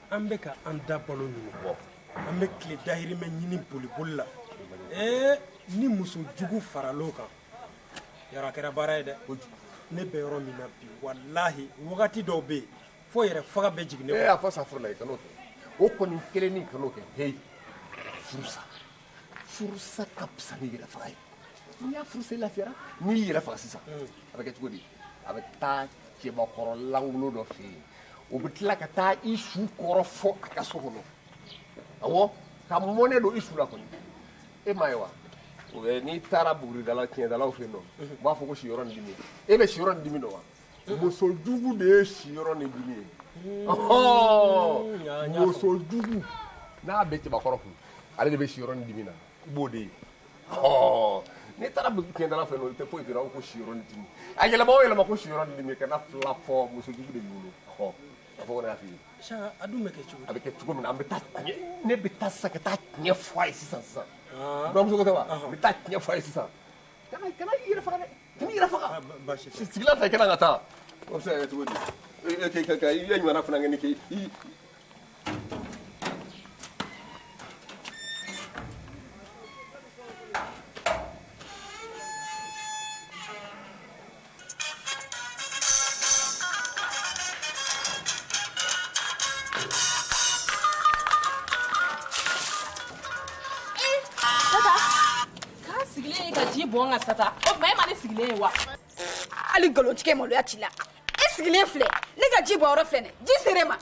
an bɛ ka an da balo ɲini an bɛ tile dahirimɛ ɲini boli la ni muso jugu faral'o kan yɔrɔ a kɛra baara ye dɛ ne bɛ yɔrɔ min na bi walahi wagati dɔw bɛ yen fo yɛrɛ faga bɛ jigin ne a fɔ sa furu la i kan'o kɛ o kɔni kelen ni kan'o kɛ heyi furusa ka fisa ni yɛrɛ faga ye n'i y'a furusa i lafiyara n'i y'i yɛrɛ faga sisan a bɛ kɛ cogo di a bɛ taa cɛbakɔrɔ lankolon dɔ fɛ yen o bɛ tila ka taa i su kɔrɔ fɔ a ka so kɔnɔ awɔ ka mɔnɛ don i su la kɔni e m'a ye wa n'i taara buguridala tiɲɛdalaw fɛ yen nɔ u b'a fɔ ko siyɔrɔ ni dimi e bɛ siyɔrɔ ni dimi dɔn wa muso jugu de ye siyɔrɔ ni dimi ye muso jugu n'a bɛ cɛbakɔrɔ kun ale de bɛ siyɔrɔ ni dimi na i b'o de ye n'i taara tiɲɛdala fɛ yen nɔ i tɛ foyi fɛ ko siyɔrɔ ni dimi a yɛlɛma o yɛlɛma ko siyɔrɔ ni dimi kana fila fɔ muso jugu de bolo a fɔ ko ne y'a f'i ye a dun bɛ kɛ cogo a bɛ kɛ cogo min na an bɛ taa ne bɛ taa sisan ka taa tiɲɛ fɔ a ye sisan buramuso ko tɛ wa n bɛ taa tiɲɛ fɔ a ye sisan kana i yɛrɛ faga dɛ kana i yɛrɛ faga sigilan ta i kana ka taa o bɛ se ka kɛ cogo di i ye ɲuman fana kɛ ni kɛ Bonga sata o mai ma ne sigilen wa ali galontigɛ maloya ci la e sigilen filɛ ne ka ji bɔ yɔrɔ filɛ ji sere ma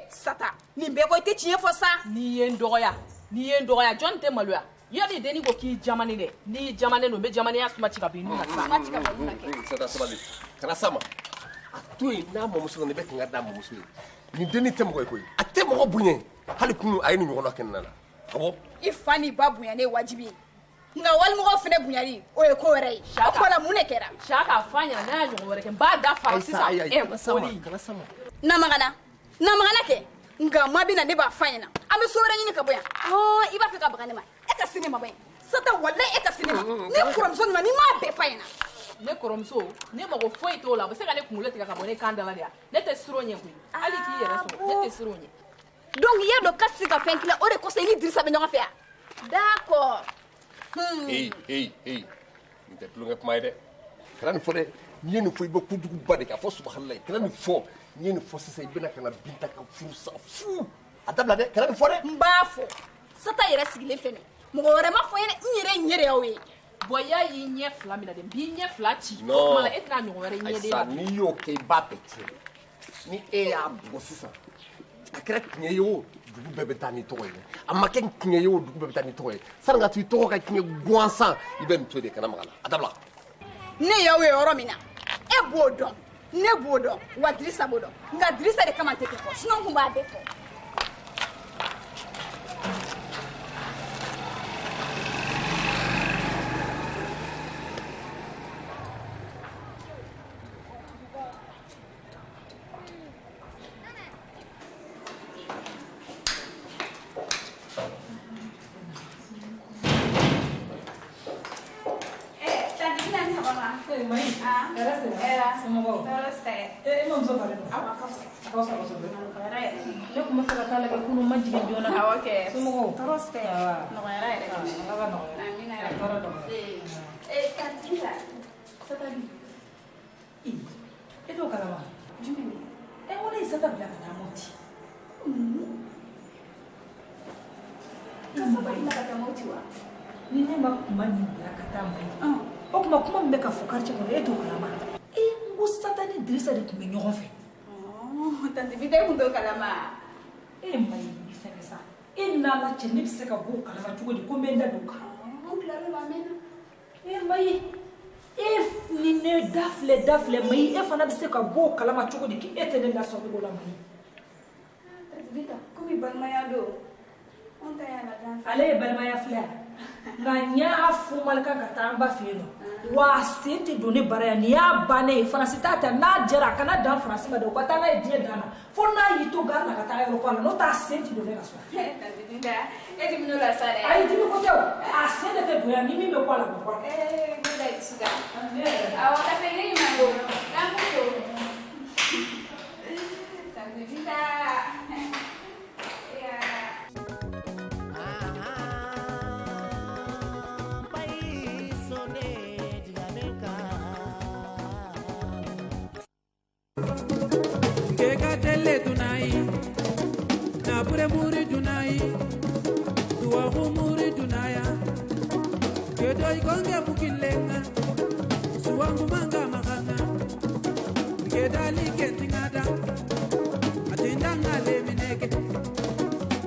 sata nin bɛɛ ko i tɛ tiɲɛ fɔ sa n'i ye n dɔgɔya jɔn tɛ maloya yali deni ko k'i jamani dɛ n'i jamani don n bɛ jamaniya suma ci ka bin nun na sa suma ci ka bin nun na kɛ sata sabali kana sa ma a to yen n'a mamuso kɔni bɛ kan ka d'a mamuso ye nin denni tɛ mɔgɔ ye koyi a tɛ mɔgɔ bonya hali kunu a ye nin ɲɔgɔn na kɛ nin na awɔ i fa ni ba bonya ne wajibi ye nka walimɔgɔ fana bonyali o ye ko wɛrɛ ye o kɔla mun de kɛra Saka f'a ɲɛna n'a y'a ɲɔgɔn wɛrɛ kɛ n b'a da fara sisan namagana kɛ nka ma bɛ na ne b'a f'a ɲɛna an bɛ so wɛrɛ ɲini ka bɔ yan i b'a fɛ ka baga ne ma e ka se ne ma bɔ yan sata walahi e ka se ne ma ne kɔrɔmuso nin ma n'i m'a bɛɛ f'a ɲɛna ne kɔrɔmuso ne mago foyi t'o la a bɛ se ka ne kunkolo tigɛ ka bɔ ne kan dala de yan ne tɛ siran o ɲɛ koyi hali k'i yɛrɛ sɔrɔ ne tɛ siran o ɲɛ donc i y'a dɔn k'a tɛ se ka fɛn k'i la o de kosɔn i ni Dirisa bɛ ɲɔgɔn fɛ yan d'accord nin tɛ tulonkɛ kuma ye dɛ kana nin fɔ dɛ n'i ye nin fɔ i bɛ kojuguba de k'a fɔ subahanallahi kana nin fɔ n'i ye nin fɔ sisan i bɛna ka na Binta ka furu sa fu a dabila dɛ kana nin fɔ dɛ n b'a fɔ sata yɛrɛ sigilen filɛ nin mɔgɔ wɛrɛ ma fɔ n yɛrɛ y'aw ye bɔn y'a y'i ɲɛ fila minɛ dɛ n b'i ɲɛ fila ci o tuma la e tɛna ɲɔgɔn wɛrɛ ɲɛ de la n'i y'o kɛ i b'a bɛɛ tiɲɛ ni e y'a bugɔ sisan a kɛra tiɲɛ ye o dugu bɛɛ bɛ taa ni tɔgɔ ye a ma kɛ tiɲɛ ye o dugu bɛɛ bɛ taa ni tɔgɔ ye sani ka to i tɔgɔ ka tiɲɛ gansan i bɛ nin to de kana maga la a dabila ne y'aw ye yɔrɔ min na e b'o dɔn ne b'o dɔn wa Dirisa b'o dɔn nka Dirisa de kama n tɛ kɛ fɔ sinon n kun b'a bɛɛ fɔ ni ne ma kuma nin bila ka taa Mayi o kuma min bɛ ka fɔ quartier kɔnɔ e t'o kalama n ko Sata ni Dirisa de tun bɛ ɲɔgɔn fɛ tante Binta e kun t'o kalama Mayi i fɛnɛ sa e n'a la cɛ ne bɛ se ka bɔ o kalama cogo di ko n bɛ n da don o kan Mayi ni ne da filɛ Mayi e fana bɛ se ka bɔ o kalama cogo di k'e tɛ ne lasɔmi o la Mayi tante Binta komi balimaya don ale ye balimaya filɛ nka n y'a fɔ Malika ka taa an ba fɛ yen nɔ wa a sen tɛ don ne bara yan nin y'a bannen ye Faransi t'a ta n'a jɛra a kana dan Faransi ma dɛ u ka taa n'a ye diɲɛ dan na fo n'a y'i to gari la ka taa yɔrɔ kɔrɔ la n'o tɛ a sen tɛ don ne ka so tante Binta e dimi n'o la sa dɛ ayi dimi ko tɛ o a sen de tɛ don yan ni min bɛ bɔ a la bɛ bɔ ne da i dusu kan awɔ ka segin ne ɲuman don n'an ko tante Binta Napure muri dunai, tuahu muri dunaya. Kedo ikonge mukilenga, suwangu manga makanga. Kedali kentingada, atindanga le mineke,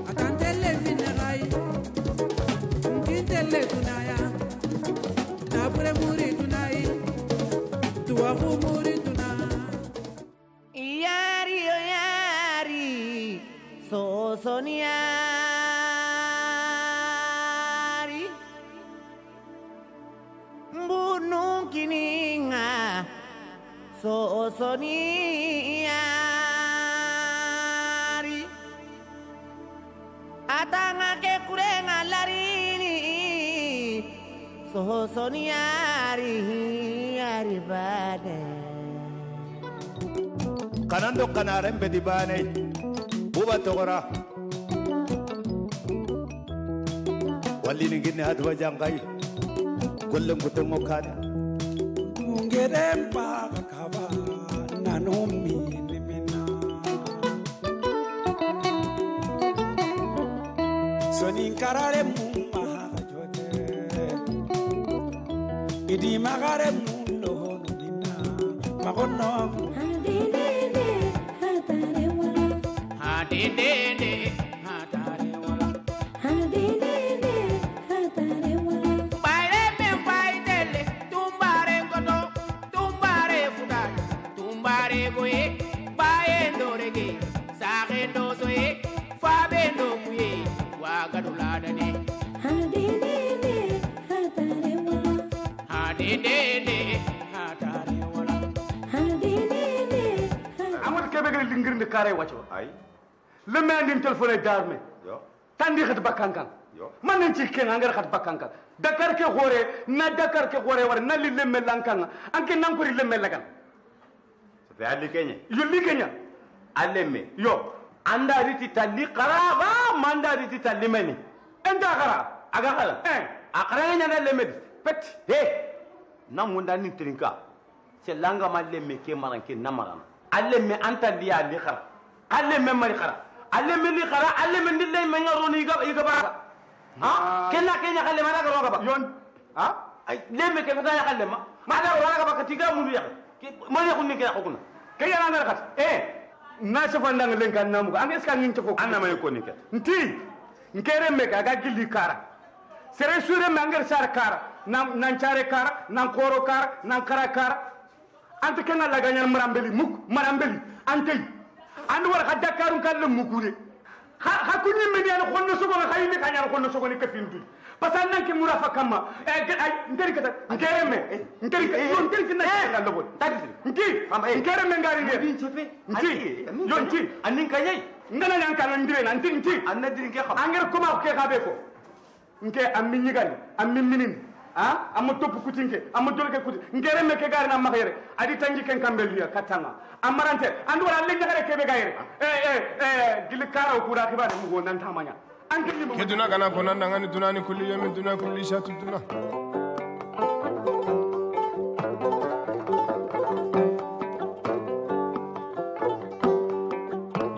atantele minerai, kintele dunaya. Napure muri dunai, tuahu muri dunaya. Yari o yari. So soniari mbunu kininga so soniari atanga ke kurenga larini so soniari ari bade kanando kanaren bedi bane buba togora walli ni ginne adwa jangai gollem ko tengo kane ngere ba kaba nanomi nimina soni karare mu maha jote idi magare mu lo nimina magono Dede hatare wala dede hatare wala bare me baidele tumbare godo tumbare fuda tumbare goye baendo rege sagendo zoe fabendo kuye wagadula dane dede hatare wala dede hatare wala dede amul kebe lingirnde kare wacho ay le man din téléphone darme yo tandi khat bakankan yo man nan ci ken angar khat bakankan dakar ke gore na dakar ke gore war na li lemme lankan anke nan ko ri lemme lagan fe ali kenya yo li kenya alemme yo anda riti tali qaraba manda riti tali mani enda qara aga qala akara nya na lemme pet he namunda ni trinka se langa ma lemme ke maranke namarana alemme anta li ali qara alemme mari qara alemme li qara alemme ndi lay ma ngaroni iga ba ha kenna kenya khalle ma daga roga ba yon ha ay lemme ke fata ya khalle ma da roga ba ka tiga mundu ya mo ne khunni ke khokuna ke yana ngara khat na safanda ngalen kan namu an eska ngin tafo anna may ko nika nti ngere me ga gilli kara sere sure me anger sar kara nan chare kara nan koro kara nan kara kara ante kenga la ganyan marambeli muk marambeli ante andu war hadda karun kan mukure ha kunni men yana khonno sogo khayni kanyar khonno sogo ni kafindu pasan nan ke murafa kama ngeri kata ngere me ngeri na lobo tadi ngere me ngari ne yo nti anin kayai ngana nan kan ndire nan nti anna dir ke xam anger kuma ke xabe ko nke ammi nyigal ammi minin amma top kutinke amma dolke kuti ngere me ke gari na magere adi tangi ken kambelia katanga amarante andu wala lenga kare kebe gaire gil karo kura kibane mu go nan tamanya ke duna kana ko nan ngani duna ni kulli yamin duna kulli shatu duna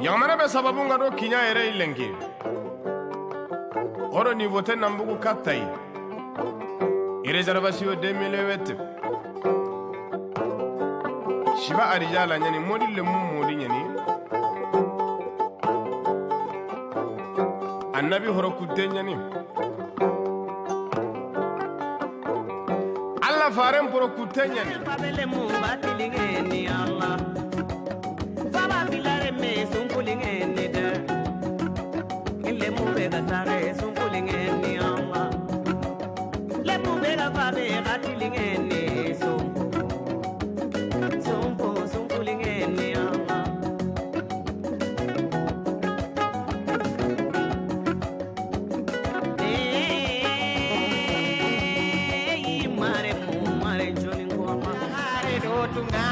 yamana be sababu ngado kinya ere ilengi oro ni vote nambugu katai réservation 2008 shiba arijala nyani modi le modi nyani annabi horo kudde nyani alla faren poro kudde nyani babele mu batilingeni allah baba bilare me sunkulingeni de ile mu be gasare sunkulingeni allah bela babe gatilingene sompo sompulingene Allah mare joni ngoma hare do tunga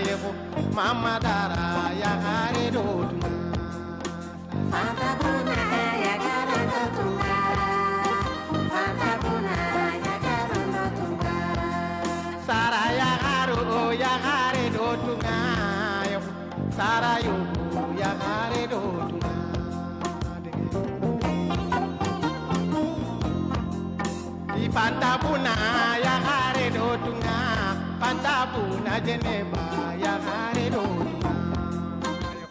yebo mama dara ya hare do tunga fata kuna ya gara do tunga fata kuna ya gare do tunga sara yo ya gare do tunga di pantabuna ya gare do tunga pantabuna jeneba ya gare do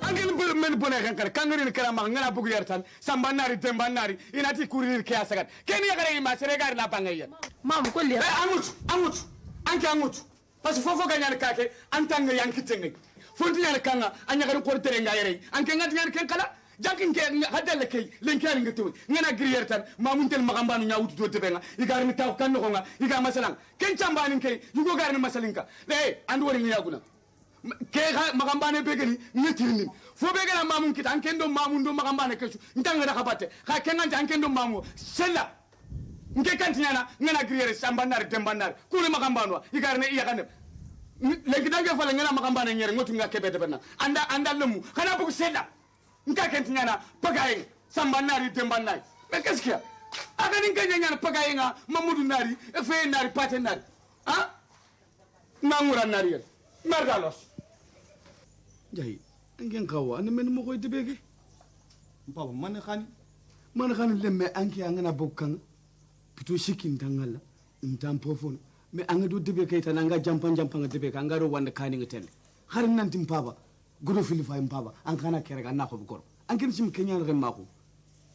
angel bul men bune kan kar kangri kala ma ngana bugu yartan sambanari tembanari inati kurir ke asagat ken ya gare ma sere gare la bangaya mam ko li angut anke angut parce que fofo ganyal kake antanga yankitenga fonti nyal kanga anya garu ko terenga yere anke ngati nyal ken kala jankin ke hadal kay lenkan ngatu ngana griyer tan mamuntel magambanu nyawutu do tebenga igar mi taw kan ko nga iga masalan ken chambani ke yugo gar ni masalinka andu wori ngiyaguna ke magambane begeni ngetirni fo begena mamun kita anke ndo mamun do magambane kesu ntanga da kabate ka ken nganta anke ndo mamu sella nke kantinyana ngana griyer sambanar tembanar kuli magambanwa igarne iya kanem legi dange fala ngana magambana nyere ngotu nga kebe debena anda lemu kana bugu seda nka kantinyana pagaye sambanari tembanari mais qu'est-ce qu'il y a agani nganya pagaye nga mamudu nari fe nari pate nari ngura nari margalos jahi ngen kawa an men mo koy debege baba man khani lemme anki ngana bokkan pito shikin dangala intam profon me anga do debe kayta nanga jampan debe ka ngaro wanda kani ngetel harin nan tim paba godo fili fay paba an kana kere ga nako gor an ken sim kenyan re mako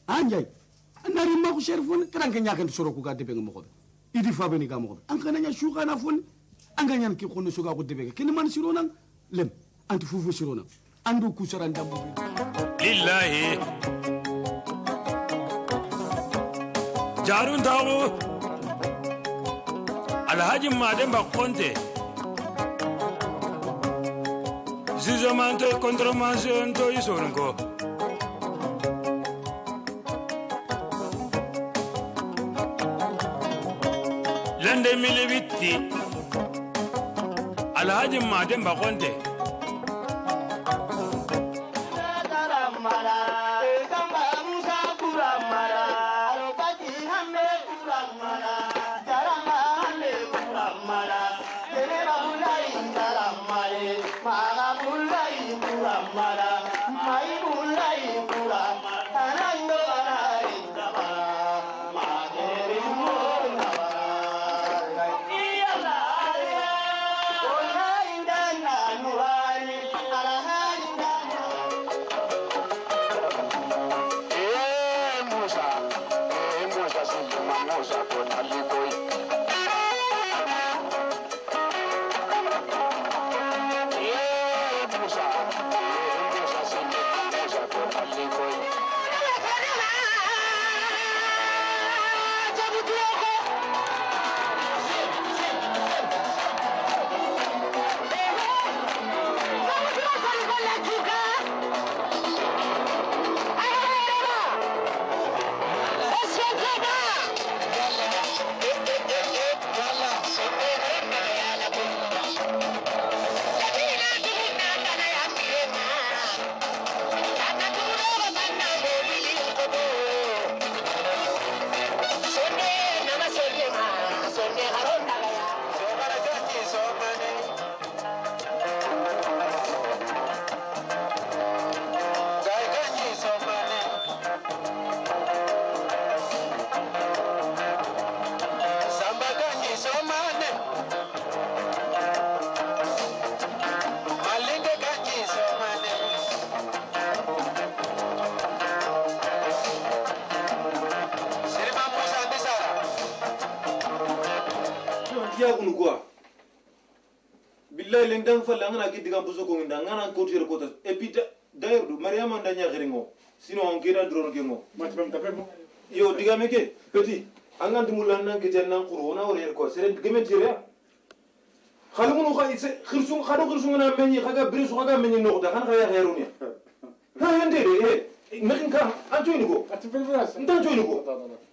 anjay anari mako sherfon kan kan nyaken soro ko ga debe ngamo idi fa beni ga mo an kana nya shu kana fon an ga nyan ki khonno suga ko debe ken man siro nan lem anti fufu siro nan andu ku soran dambu lillahi jarun dawo alhaji mademba konte jugement de contravention to isorongo lande milibitti alhaji mademba konte Nura billahi lendang falla ngana ki digam buso ko nda ngana ko tire ko et puis d'ailleurs mariama ndanya xeringo sinon on kira drone gengo matbam tapemo yo digame ke petit angan dimulan nan ke tan quru ona wala ko sere digame tire khalumunu khaise khirsun khado khirsun na menyi khaga brisu khaga menyi no da kan khaya khairuni ha hande de nakin ka antoini ko ndan toini ko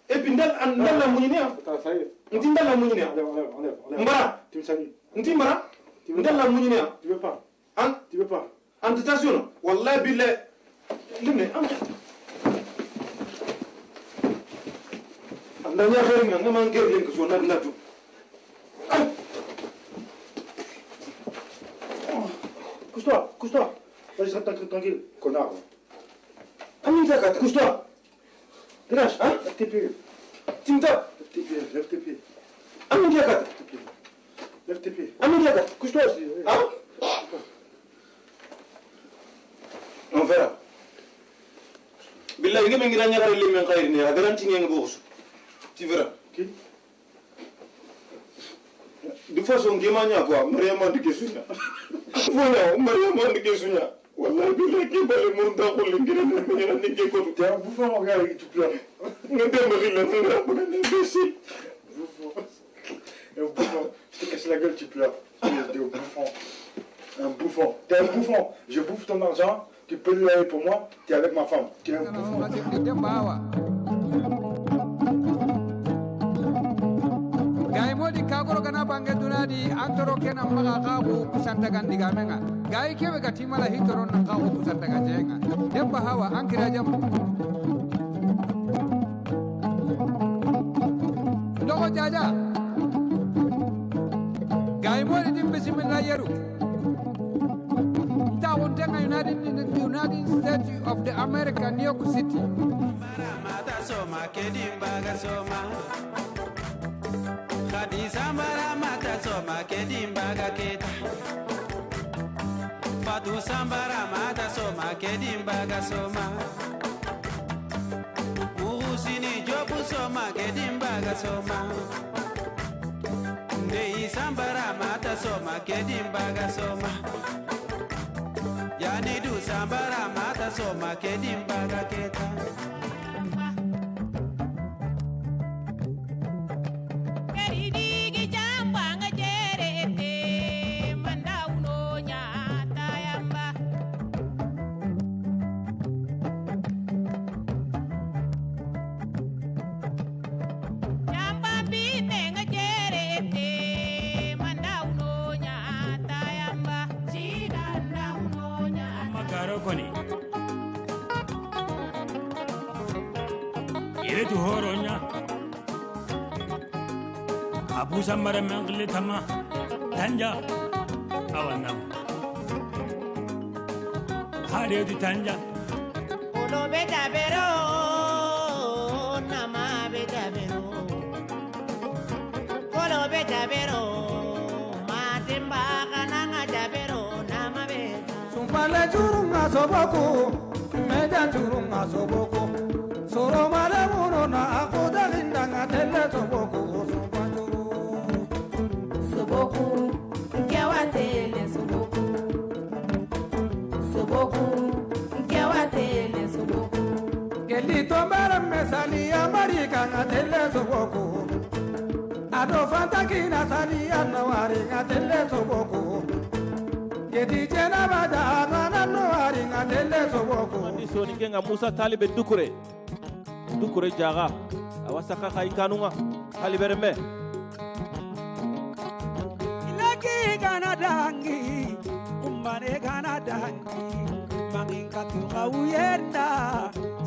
et puis ndal la munyinia ndal la munyinia mbara timsani ndimara ndal la munyinia tu veux pas en station wallahi billahi limne am andanya khairinga ngama ngerlen ko sona natu couche-toi, vas-y, tranquille, connard. Amine, couche-toi. Dégage, hein? Lève tes pieds. Timta. Lève tes pieds. Amine, lève tes pieds. Amine, couche-toi aussi. Hein? On verra. Billah, il y a des gens qui ont des gens qui ont des gens tu verras. Qui? De façon qui m'a quoi, Mariama de Kessunya. Voilà, Mariama de Kessunya. Wallah, billah, qui va le monde dans le monde, qui est comme ça. Vous faites regarder et tu pleures. Vous êtes un imbécile. Un bouffon. Je te casse la gueule, tu pleures. Tu es un bouffon. Un bouffon. T'es un bouffon. Je bouffe ton argent, tu peux le laver pour moi, t'es avec ma femme. Tu es un bouffon. Gai modi kagoro kana bange dunadi antoro kena maga kagu kusanta gandiga menga gai kebe gatima la hitoro na kagu kusanta gajenga demba hawa ankira jam dogo jaja gai modi dim bismillah yeru ta wonte nga United States of the America New York City mata soma kedimba ga soma Khadi sambara mata soma kedimba ga keta Fatu sambara mata soma kedimba ga soma Usini jobu soma kedimba ga soma Nei sambara mata soma kedimba ga soma Yani du sambara mata soma kedimba ga keta Yetu horonya Abu Sambara mengli tama Tanja awanam Hari di Tanja Ulo beta bero Nama beta bero Ulo beta bero Matimba kananga jabero Nama beta Sumpale churunga soboko Medan churunga soboko Soro male muno na ako dalinda Eli tombera mesani ya marika ngatele soboko. Ado fantakina sani ya nawari ngatele soboko. Gedi jena bada ngana nawari ngatele soboko. Mandi soni kenga Musa Talibe Dukure. Dukure jaga. Awasaka kaikanunga. Halibereme. Ilaki ganadangi. Umbane ganadangi. Manginka tu kawuyenda.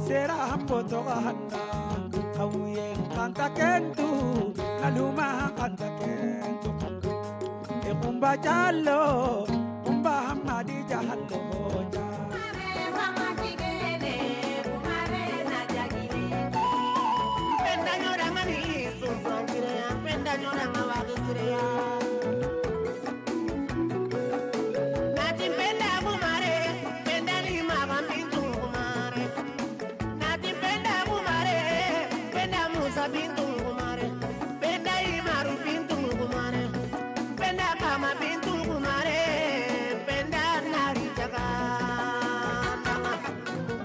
Sera hampoto gahanda. Kawuyen kanta kentu. Naluma kanta kentu. Ekumba jalo. Umba hamadi jahalo hoja.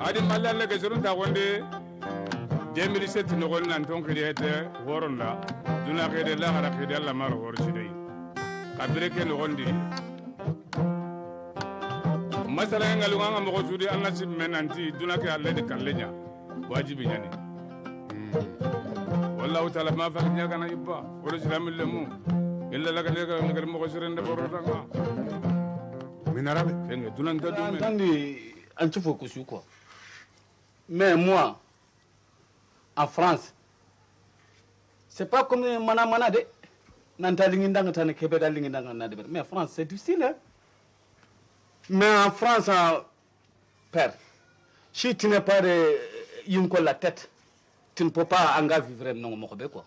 Adi malalla ke surun ta wonde 2007 no gol nan ton kriyete woronda duna ke de la gara ke de Allah mar wor sidai kabire ke no gondi masala ngalunga ngam ko sudi Allah sim menanti duna ke Allah de kallenya wajibi nyani wallahu ta'ala ma fa nya kana yibba wor islam lemu illa la ka de ka ngal mo ko sirende borota nga min arabe kenga dunan ta dum entendu un petit focus quoi. Mais moi, en France, c'est pas comme Mana de mais en France, c'est difficile. Hein? Mais en France, père, si tu n'es pas de la tête, tu ne peux pas engager vivre non quoi.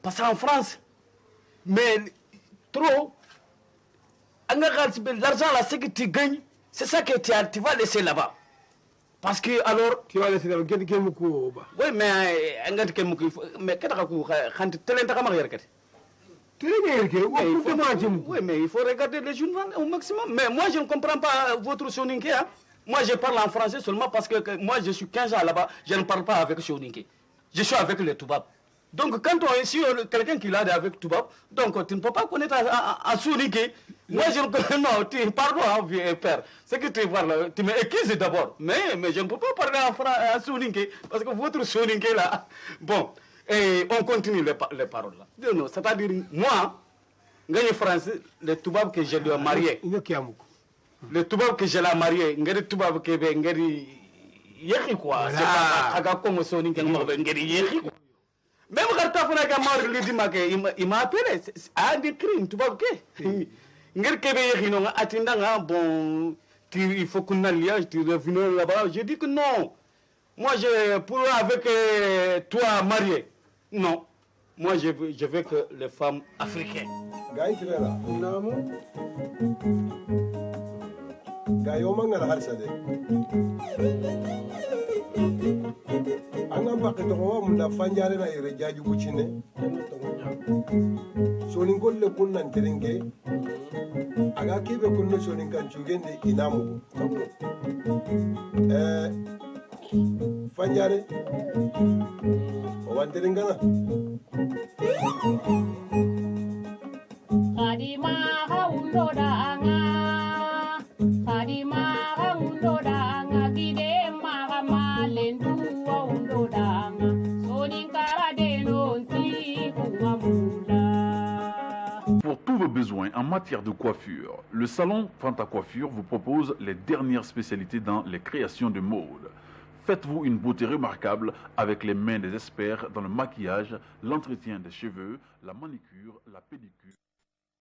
Parce qu'en France, mais trop, l'argent là, c'est que tu gagnes, c'est ça que tu vas laisser là-bas. Parce que alors tu vas laisser là oui mais mais il faut regarder les journaux au maximum. Mais moi je ne comprends pas votre soninké. Hein? Moi je parle en français seulement parce que moi je suis 15 ans là-bas, je ne parle pas avec soninké. Je suis avec les Toubab. Donc quand on est ici, quelqu'un qui l'a avec Toubab, donc tu ne peux pas connaître un soninké. Moi je ne connais non, pardon hein, père. C'est que tu parles, tu m'excuses d'abord. Mais je ne peux pas parler en soninké parce que votre soninké là. Bon, et on continue les paroles là. Non, c'est-à-dire moi, gagne français, les Toubab que je lui ai marié. Les Toubab que je l'ai marié, les Toubab que ngari yéhi quoi. C'est pas aga comme soninké ngari yéhi quoi. Même quand tu as fait un mari, il m'a appelé. A décrit, tu vois, ok. Bon, il faut qu'on aille, tu reviens là-bas. Je dis que non. Moi, je pourrais avec toi marier. Non. Moi, je veux que les femmes africaines. Angam bakke to wa mun da fanjare na ire jaaju bucine sonin golle kunnan terenge aga kibe kunno sonin kan jugende inamu fanjare o wan terengana Kadima haundo da anga Kadima haundo da anga bide maga malendu haundo da anga sonin karade non ti kumamula. Pour tous vos besoins en matière de coiffure, le salon Fanta Coiffure vous propose les dernières spécialités dans les créations de mode. Faites-vous une beauté remarquable avec les mains des experts dans le maquillage, l'entretien des cheveux, la manicure, la pédicure.